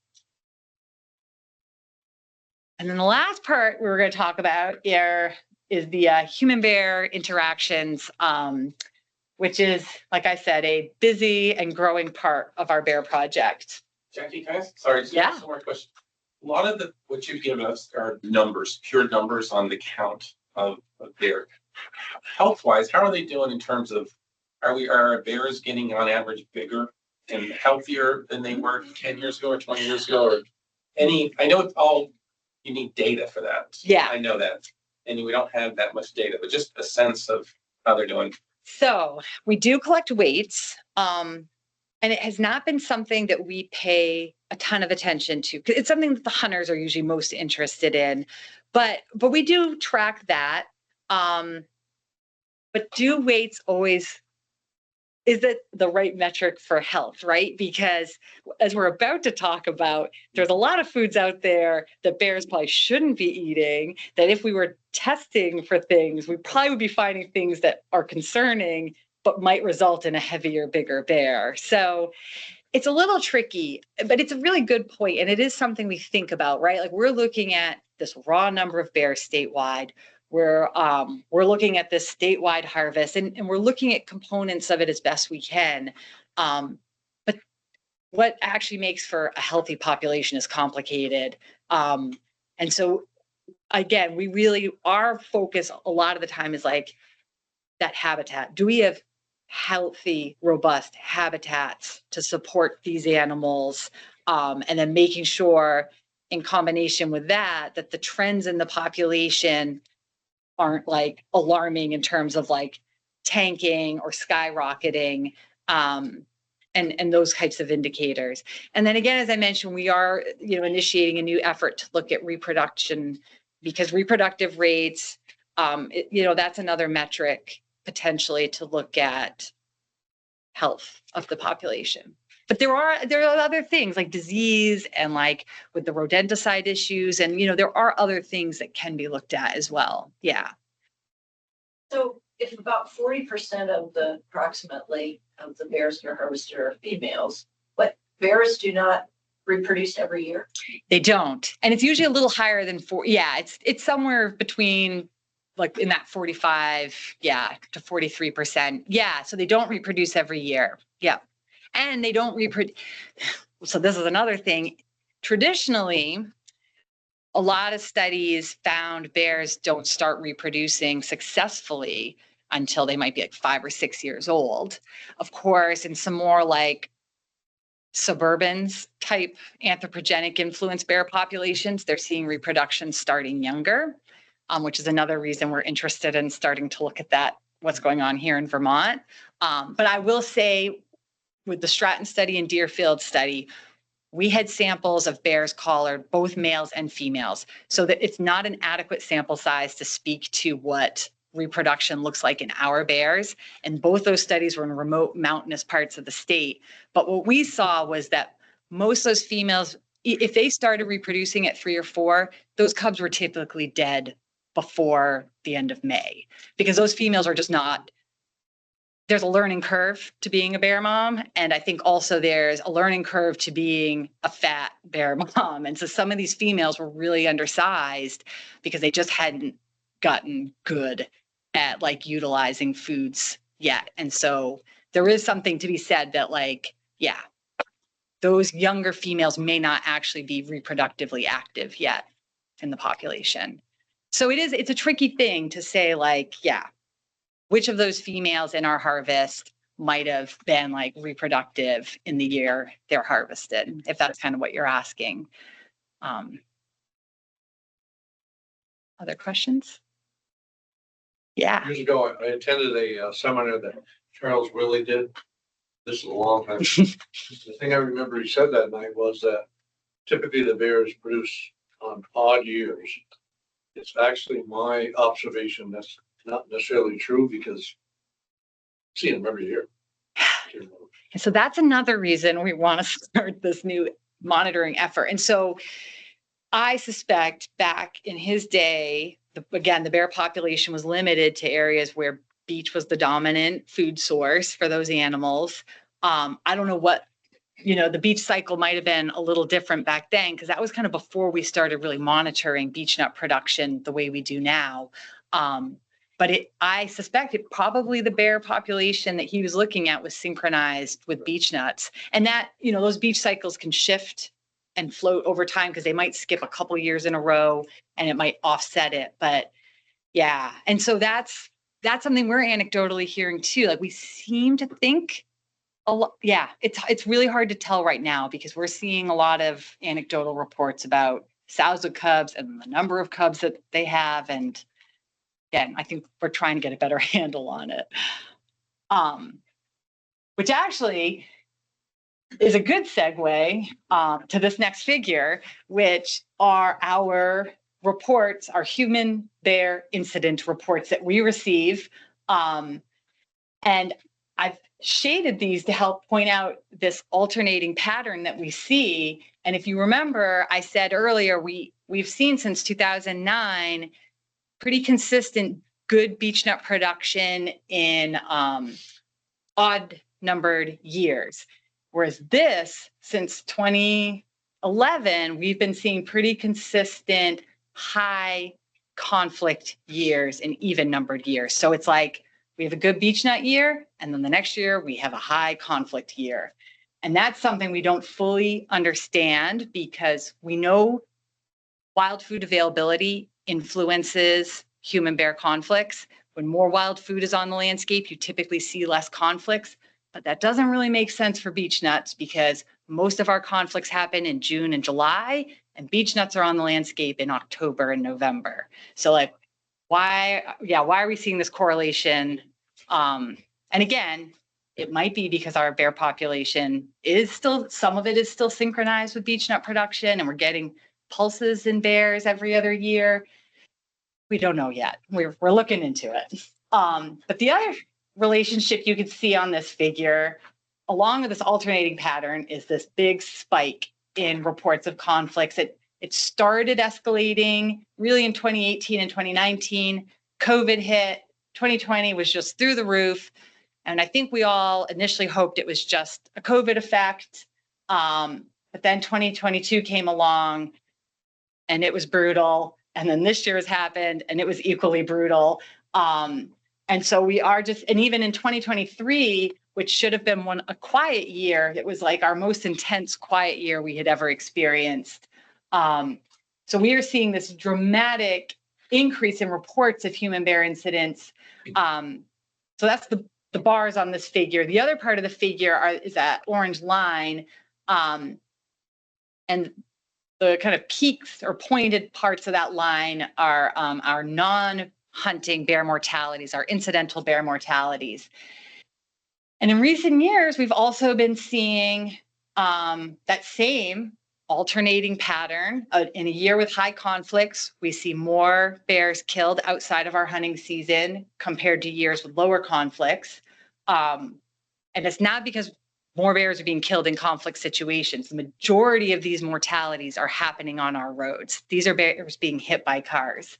And then the last part we were going to talk about here is the human bear interactions, which is, like I said, a busy and growing part of our bear project. Jackie, can I, sorry, just Yeah. one more question. A lot of what you've given us are numbers, pure numbers on the count of bear. Health wise, how are they doing in terms of, are our bears getting on average bigger and healthier than they were 10 years ago or 20 years ago or I know it's all, you need data for that. Yeah. I know that. And we don't have that much data, but just a sense of how they're doing. So we do collect weights, and it has not been something that we pay a ton of attention to. It's something that the hunters are usually most interested in, but we do track that. But do weights always, is it the right metric for health, right? Because as we're about to talk about, there's a lot of foods out there that bears probably shouldn't be eating, that if we were testing for things, we probably would be finding things that are concerning, but might result in a heavier, bigger bear. So it's a little tricky, but it's a really good point. And it is something we think about, right? Like we're looking at this raw number of bears statewide. We're looking at this statewide harvest and we're looking at components of it as best we can. But what actually makes for a healthy population is complicated. And so again, we really, our focus a lot of the time is like that habitat. Do we have healthy, robust habitats to support these animals? And then making sure in combination with that, that the trends in the population aren't like alarming in terms of like tanking or skyrocketing, and those types of indicators. And then again, as I mentioned, we are, initiating a new effort to look at reproduction, because reproductive rates, that's another metric potentially to look at health of the population. But there are other things like disease and like with the rodenticide issues, and there are other things that can be looked at as well. Yeah. So if about 40% of approximately of the bears that are harvested are females, but bears do not reproduce every year? They don't. And it's usually a little higher than 4. Yeah, it's somewhere between like in that 45, to 43%. Yeah, so they don't reproduce every year. Yeah. And they don't reproduce. So this is another thing. Traditionally, a lot of studies found bears don't start reproducing successfully until they might be like 5 or 6 years old. Of course, in some more like suburbans type anthropogenic influence bear populations, they're seeing reproduction starting younger, which is another reason we're interested in starting to look at that, what's going on here in Vermont. But I will say, with the Stratton study and Deerfield study, we had samples of bears collared, both males and females, so that it's not an adequate sample size to speak to what reproduction looks like in our bears. And both those studies were in remote mountainous parts of the state. But what we saw was that most of those females, if they started reproducing at 3 or 4, those cubs were typically dead before the end of May, because those females are just not. There's a learning curve to being a bear mom. And I think also there's a learning curve to being a fat bear mom. And so some of these females were really undersized because they just hadn't gotten good at like utilizing foods yet. And so there is something to be said that like, those younger females may not actually be reproductively active yet in the population. So it's a tricky thing to say like, which of those females in our harvest might have been like reproductive in the year they're harvested, if that's kind of what you're asking. Other questions? Yeah. Years ago, I attended a seminar that Charles Willie did. This is a long time. The thing I remember he said that night was that typically the bears produce on odd years. It's actually my observation that's not necessarily true, because I see them every year. And so that's another reason we want to start this new monitoring effort. And so I suspect back in his day, again, the bear population was limited to areas where beach was the dominant food source for those animals. I don't know what, the beach cycle might have been a little different back then, because that was kind of before we started really monitoring beech nut production the way we do now. But I suspect it probably the bear population that he was looking at was synchronized with beech nuts. And that, those beech cycles can shift and float over time because they might skip a couple years in a row and it might offset it. But yeah, and so that's something we're anecdotally hearing too. Like we seem to think a lot. Yeah, it's really hard to tell right now because we're seeing a lot of anecdotal reports about sows with cubs and the number of cubs that they have. And again, I think we're trying to get a better handle on it. Which actually is a good segue to this next figure, which are our reports, our human bear incident reports that we receive. And I've shaded these to help point out this alternating pattern that we see. And if you remember, I said earlier, we've seen since 2009 pretty consistent good beech nut production in odd numbered years. Whereas this, since 2011, we've been seeing pretty consistent high conflict years and even numbered years. So it's like we have a good beech nut year, and then the next year we have a high conflict year. And that's something we don't fully understand because we know wild food availability influences human bear conflicts. When more wild food is on the landscape, you typically see less conflicts, but that doesn't really make sense for beech nuts because most of our conflicts happen in June and July, and beech nuts are on the landscape in October and November. So like, why are we seeing this correlation? And again, it might be because our bear population is still, some of it is still synchronized with beech nut production, and we're getting pulses in bears every other year. We don't know yet. We're looking into it. But the other relationship you can see on this figure, along with this alternating pattern, is this big spike in reports of conflicts. It started escalating really in 2018 and 2019. COVID hit. 2020 was just through the roof. And I think we all initially hoped it was just a COVID effect. But then 2022 came along and it was brutal. And then this year has happened and it was equally brutal. And so we are just, and even in 2023, which should have been a quiet year, it was like our most intense quiet year we had ever experienced. So we are seeing this dramatic increase in reports of human bear incidents. So that's the bars on this figure. The other part of the figure is that orange line. And the kind of peaks or pointed parts of that line are our non-hunting bear mortalities, our incidental bear mortalities. And in recent years, we've also been seeing that same alternating pattern. In a year with high conflicts, we see more bears killed outside of our hunting season compared to years with lower conflicts. And it's not because more bears are being killed in conflict situations. The majority of these mortalities are happening on our roads. These are bears being hit by cars.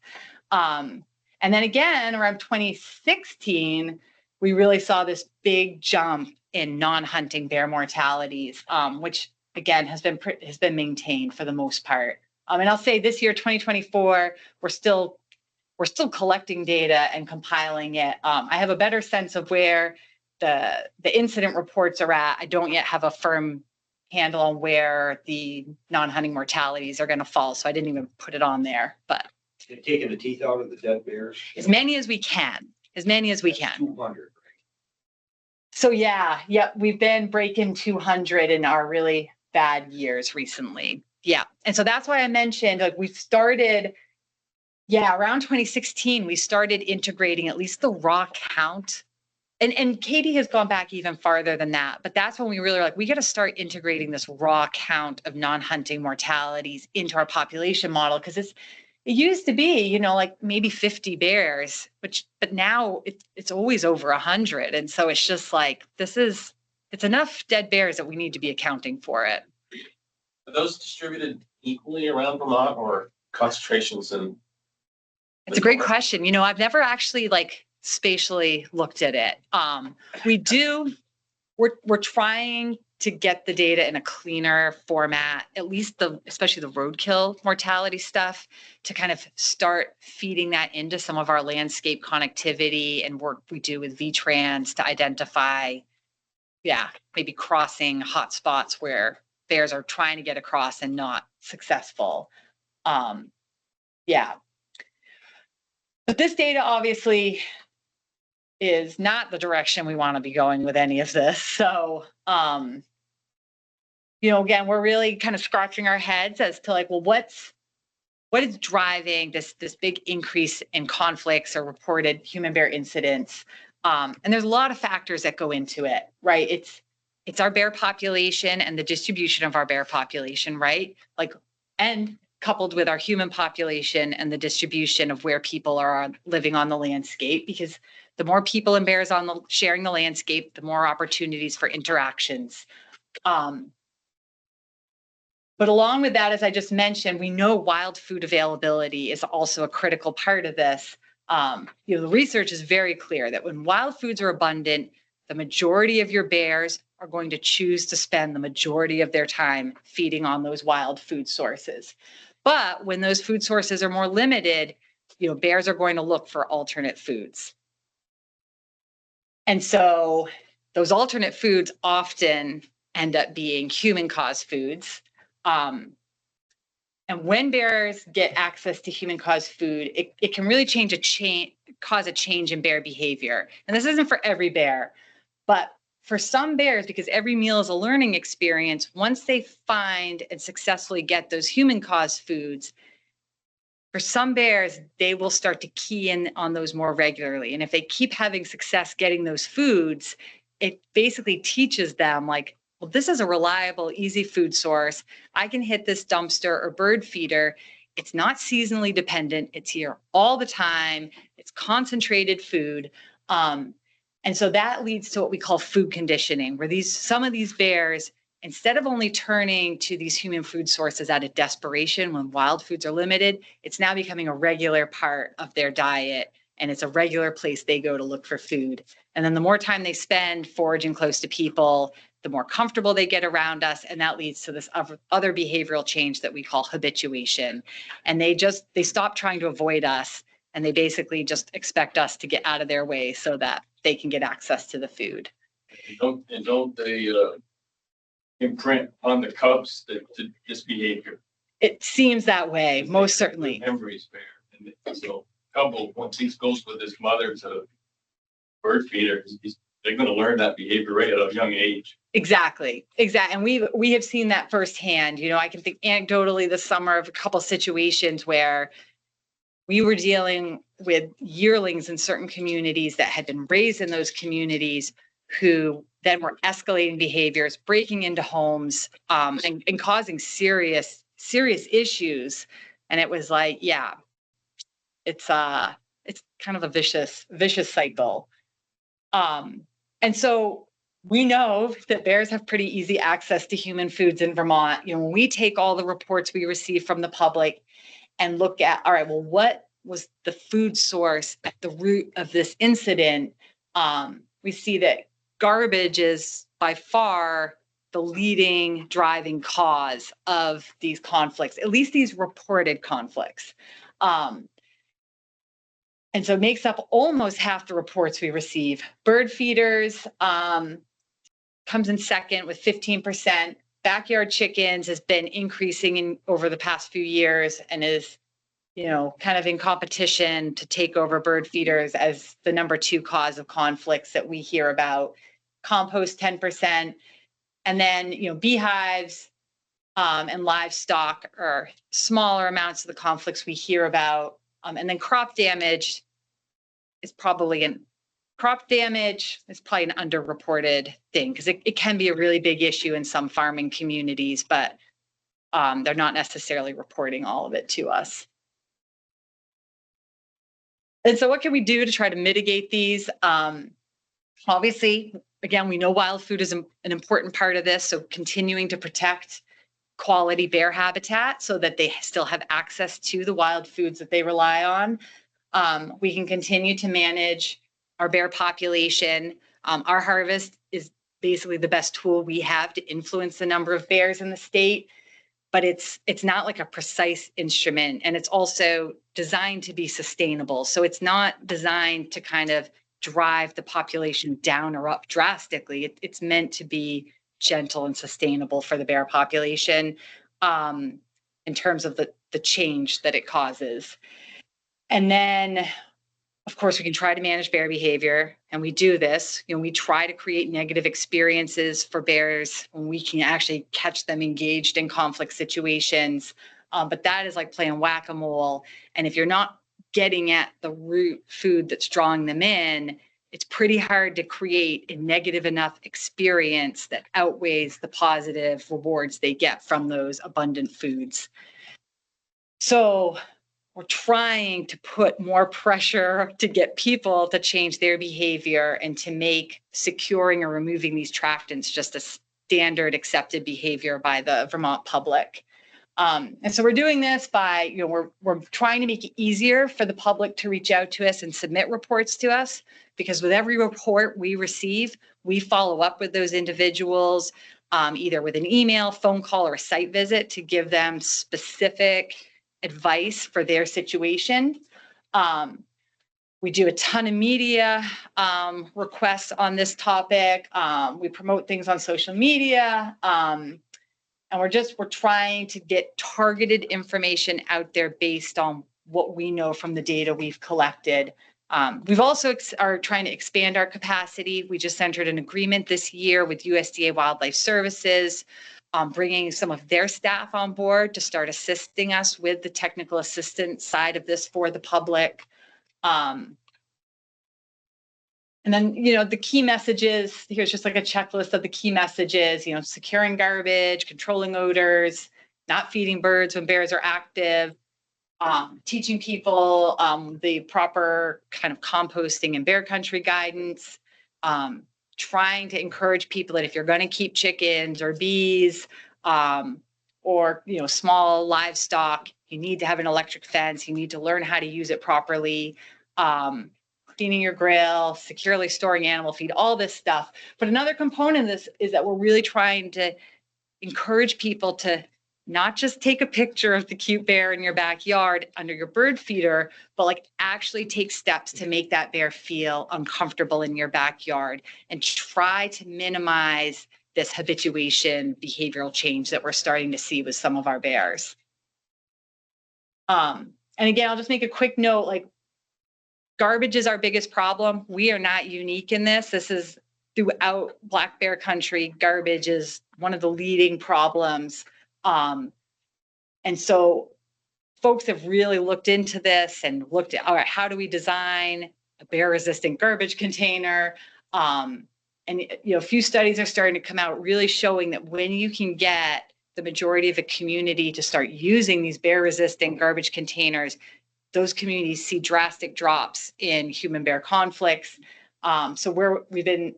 And then again, around 2016, we really saw this big jump in non-hunting bear mortalities, which again has been maintained for the most part. And I'll say this year, 2024, we're still collecting data and compiling it. I have a better sense of where the incident reports are at. I don't yet have a firm handle on where the non-hunting mortalities are going to fall, so I didn't even put it on there. But You're taking the teeth out of the dead bears? as many as we can. 200. So yeah, we've been breaking 200 in our really bad years recently. Yeah, and so that's why I mentioned like we've started. Yeah, around 2016, we started integrating at least the raw count. And Katie has gone back even farther than that, but that's when we really were like, we got to start integrating this raw count of non-hunting mortalities into our population model, because it used to be, like maybe 50 bears, but now it's always over 100. And so it's just like, it's enough dead bears that we need to be accounting for it. Are those distributed equally around Vermont or concentrations in? It's a great question. You know, I've never actually like spatially looked at it. We're trying to get the data in a cleaner format, at least especially the roadkill mortality stuff, to kind of start feeding that into some of our landscape connectivity and work we do with VTrans to identify, maybe crossing hotspots where bears are trying to get across and not successful. But this data obviously is not the direction we want to be going with any of this. So, again, we're really kind of scratching our heads as to like, well, what is driving this big increase in conflicts or reported human bear incidents? And there's a lot of factors that go into it, right? It's our bear population and the distribution of our bear population, right? And coupled with our human population and the distribution of where people are living on the landscape, because the more people and bears sharing the landscape, the more opportunities for interactions. But along with that, as I just mentioned, we know wild food availability is also a critical part of this. The research is very clear that when wild foods are abundant, the majority of your bears are going to choose to spend the majority of their time feeding on those wild food sources. But when those food sources are more limited, bears are going to look for alternate foods. And so those alternate foods often end up being human-caused foods. And when bears get access to human-caused food, it can really cause a change in bear behavior. And this isn't for every bear, but for some bears, because every meal is a learning experience, once they find and successfully get those human-caused foods, for some bears, they will start to key in on those more regularly. And if they keep having success getting those foods, it basically teaches them like, well, this is a reliable, easy food source. I can hit this dumpster or bird feeder. It's not seasonally dependent. It's here all the time. It's concentrated food. And so that leads to what we call food conditioning, where some of these bears, instead of only turning to these human food sources out of desperation when wild foods are limited, it's now becoming a regular part of their diet, and it's a regular place they go to look for food. And then the more time they spend foraging close to people, the more comfortable they get around us, and that leads to this other behavioral change that we call habituation. And they stop trying to avoid us, and they basically just expect us to get out of their way so that they can get access to the food. Don't they imprint on the cubs this behavior? It seems that way, most certainly. Memories bear. And so cub will, once he goes with his mother to bird feeder, they're going to learn that behavior right at a young age. Exactly. And we have seen that firsthand. I can think anecdotally this summer of a couple situations where we were dealing with yearlings in certain communities that had been raised in those communities who then were escalating behaviors, breaking into homes, and causing serious issues. And it was like, it's kind of a vicious cycle. And so we know that bears have pretty easy access to human foods in Vermont. When we take all the reports we receive from the public and look at, all right, well, what was the food source at the root of this incident? We see that garbage is by far the leading driving cause of these conflicts, at least these reported conflicts. And so it makes up almost half the reports we receive. Bird feeders comes in second with 15%. Backyard chickens has been increasing over the past few years and is, kind of in competition to take over bird feeders as the number 2 cause of conflicts that we hear about. Compost 10%. And then, beehives and livestock are smaller amounts of the conflicts we hear about. And then crop damage is probably an underreported thing because it can be a really big issue in some farming communities, but they're not necessarily reporting all of it to us. And so what can we do to try to mitigate these? Obviously, again, we know wild food is an important part of this. So continuing to protect quality bear habitat so that they still have access to the wild foods that they rely on. We can continue to manage our bear population. Our harvest is basically the best tool we have to influence the number of bears in the state, but it's not like a precise instrument, and it's also designed to be sustainable. So it's not designed to kind of drive the population down or up drastically. It's meant to be gentle and sustainable for the bear population in terms of the change that it causes. And then, of course, we can try to manage bear behavior, and we do this. You know, we try to create negative experiences for bears when we can actually catch them engaged in conflict situations. But that is like playing whack-a-mole. And if you're not getting at the root food that's drawing them in, it's pretty hard to create a negative enough experience that outweighs the positive rewards they get from those abundant foods. So we're trying to put more pressure to get people to change their behavior and to make securing or removing these tractants just a standard accepted behavior by the Vermont public. And so we're doing this by, you know, we're trying to make it easier for the public to reach out to us and submit reports to us, because with every report we receive, we follow up with those individuals, either with an email, phone call, or a site visit to give them specific advice for their situation. We do a ton of media requests on this topic. We promote things on social media. And we're trying to get targeted information out there based on what we know from the data we've collected. We've also are trying to expand our capacity. We just entered an agreement this year with USDA Wildlife Services, bringing some of their staff on board to start assisting us with the technical assistance side of this for the public. And then, you know, the key messages, here's just like a checklist of the key messages, you know, securing garbage, controlling odors, not feeding birds when bears are active, teaching people the proper kind of composting and bear country guidance, trying to encourage people that if you're going to keep chickens or bees or, you know, small livestock, you need to have an electric fence, you need to learn how to use it properly. Cleaning your grill, securely storing animal feed, all this stuff. But another component of this is that we're really trying to encourage people to not just take a picture of the cute bear in your backyard under your bird feeder, but like actually take steps to make that bear feel uncomfortable in your backyard and try to minimize this habituation behavioral change that we're starting to see with some of our bears. And again, I'll just make a quick note, like, garbage is our biggest problem. We are not unique in this. This is throughout Black Bear Country. Garbage is one of the leading problems. And so folks have really looked into this and looked at, all right, how do we design a bear resistant garbage container? And, you know, a few studies are starting to come out really showing that when you can get the majority of a community to start using these bear resistant garbage containers, those communities see drastic drops in human bear conflicts. So we've been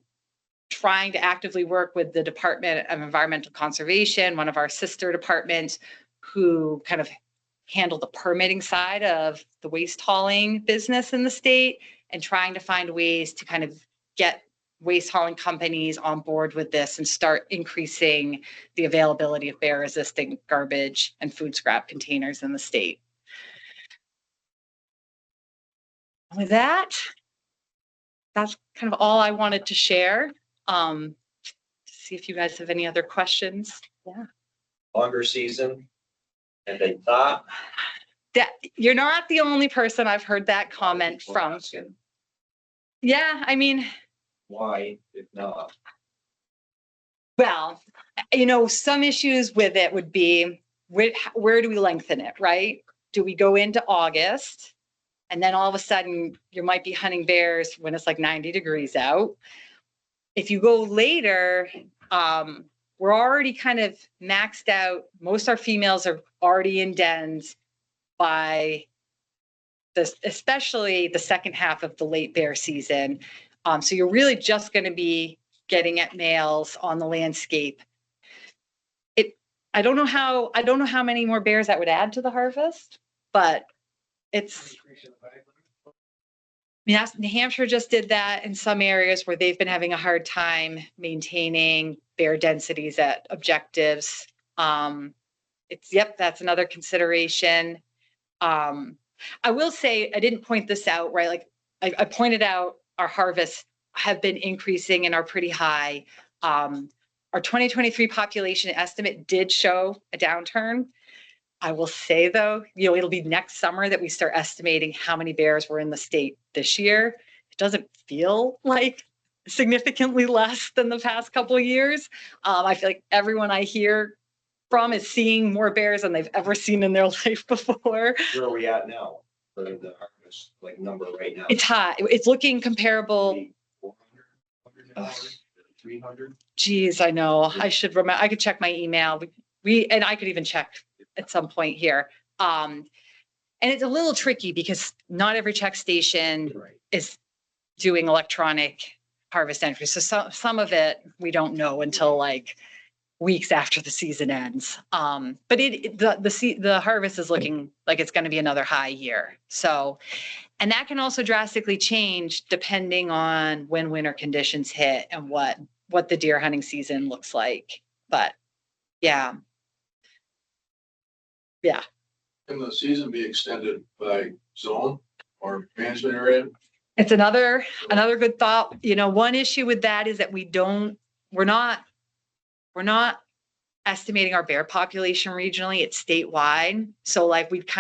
trying to actively work with the Department of Environmental Conservation, one of our sister departments, who kind of handle the permitting side of the waste hauling business in the state, and trying to find ways to kind of get waste hauling companies on board with this and start increasing the availability of bear resistant garbage and food scrap containers in the state. With that, that's kind of all I wanted to share. See if you guys have any other questions. Yeah. Longer season. And they thought. That you're not the only person I've heard that comment from. Yeah, I mean. Why, if not? Well, you know, some issues with it would be, where do we lengthen it, right? Do we go into August? And then all of a sudden you might be hunting bears when it's like 90 degrees out. If you go later, we're already kind of maxed out. Most of our females are already in dens by this, especially the second half of the late bear season. So you're really just going to be getting at males on the landscape. I don't know how many more bears that would add to the harvest, but it's, yes, New Hampshire just did that in some areas where they've been having a hard time maintaining bear densities at objectives. Yep, that's another consideration. I will say, I didn't point this out, right? Like I pointed out our harvests have been increasing and are pretty high. Our 2023 population estimate did show a downturn. I will say though, it'll be next summer that we start estimating how many bears were in the state this year. It doesn't feel like significantly less than the past couple of years. I feel like everyone I hear from is seeing more bears than they've ever seen in their life before. Where are we at now for the harvest, like number right now? It's high. It's looking comparable. 400, 300? Geez, I know. I should remember. I could check my email. And I could even check at some point here. And it's a little tricky because not every check station is doing electronic harvest entry. So some of it we don't know until like weeks after the season ends. But the harvest is looking like it's going to be another high year. So, and that can also drastically change depending on when winter conditions hit and what the deer hunting season looks like. But yeah. Yeah. Can the season be extended by zone or management area? It's another good thought. One issue with that is that we're not estimating our bear population regionally, it's statewide. So like it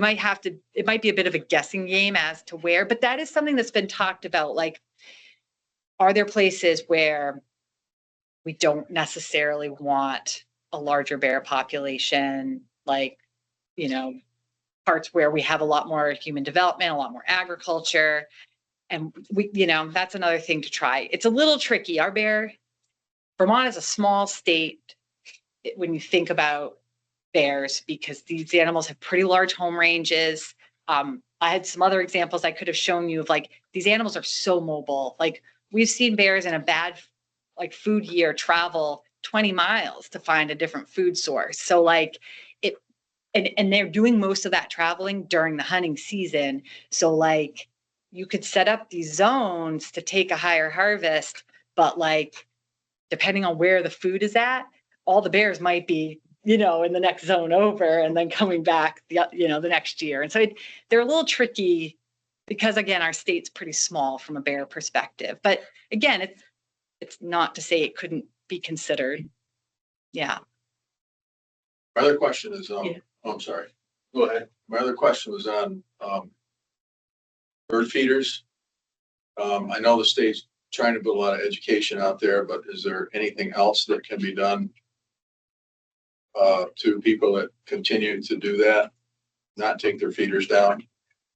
might be a bit of a guessing game as to where, but that is something that's been talked about. Like, are there places where we don't necessarily want a larger bear population? Like, parts where we have a lot more human development, a lot more agriculture. And that's another thing to try. It's a little tricky. Vermont is a small state when you think about bears, because these animals have pretty large home ranges. I had some other examples I could have shown you of like, these animals are so mobile. Like we've seen bears in a bad food year travel 20 miles to find a different food source. So like and they're doing most of that traveling during the hunting season. So like you could set up these zones to take a higher harvest, but like, depending on where the food is at, all the bears might be, in the next zone over and then coming back, the next year. And so they're a little tricky because again, our state's pretty small from a bear perspective, but again, it's not to say it couldn't be considered. Yeah. My other question is, Yeah. I'm sorry. Go ahead. My other question was on, bird feeders. I know the state's trying to build a lot of education out there, but is there anything else that can be done to people that continue to do that, not take their feeders down?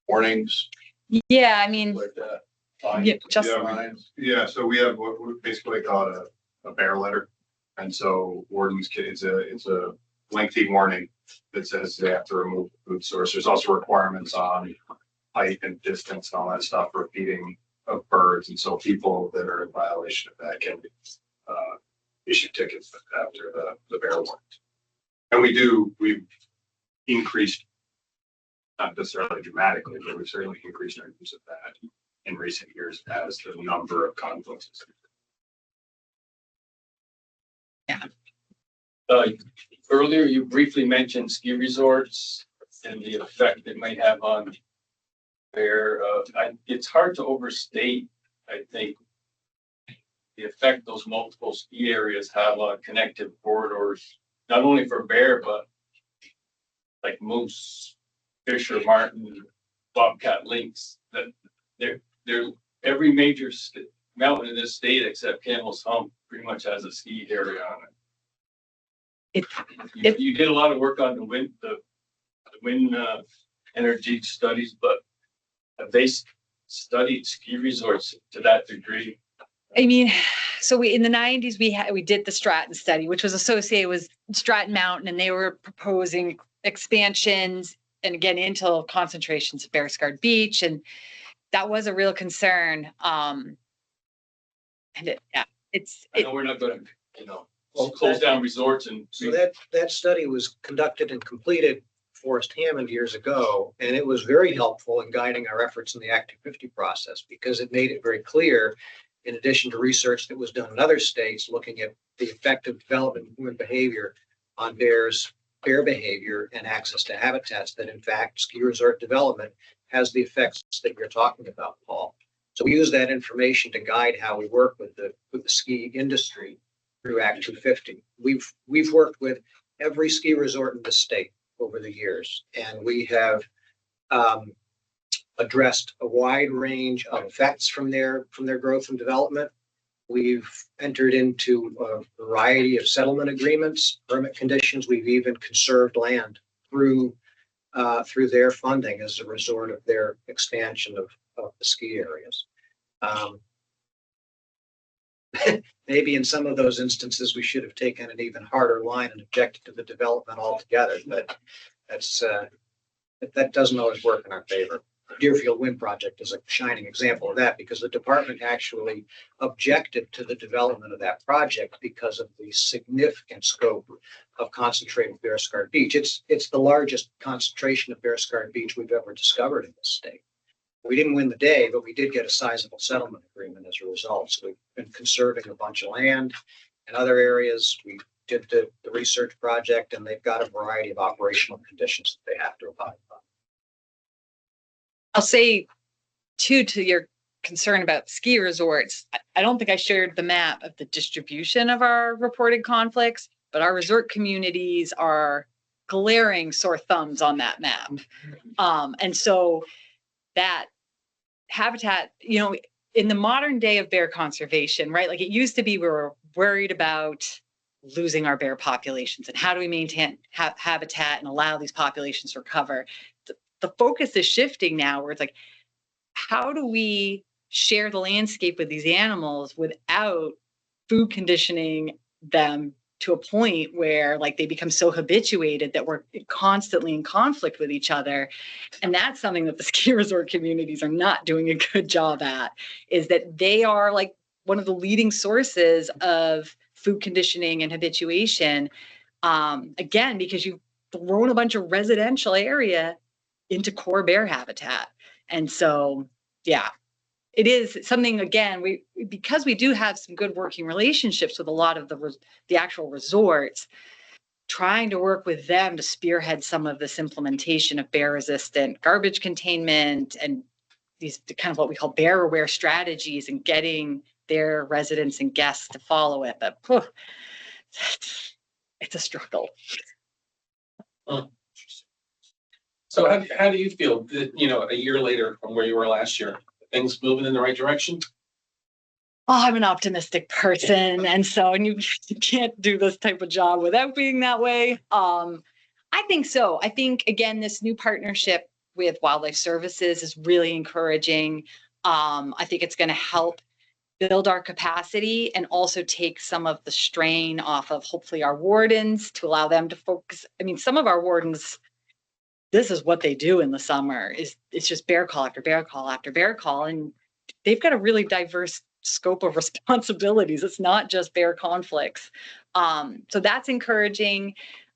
Warnings Yeah, I mean, like that? Yeah, so we have what we basically call a bear letter. And so wardens, it's a lengthy warning that says they have to remove the food source. There's also requirements on height and distance and all that stuff for feeding of birds. And so people that are in violation of that can issue tickets after the bear warrant. And we've increased, not necessarily dramatically, but we've certainly increased our use of that in recent years as the number of conflicts. Yeah. Earlier, you briefly mentioned ski resorts and the effect it might have on bear. It's hard to overstate, I think, the effect those multiple ski areas have on connective corridors, not only for bear, but like moose, fisher, marten, bobcat, lynx. That they're every major mountain in this state except Camel's Hump pretty much has a ski area on it. You did a lot of work on the wind energy studies, but have they studied ski resorts to that degree? I mean, so in the 90s, we did the Stratton study, which was associated with Stratton Mountain, and they were proposing expansions and again into concentrations of Bear Scarred Beach, and that was a real concern. And I know we're not going to, close down resorts and. So that study was conducted and completed Forrest Hammond years ago, and it was very helpful in guiding our efforts in the Act 250 process because it made it very clear, in addition to research that was done in other states looking at the effect of development of human behavior on bear behavior and access to habitats, that in fact ski resort development has the effects that you're talking about, Paul. So we use that information to guide how we work with the ski industry through Act 250. We've worked with every ski resort in the state over the years, and we have addressed a wide range of effects from their growth and development. We've entered into a variety of settlement agreements, permit conditions. We've even conserved land through their funding as a result of their expansion of the ski areas. Maybe in some of those instances, we should have taken an even harder line and objected to the development altogether, but that doesn't always work in our favor. Deerfield Wind Project is a shining example of that because the department actually objected to the development of that project because of the significant scope of concentrated bear-scarred beech. It's the largest concentration of bear-scarred beech we've ever discovered in this state. We didn't win the day, but we did get a sizable settlement agreement as a result. So we've been conserving a bunch of land in other areas. We did the research project, and they've got a variety of operational conditions that they have to abide by. I'll say too, to your concern about ski resorts, I don't think I shared the map of the distribution of our reported conflicts, but our resort communities are glaring sore thumbs on that map. And so that habitat, you know, in the modern day of bear conservation, right? Like it used to be, we were worried about losing our bear populations and how do we maintain habitat and allow these populations to recover. The focus is shifting now where it's like, how do we share the landscape with these animals without food conditioning them to a point where like they become so habituated that we're constantly in conflict with each other. And that's something that the ski resort communities are not doing a good job at, is that they are like one of the leading sources of food conditioning and habituation. Again, because you've thrown a bunch of residential area into core bear habitat. And so, yeah, it is something, again, because we do have some good working relationships with a lot of the actual resorts, trying to work with them to spearhead some of this implementation of bear resistant garbage containment and these kind of what we call bear aware strategies and getting their residents and guests to follow it. But it's a struggle. So how do you feel that, you know, a year later from where you were last year, things moving in the right direction? Oh, I'm an optimistic person. And so, and you can't do this type of job without being that way. I think so. I think, again, this new partnership with Wildlife Services is really encouraging. I think it's going to help build our capacity and also take some of the strain off of hopefully our wardens to allow them to focus. I mean, some of our wardens, this is what they do in the summer, is it's just bear call after bear call after bear call. And they've got a really diverse scope of responsibilities. It's not just bear conflicts. So that's encouraging.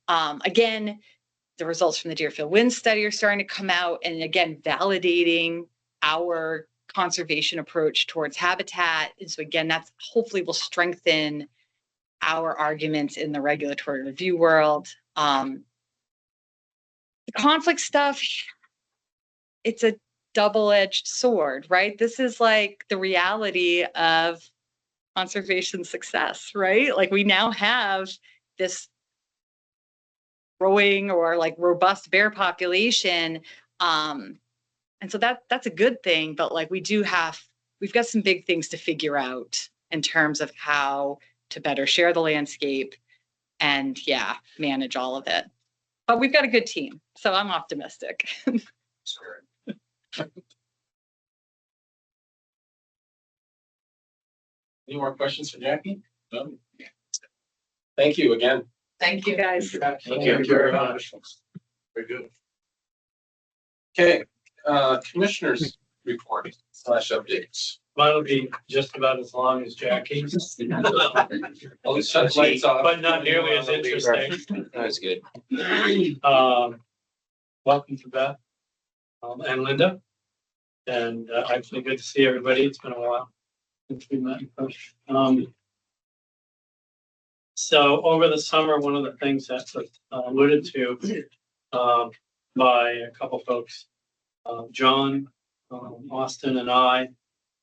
Again, the results from the Deerfield Wind study are starting to come out, and again, validating our conservation approach towards habitat. And so again, that's hopefully will strengthen our arguments in the regulatory review world. The conflict stuff, it's a double-edged sword, right? This is like the reality of conservation success, right? Like we now have this growing or like robust bear population. And so that's a good thing, but like we've got some big things to figure out in terms of how to better share the landscape and manage all of it. But we've got a good team, so I'm optimistic. Any more questions for Jackie? No? Thank you again. Thank you, guys. Thank you very much. Very good. Okay, commissioners report / updates. Mine will be just about as long as Jackie's. Always shut the lights off. But not nearly as interesting. That's good. Welcome to Beth, and Linda. And, actually good to see everybody. It's been a while since we met in person. So over the summer, one of the things that was alluded to, by a couple folks, John, Austin and I,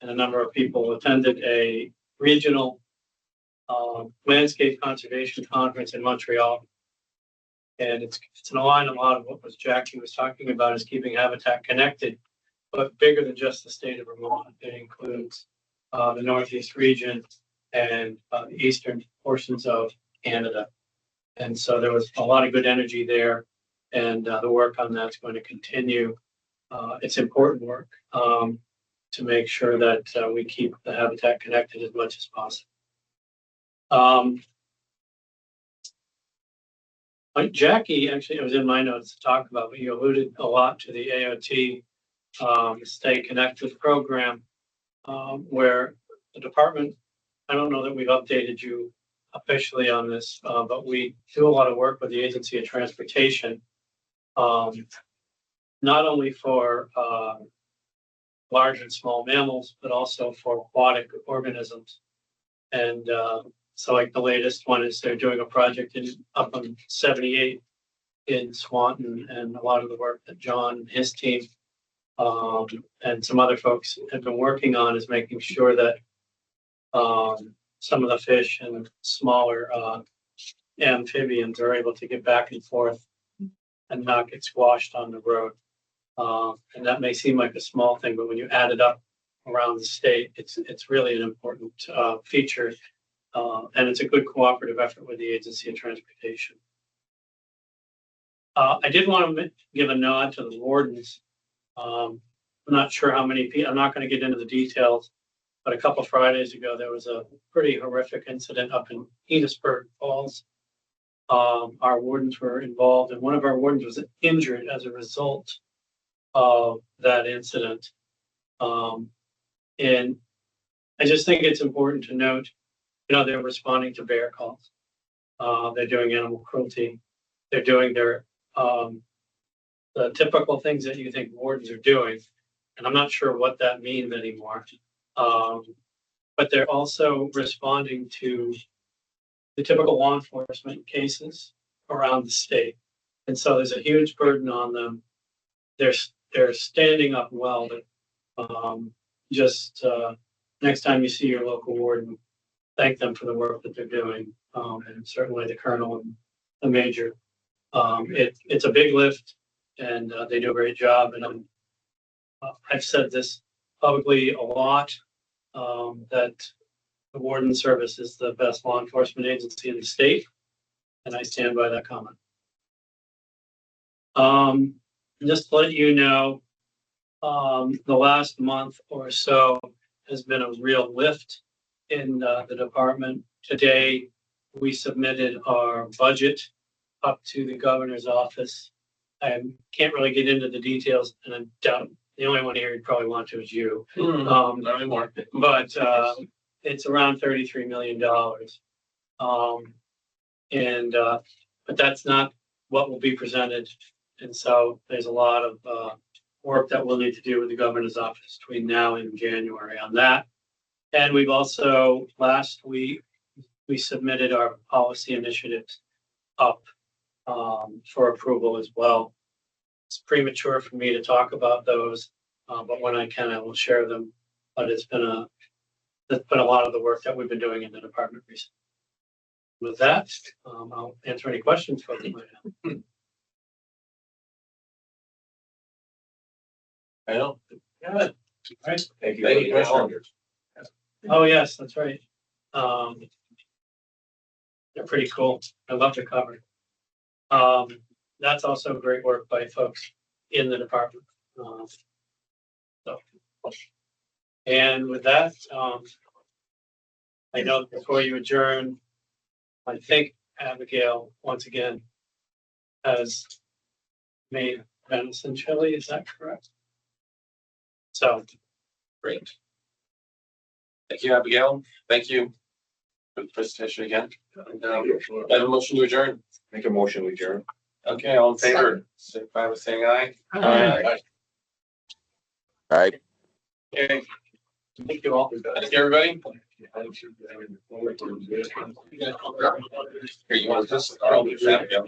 and a number of people attended a regional landscape conservation conference in Montreal. And it's in line a lot of what was Jackie was talking about, is keeping habitat connected, but bigger than just the state of Vermont. It includes the Northeast region and the eastern portions of Canada. And so there was a lot of good energy there, and the work on that's going to continue. It's important work to make sure that we keep the habitat connected as much as possible. Jackie, actually, it was in my notes to talk about, but you alluded a lot to the AOT Stay Connected program, where the department, I don't know that we've updated you officially on this, but we do a lot of work with the Agency of Transportation, not only for large and small mammals, but also for aquatic organisms. And so like the latest one is they're doing a project up on 78 in Swanton, and a lot of the work that John and his team and some other folks have been working on is making sure that some of the fish and smaller amphibians are able to get back and forth and not get squashed on the road. And that may seem like a small thing, but when you add it up around the state, it's really an important feature. And it's a good cooperative effort with the Agency of Transportation. I did want to give a nod to the wardens. I'm not sure how many people, I'm not going to get into the details, but a couple Fridays ago, there was a pretty horrific incident up in Enosburg Falls. Our wardens were involved, and one of our wardens was injured as a result of that incident. And I just think it's important to note, they're responding to bear calls. They're doing animal cruelty. They're doing their the typical things that you think wardens are doing. And I'm not sure what that means anymore. But they're also responding to the typical law enforcement cases around the state. And so there's a huge burden on them. They're standing up well, but just next time you see your local warden, thank them for the work that they're doing. And certainly the colonel and the major. It's a big lift, and they do a great job. And I've said this publicly a lot, that the Warden Service is the best law enforcement agency in the state, and I stand by that comment. Just to let you know, the last month or so has been a real lift in the department. Today, we submitted our budget up to the governor's office. I can't really get into the details, and I doubt the only one here you'd probably want to is you. Not anymore. But it's around $33 million. But that's not what will be presented. And so there's a lot of work that we'll need to do with the governor's office between now and January on that. And we've also, last week, we submitted our policy initiatives up for approval as well. It's premature for me to talk about those, but when I can, I will share them. But it's been a lot of the work that we've been doing in the department recently. With that, I'll answer any questions folks might have. Well, Yeah. right. Thank you. Thank you, Commissioner. Oh, yes, that's right. They're pretty cool. I love the cover. That's also great work by folks in the department. And with that, I know before you adjourn, I think Abigail, once again, has made venison chili. Is that correct? So, great. Thank you, Abigail. Thank you for the presentation again. And, I have a motion to adjourn. Make a motion, we adjourn. Okay, all in favor, signify by saying aye. Aye. Right. Okay, Thank you all. thank you, everybody. Here, you want this? Or I'll leave that, Abigail.